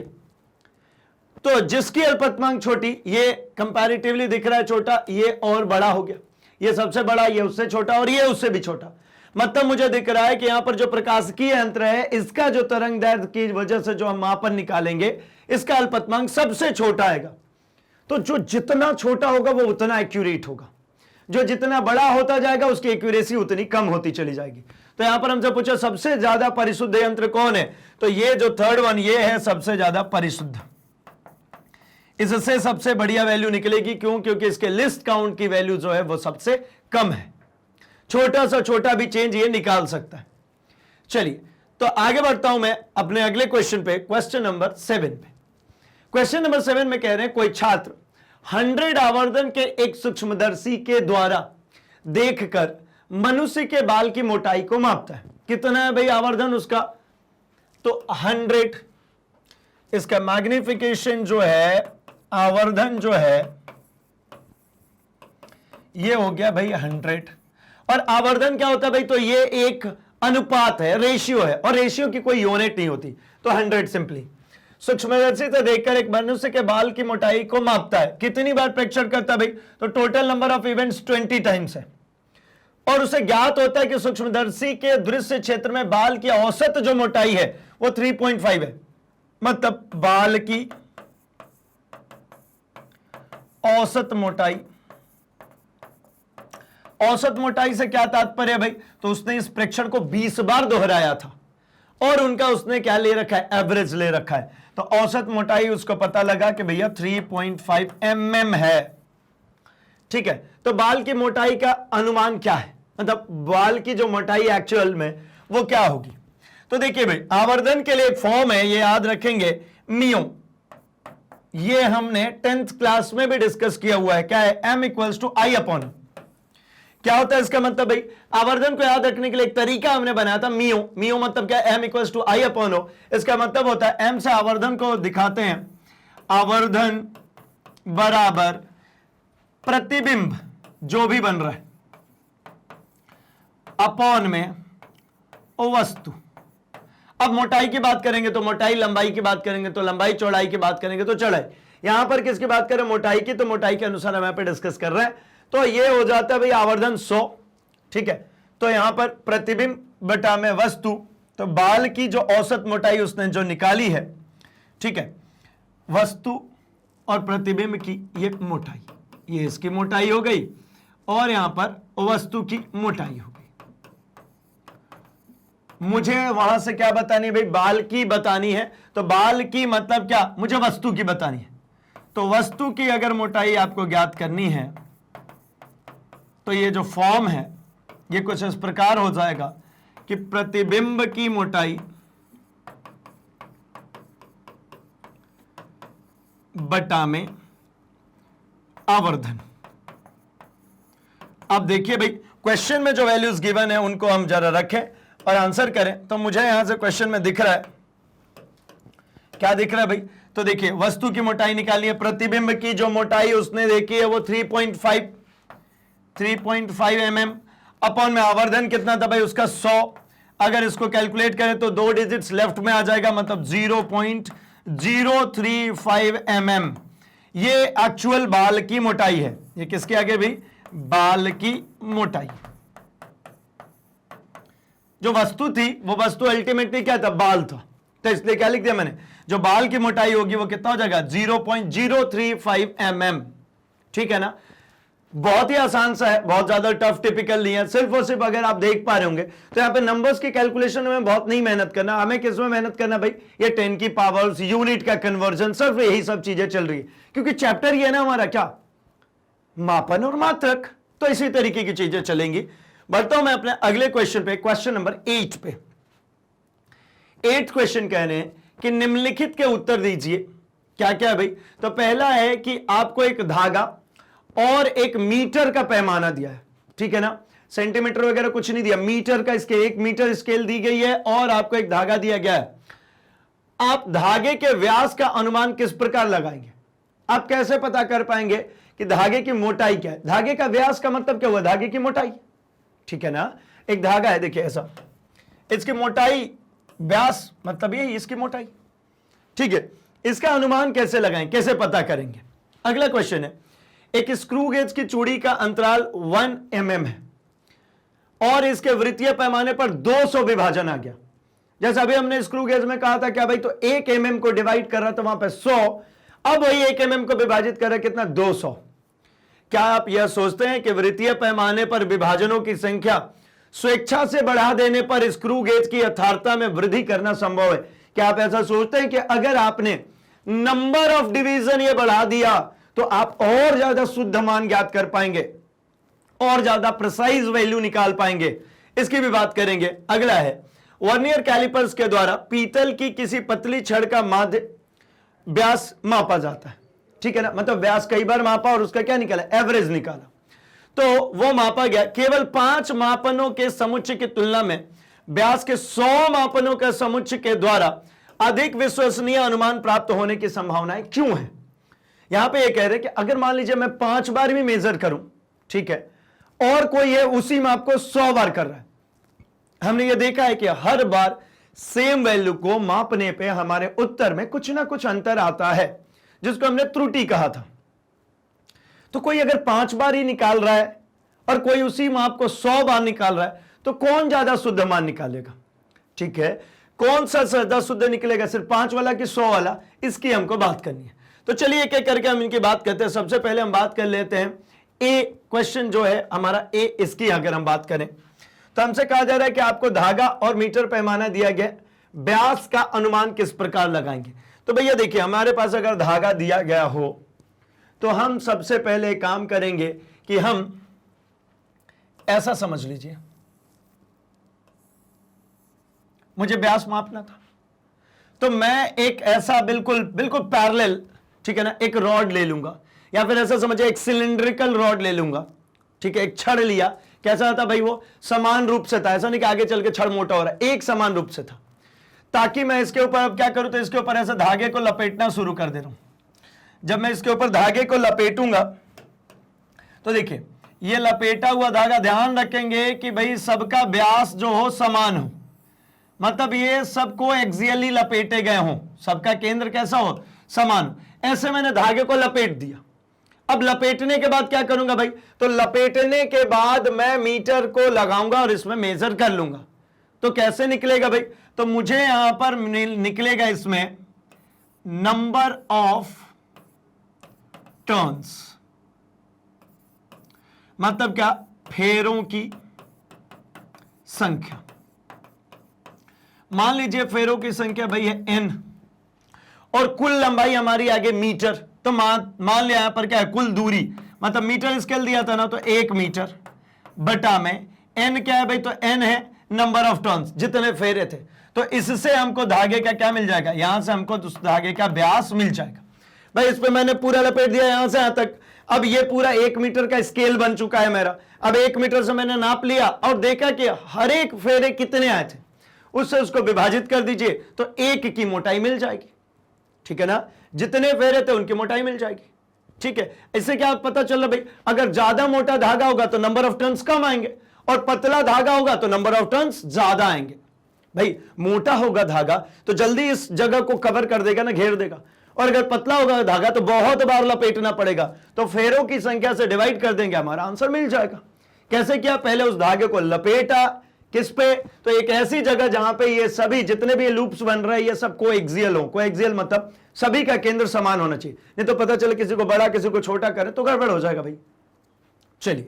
तो जिसकी अल्पतमांक छोटी, ये कंपैरेटिवली दिख रहा है छोटा, ये और बड़ा हो गया, ये सबसे बड़ा, ये उससे छोटा और ये उससे भी छोटा। मतलब मुझे दिख रहा है कि यहां पर जो प्रकाशिकीय यंत्र है इसका जो तरंग दैर्घ्य की वजह से जो हम मापन निकालेंगे इसका अल्पतमांक सबसे छोटा आएगा। तो जो जितना छोटा होगा वो उतना एक्यूरेट होगा, जो जितना बड़ा होता जाएगा उसकी एक्यूरेसी उतनी कम होती चली जाएगी। तो यहां पर हमसे पूछा सबसे ज्यादा परिशुद्ध यंत्र कौन है, तो ये जो थर्ड वन ये है सबसे ज्यादा परिशुद्ध, इससे सबसे बढ़िया वैल्यू निकलेगी। क्यों? क्योंकि इसके लिस्ट काउंट की वैल्यू जो है वो सबसे कम है, छोटा सा छोटा भी चेंज ये निकाल सकता है। चलिए तो आगे बढ़ता हूं मैं अपने अगले क्वेश्चन पे, क्वेश्चन नंबर 7 पे। क्वेश्चन नंबर 7 में कह रहे हैं कोई छात्र 100 आवर्धन के एक सूक्ष्मदर्शी के द्वारा देखकर मनुष्य के बाल की मोटाई को मापता है। कितना है भाई आवर्धन उसका, तो 100, इसका मैग्निफिकेशन जो है आवर्धन जो है ये हो गया भाई 100। और आवर्धन क्या होता है भाई, तो ये एक अनुपात है, रेशियो है, और रेशियो की कोई यूनिट नहीं होती, तो 100 सिंपली। सूक्ष्मदर्शी से देखकर एक मनुष्य के बाल की मोटाई को मापता है। कितनी बार प्रेक्षण करता है भाई, तो total number of events 20 times है। और उसे ज्ञात होता है कि सूक्ष्मदर्शी के दृश्य क्षेत्र में बाल की औसत जो मोटाई है वो 3.5 है। मतलब बाल की औसत मोटाई, औसत मोटाई से क्या तात्पर्य है भाई, तो उसने इस प्रेक्षण को 20 बार दोहराया था और उनका उसने क्या ले रखा है, एवरेज ले रखा है। तो औसत मोटाई उसको पता लगा कि भैया 3.5 mm है, ठीक है। तो बाल की मोटाई का अनुमान क्या है, मतलब बाल की जो मोटाई एक्चुअल में वो क्या होगी। तो देखिए भाई आवर्धन के लिए एक फॉर्म है, ये याद रखेंगे, मियो, ये हमने 10th क्लास में भी डिस्कस किया हुआ है। क्या है, m = I/, क्या होता है इसका मतलब भाई, आवर्धन को याद रखने के लिए एक तरीका हमने बनाया था, मियो। मियो मतलब क्या, m = I/O। इसका मतलब होता है m से आवर्धन को दिखाते हैं, आवर्धन बराबर प्रतिबिंब जो भी बन रहा है अपॉन में वस्तु। अब मोटाई की बात करेंगे तो मोटाई, लंबाई की बात करेंगे तो लंबाई, चौड़ाई की बात करेंगे तो चौड़ाई। यहां पर किसकी बात करें, मोटाई की, तो मोटाई के अनुसार हम यहां पर डिस्कस कर रहे हैं। तो ये हो जाता है भाई आवर्धन 100, ठीक है। तो यहां पर प्रतिबिंब बटा में वस्तु, तो बाल की जो औसत मोटाई उसने जो निकाली है, ठीक है, वस्तु और प्रतिबिंब की ये मोटाई, ये इसकी मोटाई हो गई और यहां पर वस्तु की मोटाई हो गई। मुझे वहां से क्या बतानी है भाई, बाल की बतानी है। तो बाल की मतलब क्या, मुझे वस्तु की बतानी है। तो वस्तु की अगर मोटाई आपको ज्ञात करनी है तो ये जो फॉर्म है ये कुछ इस प्रकार हो जाएगा कि प्रतिबिंब की मोटाई बटा में आवर्धन। अब देखिए भाई क्वेश्चन में जो वैल्यूज गिवन है उनको हम जरा रखें और आंसर करें। तो मुझे यहां से क्वेश्चन में दिख रहा है, क्या दिख रहा है भाई, तो देखिए वस्तु की मोटाई निकाली है, प्रतिबिंब की जो मोटाई उसने देखी है वो 3.5 mm, अपॉन में आवर्धन कितना था भाई उसका 100। अगर इसको कैलकुलेट करें तो 2 डिजिट्स लेफ्ट में आ जाएगा, मतलब 0.035 mm। ये एक्चुअल बाल की मोटाई है। ये किसके आगे भाई, बाल की मोटाई। जो वस्तु थी वो वस्तु अल्टीमेटली क्या था, बाल था, तो इसलिए क्या लिख दिया मैंने, जो बाल की मोटाई होगी वो कितना हो जाएगा 0.035 mm, ठीक है ना। बहुत ही आसान सा है, बहुत ज्यादा टफ टिपिकल नहीं है। सिर्फ और सिर्फ अगर आप देख पा रहे होंगे तो यहाँ पे नंबर्स की कैलकुलेशन में बहुत नहीं मेहनत करना, हमें किस में मेहनत करना भाई, ये 10 की पावर्स, यूनिट का कन्वर्जन, सिर्फ यही सब चीजें चल रही है। क्योंकि चैप्टर ये है ना हमारा क्या, मापन और मात्रक, तो इसी तरीके की चीजें चलेंगी। बढ़ता हूं मैं अपने अगले क्वेश्चन पे, क्वेश्चन नंबर 8 पे। 8th क्वेश्चन कह रहे हैं कि निम्नलिखित के उत्तर दीजिए। क्या क्या है भाई, तो पहला है कि आपको एक धागा और एक मीटर का पैमाना दिया है, ठीक है ना। सेंटीमीटर वगैरह कुछ नहीं दिया, मीटर का स्केल, 1 मीटर स्केल दी गई है और आपको एक धागा दिया गया है। आप धागे के व्यास का अनुमान किस प्रकार लगाएंगे? आप कैसे पता कर पाएंगे कि धागे की मोटाई क्या है? धागे का व्यास का मतलब क्या हुआ? धागे की मोटाई, ठीक है ना। एक धागा है, देखिए ऐसा, इसकी मोटाई, व्यास मतलब ये इसकी मोटाई, ठीक है। इसका अनुमान कैसे लगाएं, कैसे पता करेंगे? अगला क्वेश्चन है, एक स्क्रू गेज की चूड़ी का अंतराल 1 mm है और इसके वृत्तीय पैमाने पर 200 विभाजन आ गया। जैसे अभी हमने स्क्रू गेज में कहा था क्या भाई, तो 1 mm को डिवाइड कर रहा था वहां पे 100, अब वही 1 mm को विभाजित कर रहा है कितना? 200। क्या आप यह सोचते हैं कि वृत्तीय पैमाने पर विभाजनों की संख्या स्वेच्छा से बढ़ा देने पर स्क्रू गेज की यथार्थता में वृद्धि करना संभव है? क्या आप ऐसा सोचते हैं कि अगर आपने नंबर ऑफ डिवीजन ये बढ़ा दिया तो आप और ज्यादा शुद्ध मान ज्ञात कर पाएंगे, और ज्यादा प्रिसाइज वैल्यू निकाल पाएंगे? इसकी भी बात करेंगे। अगला है, वर्नियर कैलिपर्स के द्वारा पीतल की किसी पतली छड़ का माध्य व्यास मापा जाता है, ठीक है ना। मतलब व्यास कई बार मापा और उसका क्या निकाला? एवरेज निकाला। तो वो मापा गया, केवल 5 मापनों के समुच्चय की तुलना में व्यास के 100 मापनों के समुच्चय के द्वारा अधिक विश्वसनीय अनुमान प्राप्त होने की संभावनाएं क्यों है? यहां पे ये कह रहे कि अगर मान लीजिए मैं 5 बार भी मेजर करूं, ठीक है, और कोई है उसी माप को 100 बार कर रहा है, हमने ये देखा है कि हर बार सेम वैल्यू को मापने पे हमारे उत्तर में कुछ ना कुछ अंतर आता है, जिसको हमने त्रुटि कहा था। तो कोई अगर 5 बार ही निकाल रहा है और कोई उसी माप को 100 बार निकाल रहा है, तो कौन ज्यादा शुद्ध मान निकालेगा? ठीक है, कौन सा ज्यादा शुद्ध निकलेगा, सिर्फ 5 वाला कि 100 वाला? इसकी हमको बात करनी है। तो चलिए एक एक करके हम इनकी बात करते हैं। सबसे पहले हम बात कर लेते हैं ए क्वेश्चन जो है हमारा ए, इसकी अगर हम बात करें तो हमसे कहा जा रहा है कि आपको धागा और मीटर पैमाना दिया गया, व्यास का अनुमान किस प्रकार लगाएंगे? तो भैया देखिए, हमारे पास अगर धागा दिया गया हो तो हम सबसे पहले काम करेंगे कि हम ऐसा समझ लीजिए, मुझे व्यास मापना था, तो मैं एक ऐसा बिल्कुल बिल्कुल पैरेलल, ठीक है ना, एक रॉड ले लूंगा, या फिर ऐसा समझिए एक सिलिंड्रिकल रॉड ले लूंगा, ठीक है। एक छड़ लिया, कैसा था भाई? वो समान रूप से था, ऐसा नहीं कि आगे चल के छड़ मोटा हो रहा है, एक समान रूप से था, ताकि मैं इसके ऊपर अब क्या करूं, तो इसके ऊपर ऐसे धागे को लपेटना शुरू कर दे रहा हूं। जब मैं इसके ऊपर धागे को लपेटूंगा तो देखिए, ये लपेटा हुआ धागा, ध्यान रखेंगे कि भाई सबका व्यास जो हो समान हो, मतलब ये सबको एक्सियली लपेटे गए हों, सबका केंद्र कैसा हो? समान। ऐसे मैंने धागे को लपेट दिया। अब लपेटने के बाद क्या करूंगा भाई? तो लपेटने के बाद मैं मीटर को लगाऊंगा और इसमें मेजर कर लूंगा। तो कैसे निकलेगा भाई? तो मुझे यहां पर निकलेगा इसमें नंबर ऑफ टर्न्स, मतलब क्या? फेरों की संख्या। मान लीजिए फेरों की संख्या भाई है n और कुल लंबाई हमारी आगे मीटर, तो मान लिया यहां पर क्या है? कुल दूरी, मतलब मीटर स्केल दिया था ना, तो 1 मीटर बटा में n क्या है भाई? तो n है नंबर ऑफ टर्न्स, जितने फेरे थे। तो इससे हमको धागे का क्या मिल जाएगा? यहां से हमको उस धागे का व्यास मिल जाएगा। भाई इस पे मैंने पूरा लपेट दिया यहां से यहां तक। अब ये पूरा 1 मीटर का स्केल बन चुका है मेरा। अब 1 मीटर से मैंने नाप लिया और देखा कि हर एक फेरे कितने आए थे, उससे उसको विभाजित कर दीजिए तो 1 की मोटाई मिल जाएगी, ठीक है ना। जितने फेरे थे उनकी मोटाई मिल जाएगी, ठीक है। इससे क्या पता चल रहा भाई? अगर ज्यादा मोटा धागा होगा तो नंबर ऑफ टर्न्स कम आएंगे, और पतला धागा होगा तो नंबर ऑफ टर्न्स ज्यादा आएंगे। भाई मोटा होगा धागा तो जल्दी इस जगह को कवर कर देगा ना, घेर देगा, और अगर पतला होगा धागा तो बहुत बार लपेटना पड़ेगा। तो फेरों की संख्या से डिवाइड कर देंगे, हमारा आंसर मिल जाएगा। कैसे किया? पहले उस धागे को लपेटा, किस पे? तो एक ऐसी जगह जहां पे ये सभी जितने भी लूप्स बन रहे हैं ये सब कोएक्सियल हो। कोएक्सियल मतलब सभी का केंद्र समान होना चाहिए, नहीं तो पता चले किसी को बड़ा किसी को छोटा करे तो गड़बड़ हो जाएगा भाई। चलिए,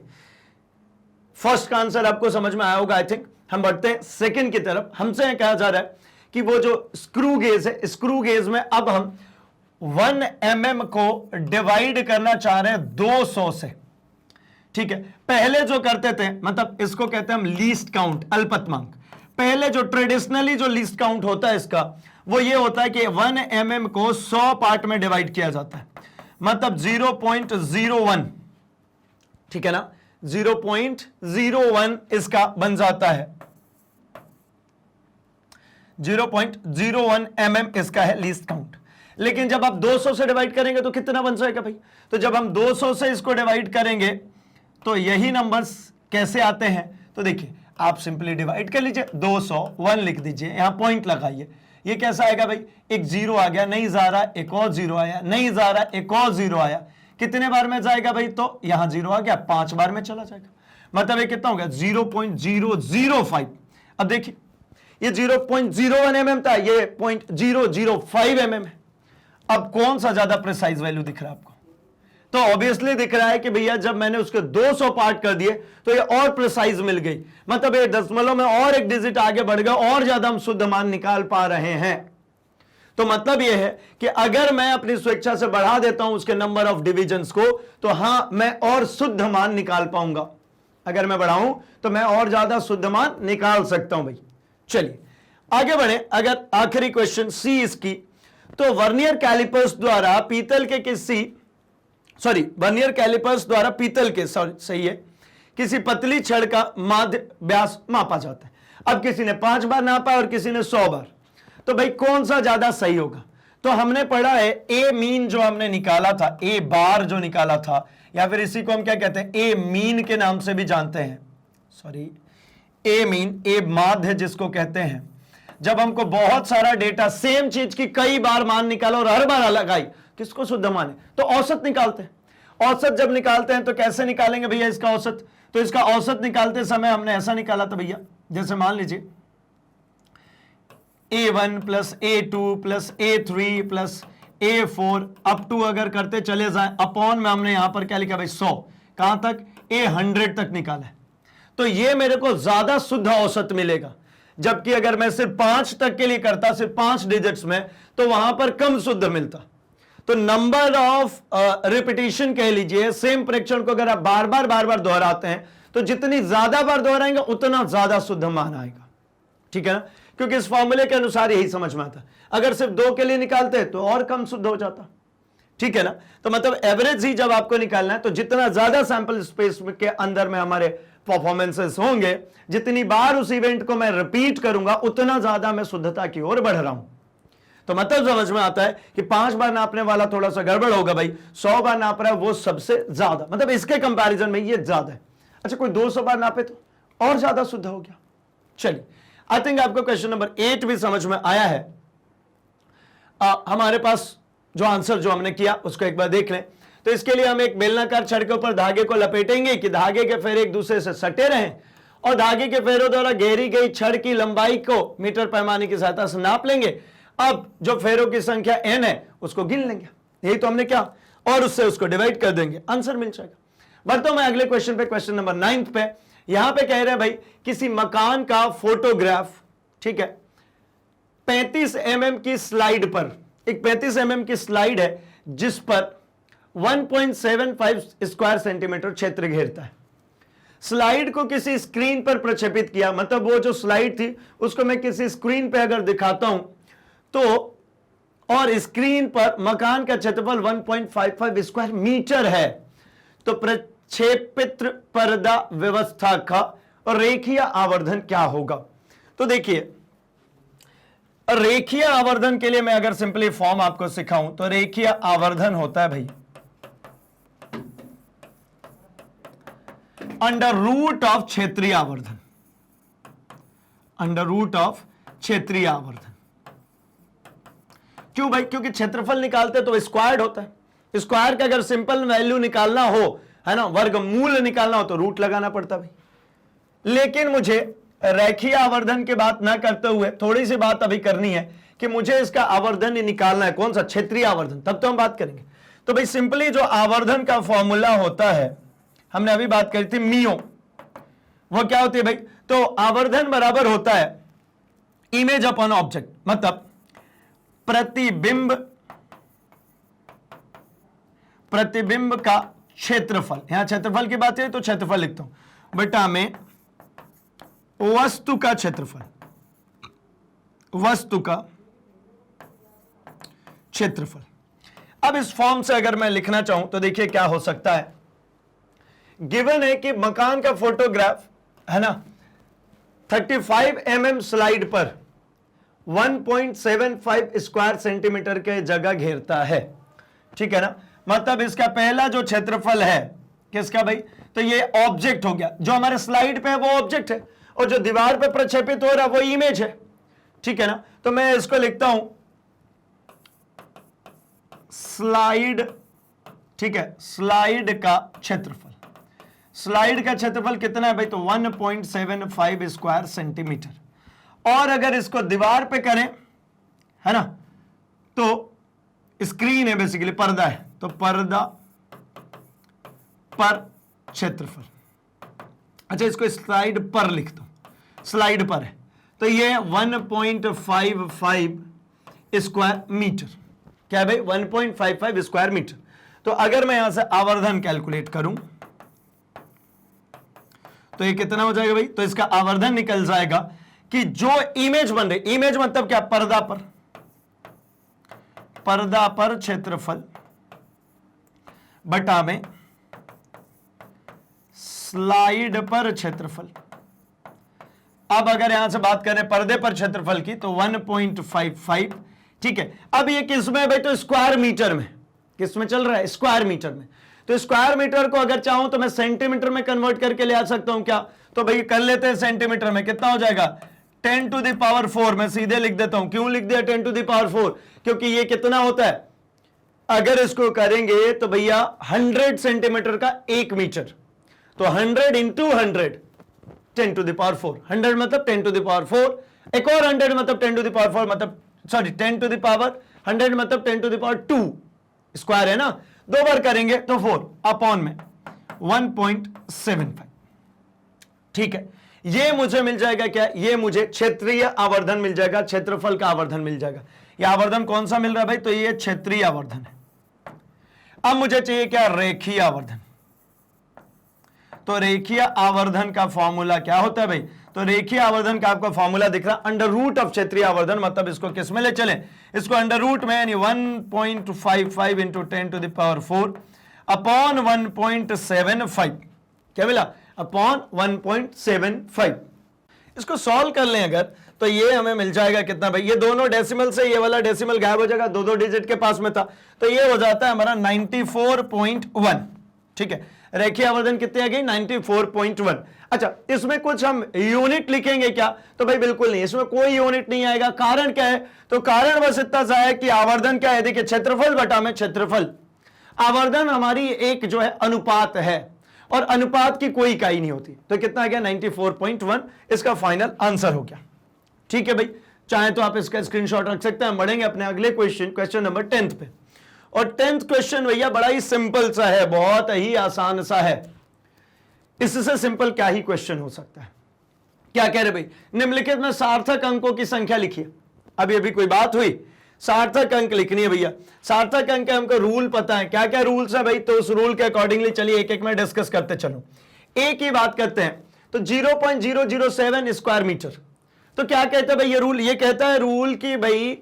फर्स्ट का आंसर आपको समझ में आया होगा आई थिंक। हम बढ़ते हैं सेकंड की तरफ। हमसे कहा जा रहा है कि वो जो स्क्रू गेज है, स्क्रू गेज में अब हम 1 mm को डिवाइड करना चाह रहे हैं 200 से, ठीक है। पहले जो करते थे, मतलब इसको कहते हैं हम लीस्ट काउंट, अल्पतमांक। पहले जो ट्रेडिशनली जो लीस्ट काउंट होता है इसका, वो ये होता है कि 1 mm को 100 पार्ट में डिवाइड किया जाता है, मतलब 0.01, ठीक है ना, 0.01 इसका बन जाता है, 0.01 mm इसका है लीस्ट काउंट। लेकिन जब आप 200 से डिवाइड करेंगे तो कितना बन जाएगा भाई? तो जब हम 200 से इसको डिवाइड करेंगे तो यही नंबर्स कैसे आते हैं? तो देखिए, आप सिंपली डिवाइड कर लीजिए, 201 लिख दीजिए, यहां पॉइंट लगाइए, ये कैसा आएगा भाई? एक जीरो आ गया, नहीं जा रहा, एक और जीरो आया, नहीं जा रहा, एक और जीरो आया, कितने बार में जाएगा भाई? तो यहां जीरो आ गया, 5 बार में चला जाएगा, मतलब ये कितना हो गया? 0.005। अब देखिए, ये 0.01 mm था, ये 0.005 mm है। अब कौन सा ज्यादा प्रिसाइज वैल्यू दिख रहा है आपको? तो ऑब्वियसली दिख रहा है कि भैया जब मैंने उसके 200 पार्ट कर दिए तो ये और प्रिसाइज मिल गई, मतलब ये दशमलव में और एक डिजिट आगे बढ़ गया, और ज्यादा हम शुद्ध मान निकाल पा रहे हैं। तो मतलब यह है कि अगर मैं अपनी स्वेच्छा से बढ़ा देता हूं उसके नंबर ऑफ डिविजन्स को, तो हां, मैं और शुद्ध मान निकाल पाऊंगा। अगर मैं बढ़ाऊं तो मैं और ज्यादा शुद्ध मान निकाल सकता हूं भाई। चलिए आगे बढ़े। अगर आखिरी क्वेश्चन सी इसकी, तो वर्नियर कैलिपर्स द्वारा पीतल के वर्नियर कैलिपर्स द्वारा पीतल के सही है, किसी पतली छड़ का माध्य व्यास मापा जाता है। अब किसी ने 5 बार नापा और किसी ने 100 बार, तो भाई कौन सा ज्यादा सही होगा? तो हमने पढ़ा है ए मीन जो हमने निकाला था, ए बार जो निकाला था, या फिर इसी को हम क्या कहते हैं? ए मीन के नाम से भी जानते हैं, ए मीन, ए माध्य जिसको कहते हैं। जब हमको बहुत सारा डेटा सेम चीज की कई बार मान निकालो और हर बार अलग आई, किसको शुद्ध माने? तो औसत निकालते हैं। औसत जब निकालते हैं तो कैसे निकालेंगे भैया इसका औसत? तो इसका औसत निकालते समय हमने ऐसा निकाला था भैया, जैसे मान लीजिए A1 plus A2 plus A3 plus A4 up to अगर करते चले जाए, अपॉन में हमने यहां पर क्या लिखा भाई? 100। कहां तक? A100 तक निकाला है। तो ये मेरे को ज्यादा शुद्ध औसत मिलेगा, जबकि अगर मैं सिर्फ 5 तक के लिए करता, सिर्फ 5 डिजिट्स में, तो वहां पर कम शुद्ध मिलता। तो नंबर ऑफ रिपीटिशन कह लीजिए, सेम प्रेक्षण को अगर आप बार बार दोहराते हैं, तो जितनी ज्यादा बार दोहराएंगे उतना ज्यादा शुद्ध मान आएगा। ठीक है ना? क्योंकि इस फॉर्मूले के अनुसार यही समझ में आता। अगर सिर्फ 2 के लिए निकालते तो और कम शुद्ध हो जाता। ठीक है ना? तो मतलब एवरेज ही जब आपको निकालना है, तो जितना ज्यादा सैंपल स्पेस के अंदर में हमारे परफॉर्मेंसेस होंगे, जितनी बार उस इवेंट को मैं रिपीट करूंगा, उतना ज्यादा मैं शुद्धता की ओर बढ़ रहा हूं। तो मतलब समझ में आता है कि 5 बार नापने वाला थोड़ा सा गड़बड़ होगा भाई, 100 बार नाप रहा है वो सबसे ज्यादा, मतलब इसके कंपैरिजन में ये ज्यादा है। अच्छा, कोई 200 बार नापे तो और ज्यादा शुद्ध हो गया। चलिए, आई थिंक आपको क्वेश्चन नंबर 8 भी समझ में आया है। हमारे पास जो आंसर जो हमने किया उसको एक बार देख लें। तो इसके लिए हम एक बेलनाकार छड़ के ऊपर धागे को लपेटेंगे कि धागे के फेरे एक दूसरे से सटे रहें, और धागे के फेरों द्वारा घेरी गई छड़ की लंबाई को मीटर पैमाने की सहायता से नाप लेंगे। अब जो फेरों की संख्या n है उसको गिन लेंगे, यही तो हमने क्या, और उससे उसको डिवाइड कर देंगे, आंसर मिल जाएगा। बढ़ता हूं मैं अगले क्वेश्चन पे, क्वेश्चन नंबर 9 पे। यहां पे कह रहे हैं भाई, किसी मकान का फोटोग्राफ, ठीक है, 35 mm की स्लाइड पर, एक 35 mm की स्लाइड है जिस पर 1.75 स्क्वायर सेंटीमीटर क्षेत्र घेरता है। स्लाइड को किसी स्क्रीन पर प्रक्षेपित किया, मतलब वो जो स्लाइड थी उसको मैं किसी स्क्रीन पे अगर दिखाता हूं, तो और स्क्रीन पर मकान का क्षेत्रफल 1.55 स्क्वायर मीटर है, तो प्रक्षेपित पर्दा व्यवस्था का रेखीय आवर्धन क्या होगा? तो देखिए, रेखीय आवर्धन के लिए मैं अगर सिंपली फॉर्म आपको सिखाऊं, तो रेखीय आवर्धन होता है भाई अंडर रूट ऑफ क्षेत्रीय आवर्धन, अंडर रूट ऑफ क्षेत्रीय आवर्धन। क्यों भाई? क्योंकि क्षेत्रफल निकालते तो स्क्वायर्ड होता है। स्क्वायर का अगर सिंपल वैल्यू निकालना हो, है ना, वर्गमूल निकालना हो, तो रूट लगाना पड़ता भाई। लेकिन मुझे रेखीय आवर्धन की बात ना करते हुए थोड़ी सी बात अभी करनी है कि मुझे इसका आवर्धन ही निकालना है। कौन सा? क्षेत्रीय आवर्धन, तब तो हम बात करेंगे। तो भाई सिंपली जो आवर्धन का फॉर्मूला होता है, हमने अभी बात करी थी मियो, वो क्या होती है भाई? तो आवर्धन बराबर होता है इमेज अपॉन ऑब्जेक्ट, मतलब प्रतिबिंब का क्षेत्रफल। यहां क्षेत्रफल की बात है तो क्षेत्रफल लिखता हूं बेटा में वस्तु का क्षेत्रफल, वस्तु का क्षेत्रफल। अब इस फॉर्म से अगर मैं लिखना चाहूं तो देखिए क्या हो सकता है गिवन है कि मकान का फोटोग्राफ है ना 35 mm स्लाइड पर 1.75 स्क्वायर सेंटीमीटर के जगह घेरता है, ठीक है ना। मतलब इसका पहला जो क्षेत्रफल है किसका भाई, तो ये ऑब्जेक्ट हो गया, जो हमारे स्लाइड पे है वो ऑब्जेक्ट है, और जो दीवार पे प्रक्षेपित हो रहा है वो इमेज है, ठीक है ना। तो मैं इसको लिखता हूं स्लाइड, ठीक है, स्लाइड का क्षेत्रफल। स्लाइड का क्षेत्रफल कितना है भाई, तो 1.75 स्क्वायर सेंटीमीटर। और अगर इसको दीवार पे करें, है ना, तो स्क्रीन है बेसिकली, पर्दा है, तो पर्दा पर क्षेत्रफल। अच्छा, इसको स्लाइड पर लिख दो, स्लाइड पर है, तो ये 1.55 स्क्वायर मीटर। क्या है भाई, 1.55 स्क्वायर मीटर। तो अगर मैं यहां से आवर्धन कैलकुलेट करूं तो ये कितना हो जाएगा भाई, तो इसका आवर्धन निकल जाएगा कि जो इमेज बन रही, इमेज मतलब क्या, पर्दा पर क्षेत्रफल बटा में स्लाइड पर क्षेत्रफल। अब अगर यहां से बात करें पर्दे पर क्षेत्रफल की तो 1.55, ठीक है। अब ये किस में है भाई, तो स्क्वायर मीटर में, किस में चल रहा है, स्क्वायर मीटर में। तो स्क्वायर मीटर को अगर चाहूं तो मैं सेंटीमीटर में कन्वर्ट करके ले आ सकता हूं क्या, तो भाई कर लेते हैं सेंटीमीटर में, कितना हो जाएगा 10 टू द पावर 4। मैं सीधे लिख देता हूं, क्यों लिख दिया 10 टू द पावर 4, क्योंकि ये कितना होता है, अगर इसको करेंगे तो भैया 100 सेंटीमीटर का 1 मीटर, तो 100 इंटू 100 10 टू द पावर 4, 100 मतलब 10 टू द पावर 4, एक और 100 मतलब 10 टू द पावर 4, मतलब सॉरी 10 टू द पावर 100 मतलब 10 टू द पावर 2, स्क्वायर है ना, दो बार करेंगे तो 4 अपॉन में 1.75, ठीक है। ये मुझे मिल जाएगा क्या, ये मुझे क्षेत्रीय आवर्धन मिल जाएगा, क्षेत्रफल का आवर्धन मिल जाएगा। ये आवर्धन कौन सा मिल रहा है भाई, तो ये क्षेत्रीय आवर्धन है। अब मुझे चाहिए क्या, रेखीय आवर्धन। तो रेखीय आवर्धन का फॉर्मूला क्या होता है भाई, तो रेखीय आवर्धन का आपको फॉर्मूला दिख रहा है अंडर रूट ऑफ क्षेत्रीय आवर्धन, मतलब इसको किस में ले चले, इसको अंडर रूट में, यानी 1.55 into 10 to the power 4 upon 1.75, क्या मिला, अपॉन 1.75। इसको सॉल्व कर लें अगर, तो ये हमें मिल जाएगा कितना भाई, ये दोनों डेसिमल से ये वाला डेसिमल गायब हो जाएगा, दो डिजिट के पास में था, तो ये हो जाता है हमारा 94.1, ठीक है। रेखीय आवर्धन कितनी आ गई, 94.1। अच्छा, इसमें कुछ हम यूनिट लिखेंगे क्या, तो भाई बिल्कुल नहीं, इसमें कोई यूनिट नहीं आएगा। कारण क्या है, तो कारण बस इतना सा है कि आवर्धन क्या है, देखिए क्षेत्रफल बटा में क्षेत्रफल। आवर्धन हमारी एक जो है अनुपात है, और अनुपात की कोई इकाई नहीं होती, तो कितना आ गया 94.1, इसका फाइनल आंसर हो गया, ठीक है भाई। चाहे तो आप इसका स्क्रीनशॉट रख सकते हैं। बढ़ेंगे अपने अगले क्वेश्चन नंबर 10 पे, और 10th क्वेश्चन भैया बड़ा ही सिंपल सा है, बहुत ही आसान सा है। इससे सिंपल क्या ही क्वेश्चन हो सकता है। क्या कह रहे भाई, निम्नलिखित में सार्थक अंकों की संख्या लिखिए। अभी कोई बात हुई, सार्थक अंक लिखनी है भैया। सार्थक अंक हमको रूल पता है, क्या क्या रूल्स है भाई, तो उस रूल के अकॉर्डिंगली चलिए एक एक में डिस्कस करते चलो। एक ही बात करते हैं, तो 0.007 स्क्वायर मीटर। तो क्या कहता है भाई ये रूल, ये कहता है रूल की भाई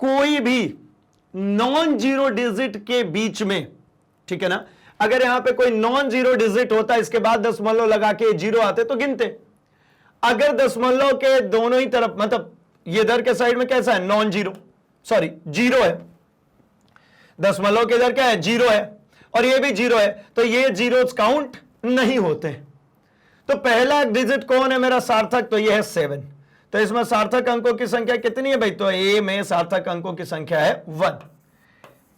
कोई भी नॉन जीरो डिजिट के बीच में, ठीक है ना, अगर यहां पे कोई नॉन जीरो डिजिट होता है, इसके बाद दशमलव लगा के जीरो आते तो गिनते। अगर दशमलव के दोनों ही तरफ, मतलब ये इधर के साइड में कैसा है, नॉन जीरो, सॉरी जीरो है, दशमलव के इधर क्या है, जीरो है, और ये भी जीरो है, तो ये जीरोस काउंट नहीं होते। तो पहला डिजिट कौन है मेरा सार्थक, तो ये है 7। तो इसमें सार्थक अंकों की संख्या कितनी है भाई, तो ए में सार्थक अंकों की संख्या है 1।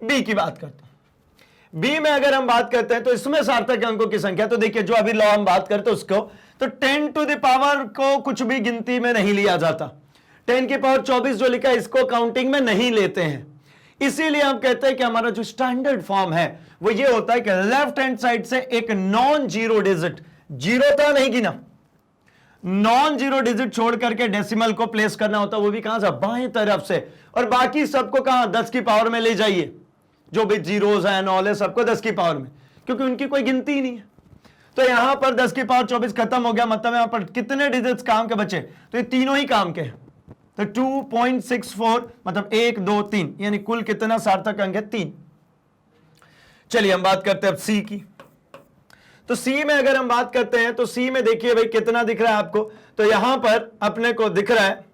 बी की बात करते हैं, बी में अगर हम बात करते हैं तो इसमें सार्थक अंकों की संख्या, तो देखिए जो अभी लॉ हम बात करते हैं उसको, तो 10 टू द पावर को कुछ भी गिनती में नहीं लिया जाता। 10 की पावर 24 जो लिखा है इसको काउंटिंग में नहीं लेते हैं। इसीलिए हम कहते हैं कि हमारा जो स्टैंडर्ड फॉर्म है वो ये होता है कि लेफ्ट हैंड साइड से एक नॉन जीरो डिजिट, जीरो था नहीं गिना, नॉन जीरो डिजिट छोड़ करके डेसिमल को प्लेस करना होता है, वो भी कहां से, बाएं तरफ से, और बाकी सबको कहां 10 की पावर में ले जाइए, जो भी जीरोस है नॉल है सबको 10 की पावर में, क्योंकि उनकी कोई गिनती ही नहीं है। तो यहां पर 10 की पावर 24 खत्म हो गया, मतलब यहां पर कितने डिजिट्स काम के बचे, तो ये तीनों ही काम के हैं। तो 2.64 मतलब 1 2 3, यानी कुल कितना सार्थक अंक है 3। चलिए हम बात करते हैं अब सी की। तो सी में अगर हम बात करते हैं तो सी में देखिए भाई कितना दिख रहा है आपको, तो यहां पर अपने को दिख रहा है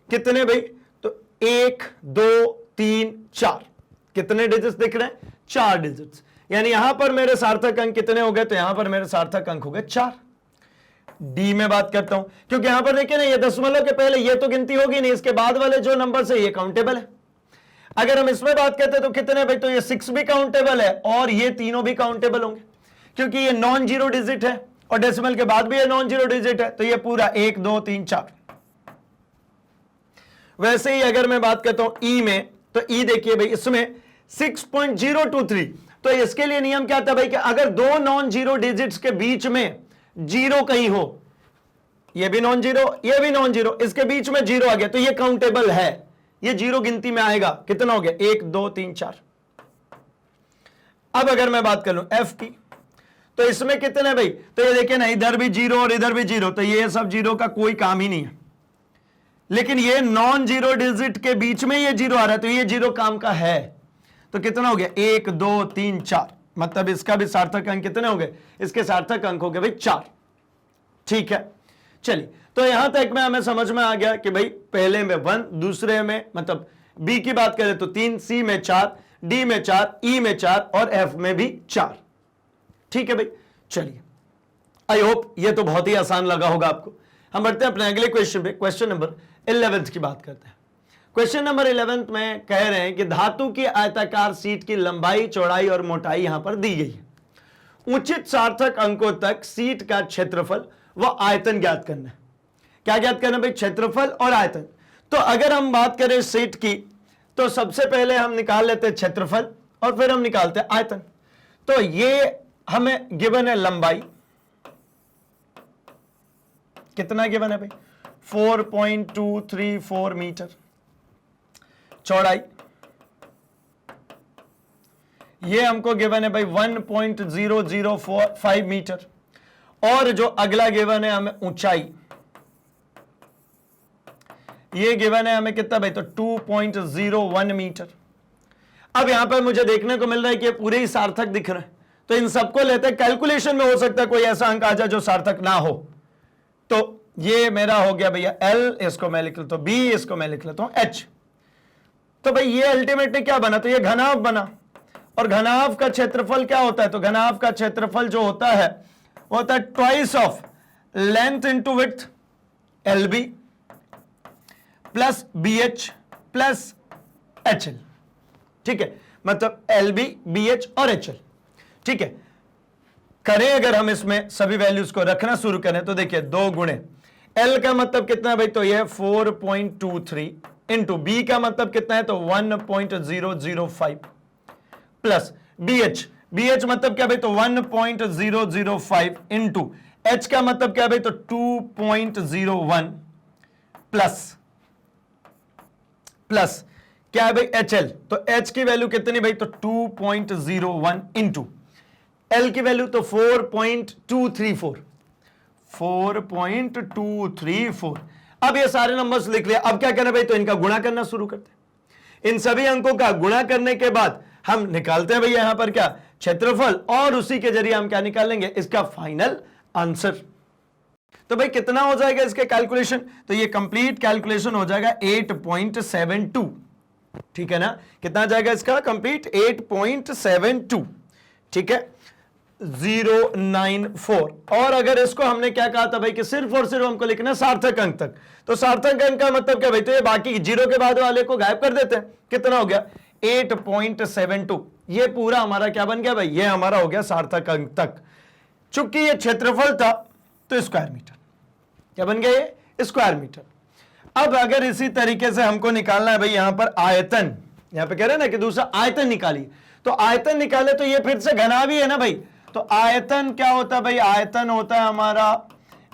कितने भाई, तो 1 2 3 4, कितने डिजिट्स दिख रहे हैं, 4 डिजिट्स। यानी यहां पर मेरे सार्थक अंक कितने हो गए, तो यहां पर मेरे सार्थक अंक हो गए 4। डी में बात करता हूं, क्योंकि यहां पर देखिए ना ये दशमलव के पहले ये तो गिनती होगी नहीं, इसके बाद वाले जो नंबर है ये काउंटेबल है। अगर हम इसमें बात करते हैं तो कितने भाई, तो ये 6 भी काउंटेबल है और ये तीनों भी काउंटेबल होंगे, क्योंकि ये नॉन जीरो डिजिट है और डेसिमल के बाद भी ये नॉन जीरो डिजिट है, तो ये पूरा 1 2 3 4। वैसे ही अगर मैं बात करता हूं ई में, तो ई देखिए भाई इसमें 6.023, तो इसके लिए नियम क्या था भाई कि अगर दो नॉन जीरो डिजिट्स के बीच में जीरो कहीं हो, ये भी नॉन जीरो ये भी नॉन जीरो, इसके बीच में जीरो आ गया तो ये काउंटेबल है, ये जीरो गिनती में आएगा। कितना हो गया, 1 2 3 4। अब अगर मैं बात कर लूं एफ की, तो इसमें कितने भाई, तो ये देखिए ना इधर भी जीरो और इधर भी जीरो, तो ये सब जीरो का कोई काम ही नहीं है। लेकिन ये नॉन जीरो डिजिट के बीच में ये जीरो आ रहा है, तो ये जीरो काम का है। तो कितना हो गया, 1 2 3 4, मतलब इसका भी सार्थक अंक कितने हो गए, इसके सार्थक अंक हो गए भाई 4। ठीक है, चलिए तो यहां तक में हमें समझ में आ गया कि भाई पहले में 1, दूसरे में मतलब बी की बात करें तो 3, सी में 4, डी में 4, ई में 4 और एफ में भी 4। ठीक है भाई, चलिए आई होप ये तो बहुत ही आसान लगा होगा आपको। हम बढ़ते हैं अपने अगले क्वेश्चन पे, क्वेश्चन नंबर 11 की बात करते हैं। क्वेश्चन नंबर 11 में कह रहे हैं कि धातु की आयताकार सीट की लंबाई, चौड़ाई और मोटाई यहां पर दी गई है। उचित सार्थक अंकों तक सीट का क्षेत्रफल व आयतन ज्ञात करना है। क्या ज्ञात करना भाई, क्षेत्रफल और आयतन। तो अगर हम बात करें सीट की, तो सबसे पहले हम निकाल लेते हैं क्षेत्रफल और फिर हम निकालते हैं आयतन। तो ये हमें गिवन है लंबाई, कितना गिवन है भाई, 4.234 मीटर। चौड़ाई ये हमको गिवन है भाई 1.0045 मीटर। और जो अगला गिवन है हमें ऊंचाई, ये गिवन है हमें कितना भाई, तो 2.01 मीटर। अब यहां पर मुझे देखने को मिल रहा है कि ये पूरे ही सार्थक दिख रहे हैं, तो इन सबको लेते हैं। कैलकुलेशन में हो सकता है कोई ऐसा अंक आ जाए जो सार्थक ना हो। तो ये मेरा हो गया भैया L, इसको मैं लिख लेता हूं B, इसको मैं लिख लेता हूं H। तो भाई ये अल्टीमेटली क्या बना, तो ये घनाभ बना। और घनाभ का क्षेत्रफल क्या होता है, तो घनाभ का क्षेत्रफल जो होता है वो होता है twice of length into width LB plus BH plus HL। ठीक है, मतलब LB, BH और HL। ठीक है, करें अगर हम इसमें सभी वैल्यूज को रखना शुरू करें तो देखिए 2 गुणे L का मतलब कितना है भाई, तो यह 4.23 इंटू बी का मतलब कितना है, तो 1.005 प्लस BH मतलब क्या भाई, तो 1.005 इंटू H का मतलब क्या भाई, तो 2.01 प्लस क्या है भाई HL, तो H की वैल्यू कितनी भाई, तो 2.01 इंटू L की वैल्यू तो 4.234। अब ये सारे नंबर्स लिख लिया। अब क्या करना भाई, तो इनका गुणा करना शुरू करते हैं। इन सभी अंकों का गुणा करने के बाद हम निकालते हैं भाई यहां पर क्या, क्षेत्रफल, और उसी के जरिए हम क्या निकालेंगे, इसका फाइनल आंसर। तो भाई कितना हो जाएगा इसके कैलकुलेशन, तो ये कंप्लीट कैलकुलेशन हो जाएगा 8.72। ठीक है ना, कितना जाएगा इसका कंप्लीट, 8.72। ठीक है, 094। और अगर इसको हमने क्या कहा था भाई कि सिर्फ और सिर्फ हमको लिखना सार्थक अंक तक, तो सार्थक अंक का मतलब क्या भाई, तो ये बाकी जीरो के बाद वाले को गायब कर देते हैं। कितना हो गया, 8.72। ये पूरा हमारा क्या बन गया भाई, ये हमारा हो गया सार्थक अंक तक। चूंकि ये क्षेत्रफल था तो स्क्वायर मीटर, क्या बन गया ये, स्क्वायर मीटर। अब अगर इसी तरीके से हमको निकालना है भाई यहां पर आयतन, यहां पे कह रहे हैं ना कि दूसरा आयतन निकालिए, तो आयतन निकाले तो ये फिर से घनाभ ही है ना भाई। तो आयतन क्या होता है भाई, आयतन होता है हमारा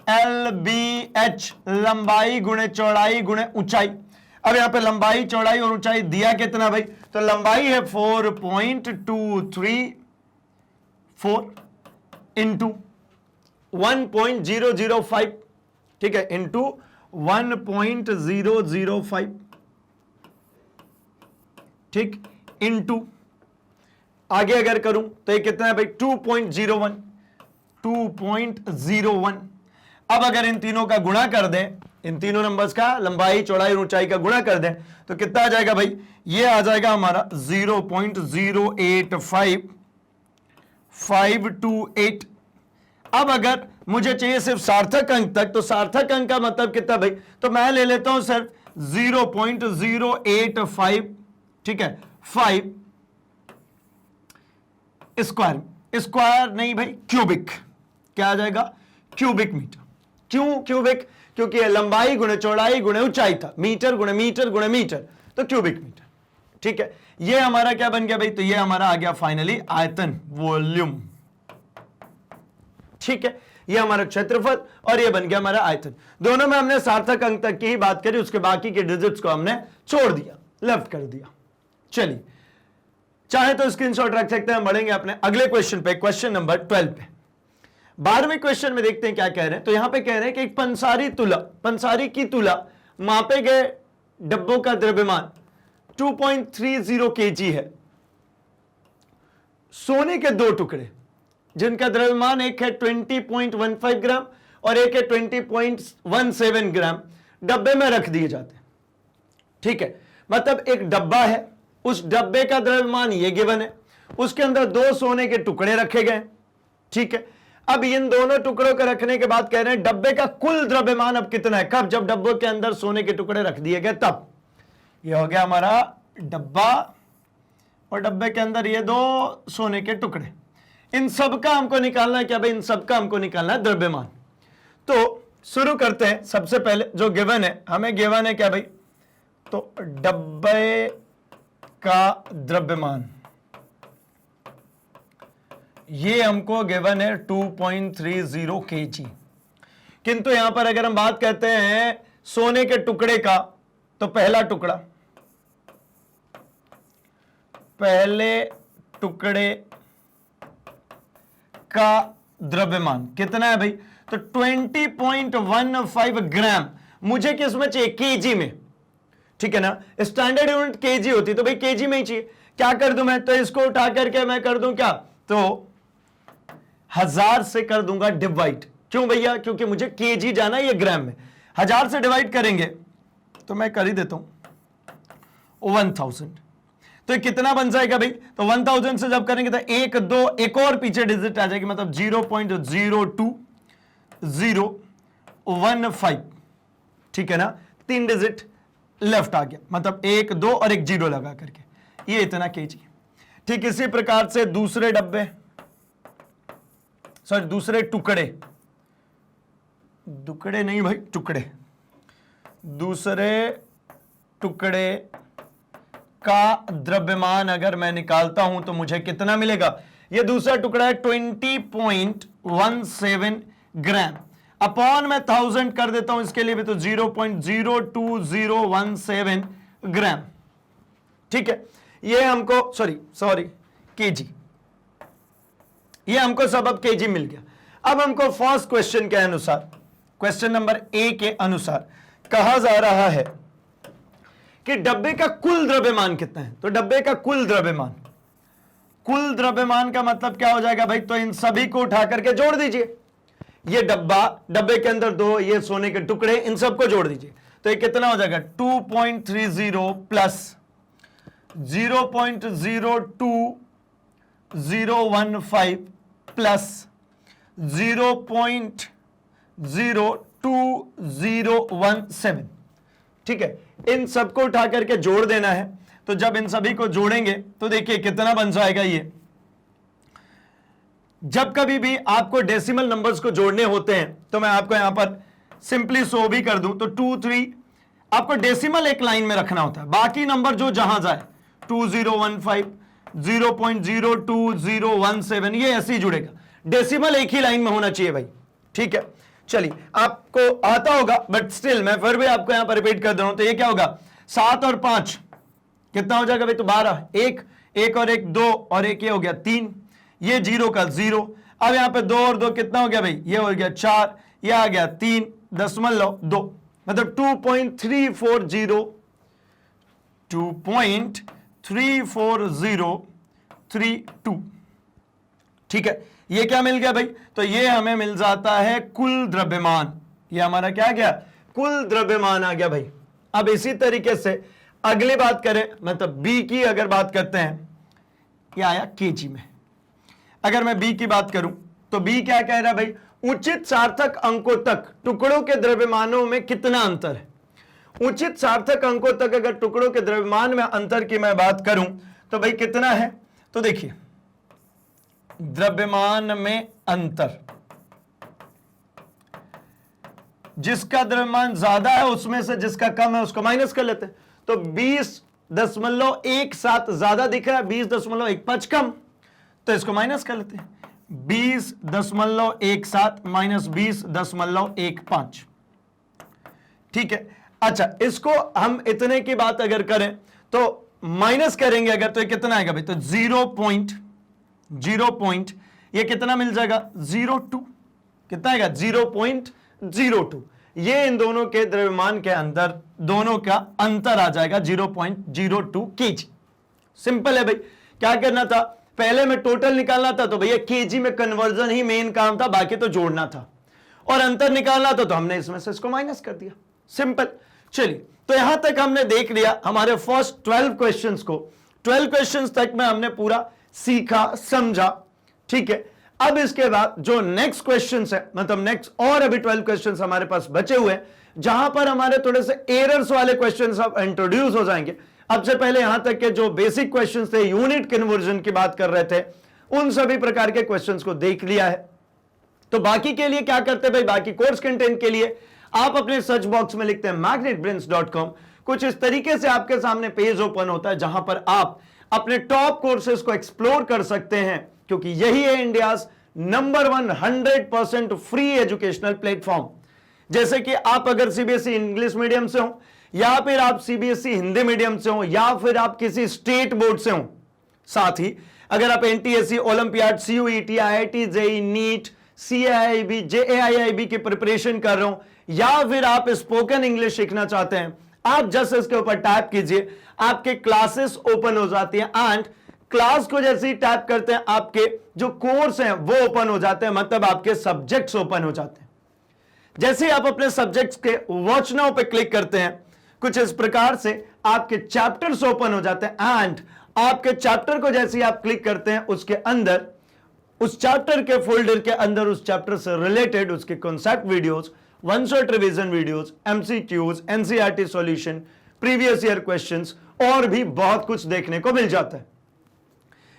LBH, लंबाई गुणे चौड़ाई गुणे ऊंचाई। अब यहां पे लंबाई, चौड़ाई और ऊंचाई दिया कितना भाई, तो लंबाई है 4.234 इंटू 1.005, ठीक है, इंटू 1.005, ठीक, इंटू आगे अगर करूं तो ये कितना है भाई, 2.01 2.01। अब अगर इन तीनों का गुणा कर दें, इन तीनों नंबर्स का लंबाई चौड़ाई ऊंचाई का गुणा कर दें तो कितना आ जाएगा भाई? ये आ जाएगा हमारा 0.08528। अब अगर मुझे चाहिए सिर्फ सार्थक अंक तक, तो सार्थक अंक का मतलब कितना भाई? तो मैं ले लेता हूं सिर्फ 0.085, ठीक है, 5 स्क्वायर नहीं भाई, क्यूबिक। क्या आ जाएगा? Cubic metre. क्यों क्यूबिक? क्योंकि लंबाई गुणे चौड़ाई गुणे ऊंचाई था, मीटर गुणे मीटर गुणे मीटर, तो क्यूबिक मीटर। ठीक है, ये हमारा क्या बन गया भाई? तो ये हमारा आ गया फाइनली आयतन, वॉल्यूम। ठीक है, ये हमारा क्षेत्रफल और ये बन गया हमारा आयतन। दोनों में हमने सार्थक अंक तक की ही बात करी, उसके बाकी के डिजिट्स को हमने छोड़ दिया, लेफ्ट कर दिया। चलिए, चाहे तो स्क्रीनशॉट रख सकते हैं। बढ़ेंगे अपने अगले क्वेश्चन पे, क्वेश्चन नंबर 12 पे। 12वें क्वेश्चन में देखते हैं क्या कह रहे हैं। तो यहां पे कह रहे हैं कि एक पंसारी की तुला मापे गए डब्बों का द्रव्यमान 2.30 kg है। सोने के दो टुकड़े जिनका द्रव्यमान एक है 20.15 ग्राम और एक है 20.17 ग्राम डब्बे में रख दिए जाते हैं। ठीक है, मतलब एक डब्बा है, उस डब्बे का द्रव्यमान ये गिवन है, उसके अंदर दो सोने के टुकड़े रखे गए। ठीक है, अब इन दोनों टुकड़ों के रखने के बाद कह रहे हैं डब्बे का कुल द्रव्यमान अब कितना है? कब? जब डब्बों के अंदर सोने के टुकड़े रख दिए गए तब। ये हो गया हमारा डब्बा और डब्बे के अंदर ये दो सोने के टुकड़े। इन सब का हमको निकालना है क्या भाई? इन सब का हमको निकालना है द्रव्यमान। तो शुरू करते हैं। सबसे पहले जो गिवन है, हमें गिवन है क्या भाई? तो डब्बे का द्रव्यमान ये हमको गिवन है 2.30 kg। किंतु यहां पर अगर हम बात करते हैं सोने के टुकड़े का, तो पहले टुकड़े का द्रव्यमान कितना है भाई? तो 20.15 ग्राम। मुझे किस में चाहिए? केजी में। ठीक है ना, स्टैंडर्ड यूनिट केजी होती, तो भाई केजी में ही चाहिए। क्या कर दूं मैं? तो इसको उठा करके मैं कर दूं क्या? तो 1000 से कर दूंगा डिवाइड। क्यों भैया? क्योंकि मुझे केजी जाना है, ये ग्राम में। 1000 से डिवाइड करेंगे तो मैं कर ही देता हूं 1000। तो कितना बन जाएगा भाई? तो 1000 से जब करेंगे तो 1 2 एक और पीछे डिजिट आ जाएगी, मतलब 0.02015। ठीक है ना, 3 डिजिट लेफ्ट आ गया, मतलब 1 2 और एक 0 लगा करके, ये इतना केजी। ठीक इसी प्रकार से दूसरे दूसरे टुकड़े का द्रव्यमान अगर मैं निकालता हूं तो मुझे कितना मिलेगा? ये दूसरा टुकड़ा है 20.17 ग्राम, अपॉन मैं 1000 कर देता हूं इसके लिए भी, तो 0.02017 ग्राम। ठीक है, ये हमको सॉरी केजी, ये हमको सब अब केजी मिल गया। अब हमको फर्स्ट क्वेश्चन के अनुसार, क्वेश्चन नंबर ए के अनुसार कहा जा रहा है कि डब्बे का कुल द्रव्यमान कितना है। तो डब्बे का कुल द्रव्यमान का मतलब क्या हो जाएगा भाई? तो इन सभी को उठा करके जोड़ दीजिए। ये डब्बे के अंदर दो ये सोने के टुकड़े, इन सबको जोड़ दीजिए। तो ये कितना हो जाएगा? 2.30 प्लस 0.02015 प्लस 0.02017। ठीक है, इन सबको उठा करके जोड़ देना है। तो जब इन सभी को जोड़ेंगे तो देखिए कितना बन जाएगा ये। जब कभी भी आपको डेसिमल नंबर्स को जोड़ने होते हैं तो मैं आपको यहां पर सिंपली सो भी कर दूं तो 2 3 आपको डेसिमल एक लाइन में रखना होता है, बाकी नंबर जो जहां जाए 2015 0.02017 ये ऐसे ही जुड़ेगा। डेसिमल एक ही लाइन में होना चाहिए भाई। ठीक है, चलिए आपको आता होगा बट स्टिल मैं फिर भी आपको यहां पर रिपीट कर दे रहा हूं। तो ये क्या होगा? 7 और 5 कितना हो जाएगा भाई? तो 12। एक और एक 2 और एक ये हो गया 3, ये 0 का 0। अब यहां पे 2 और 2 कितना हो गया भाई? ये हो गया 4, ये आ गया 3.2, मतलब 2.34032। ठीक है, ये क्या मिल गया भाई? तो ये हमें मिल जाता है कुल द्रव्यमान। ये हमारा क्या गया? कुल द्रव्यमान आ गया भाई। अब इसी तरीके से अगली बात करें, मतलब बी की अगर बात करते हैं, ये आया केजी में। अगर मैं बी की बात करूं तो बी क्या कह रहा है भाई? उचित सार्थक अंकों तक टुकड़ों के द्रव्यमानों में कितना अंतर है? उचित सार्थक अंकों तक अगर टुकड़ों के द्रव्यमान में अंतर की मैं बात करूं तो भाई कितना है? तो देखिए, द्रव्यमान में अंतर, जिसका द्रव्यमान ज्यादा है उसमें से जिसका कम है उसको माइनस कर लेते हैं। तो 20.17 ज्यादा दिख रहा है, 20.15 कम, तो इसको माइनस कर लेते हैं। 20.17 माइनस 20.15, ठीक है। अच्छा, इसको हम इतने की बात अगर करें तो माइनस करेंगे अगर, तो ये कितना आएगा भाई? तो 0.0 ये कितना मिल जाएगा? 02। कितना आएगा? 0.02। ये इन दोनों के द्रव्यमान के अंदर दोनों का अंतर आ जाएगा 0.02 केजी। सिंपल है भाई। क्या करना था? पहले में टोटल निकालना था, तो भैया केजी में कन्वर्जन ही मेन काम था, बाकी तो जोड़ना था। और अंतर निकालना था तो हमने इसमें से इसको माइनस कर दिया। सिंपल। चलिए, तो यहां तक हमने देख लिया हमारे फर्स्ट 12 क्वेश्चंस को। 12 क्वेश्चंस तक में हमने पूरा सीखा, समझा, ठीक है। अब इसके बाद जो नेक्स्ट क्वेश्चंस है, मतलब नेक्स्ट और अभी 12 क्वेश्चंस हमारे पास बचे हुए हैं, जहां पर हमारे थोड़े से एरर्स वाले क्वेश्चंस अब इंट्रोड्यूस हो जाएंगे। अब से पहले यहां तक के जो बेसिक क्वेश्चंस थे, यूनिट कन्वर्जन की बात कर रहे थे, उन सभी प्रकार के क्वेश्चंस को देख लिया है। तो बाकी के लिए क्या करते हैं भाई? बाकी कोर्स कंटेंट के लिए आप अपने सर्च बॉक्स में लिखते हैं magnetbrains.com। कुछ इस तरीके से आपके सामने पेज ओपन होता है जहां पर आप अपने टॉप कोर्सेज को एक्सप्लोर कर सकते हैं, क्योंकि यही है India number 100% free educational platform. जैसे कि आप अगर सीबीएसई इंग्लिश मीडियम से हो, या फिर आप सीबीएसई हिंदी मीडियम से हो, या फिर आप किसी स्टेट बोर्ड से हो, साथ ही अगर आप NTSC, olympiad, CUET, IIT, JEE, NEET, CIIB, JAIIB की प्रिपरेशन कर रहे हो, या फिर आप स्पोकन इंग्लिश सीखना चाहते हैं, आप जस्ट इसके ऊपर टैप कीजिए, आपके क्लासेस ओपन हो जाती हैं। एंड क्लास को जैसे ही टैप करते हैं आपके जो कोर्स हैं वो ओपन हो जाते हैं, मतलब आपके सब्जेक्ट्स ओपन हो जाते हैं। जैसे ही आप अपने सब्जेक्ट्स के वॉच नाउ पे क्लिक करते हैं, कुछ इस प्रकार से आपके चैप्टर्स ओपन हो जाते हैं। एंड आपके चैप्टर को जैसे ही आप क्लिक करते हैं, उसके अंदर, उस चैप्टर के फोल्डर के अंदर, उस चैप्टर से रिलेटेड उसके concept videos, one shot revision videos, MCQs, NCERT solution, previous year questions और भी बहुत कुछ देखने को मिल जाता है।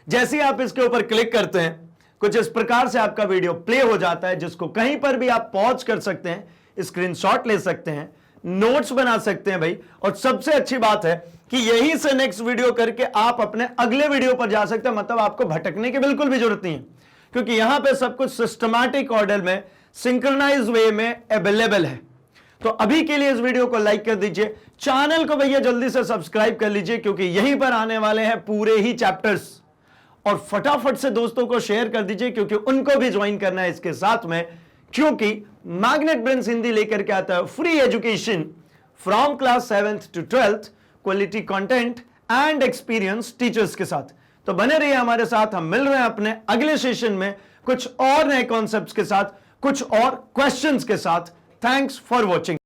जैसे ही आप इसके ऊपर क्लिक करते हैं, कुछ इस प्रकार से आपका वीडियो प्ले हो जाता है, जिसको कहीं पर भी आप पॉज कर सकते हैं, स्क्रीनशॉट ले सकते हैं, नोट्स बना सकते हैं भाई। और सबसे अच्छी बात है कि यहीं से नेक्स्ट वीडियो करके आप अपने अगले वीडियो पर जा सकते हैं, मतलब आपको भटकने की बिल्कुल भी जरूरत नहीं है, क्योंकि यहां पे सब कुछ सिस्टमैटिक ऑर्डर में, सिंक्रोनाइज वे में अवेलेबल है। तो अभी के लिए इस वीडियो को लाइक कर दीजिए, चैनल को भैया जल्दी से सब्सक्राइब कर लीजिए, क्योंकि यहीं पर आने वाले हैं पूरे ही चैप्टर्स। और फटाफट से दोस्तों को शेयर कर दीजिए, क्योंकि उनको भी ज्वाइन करना है इसके साथ में, क्योंकि मैग्नेट ब्रेन्स हिंदी लेकर के आता है free education from class 7th to 12th, quality content and experience teachers के साथ। तो बने रहिए हमारे साथ। हम मिल रहे हैं अपने अगले सेशन में कुछ और नए कॉन्सेप्ट्स के साथ, कुछ और क्वेश्चंस के साथ। Thanks for watching.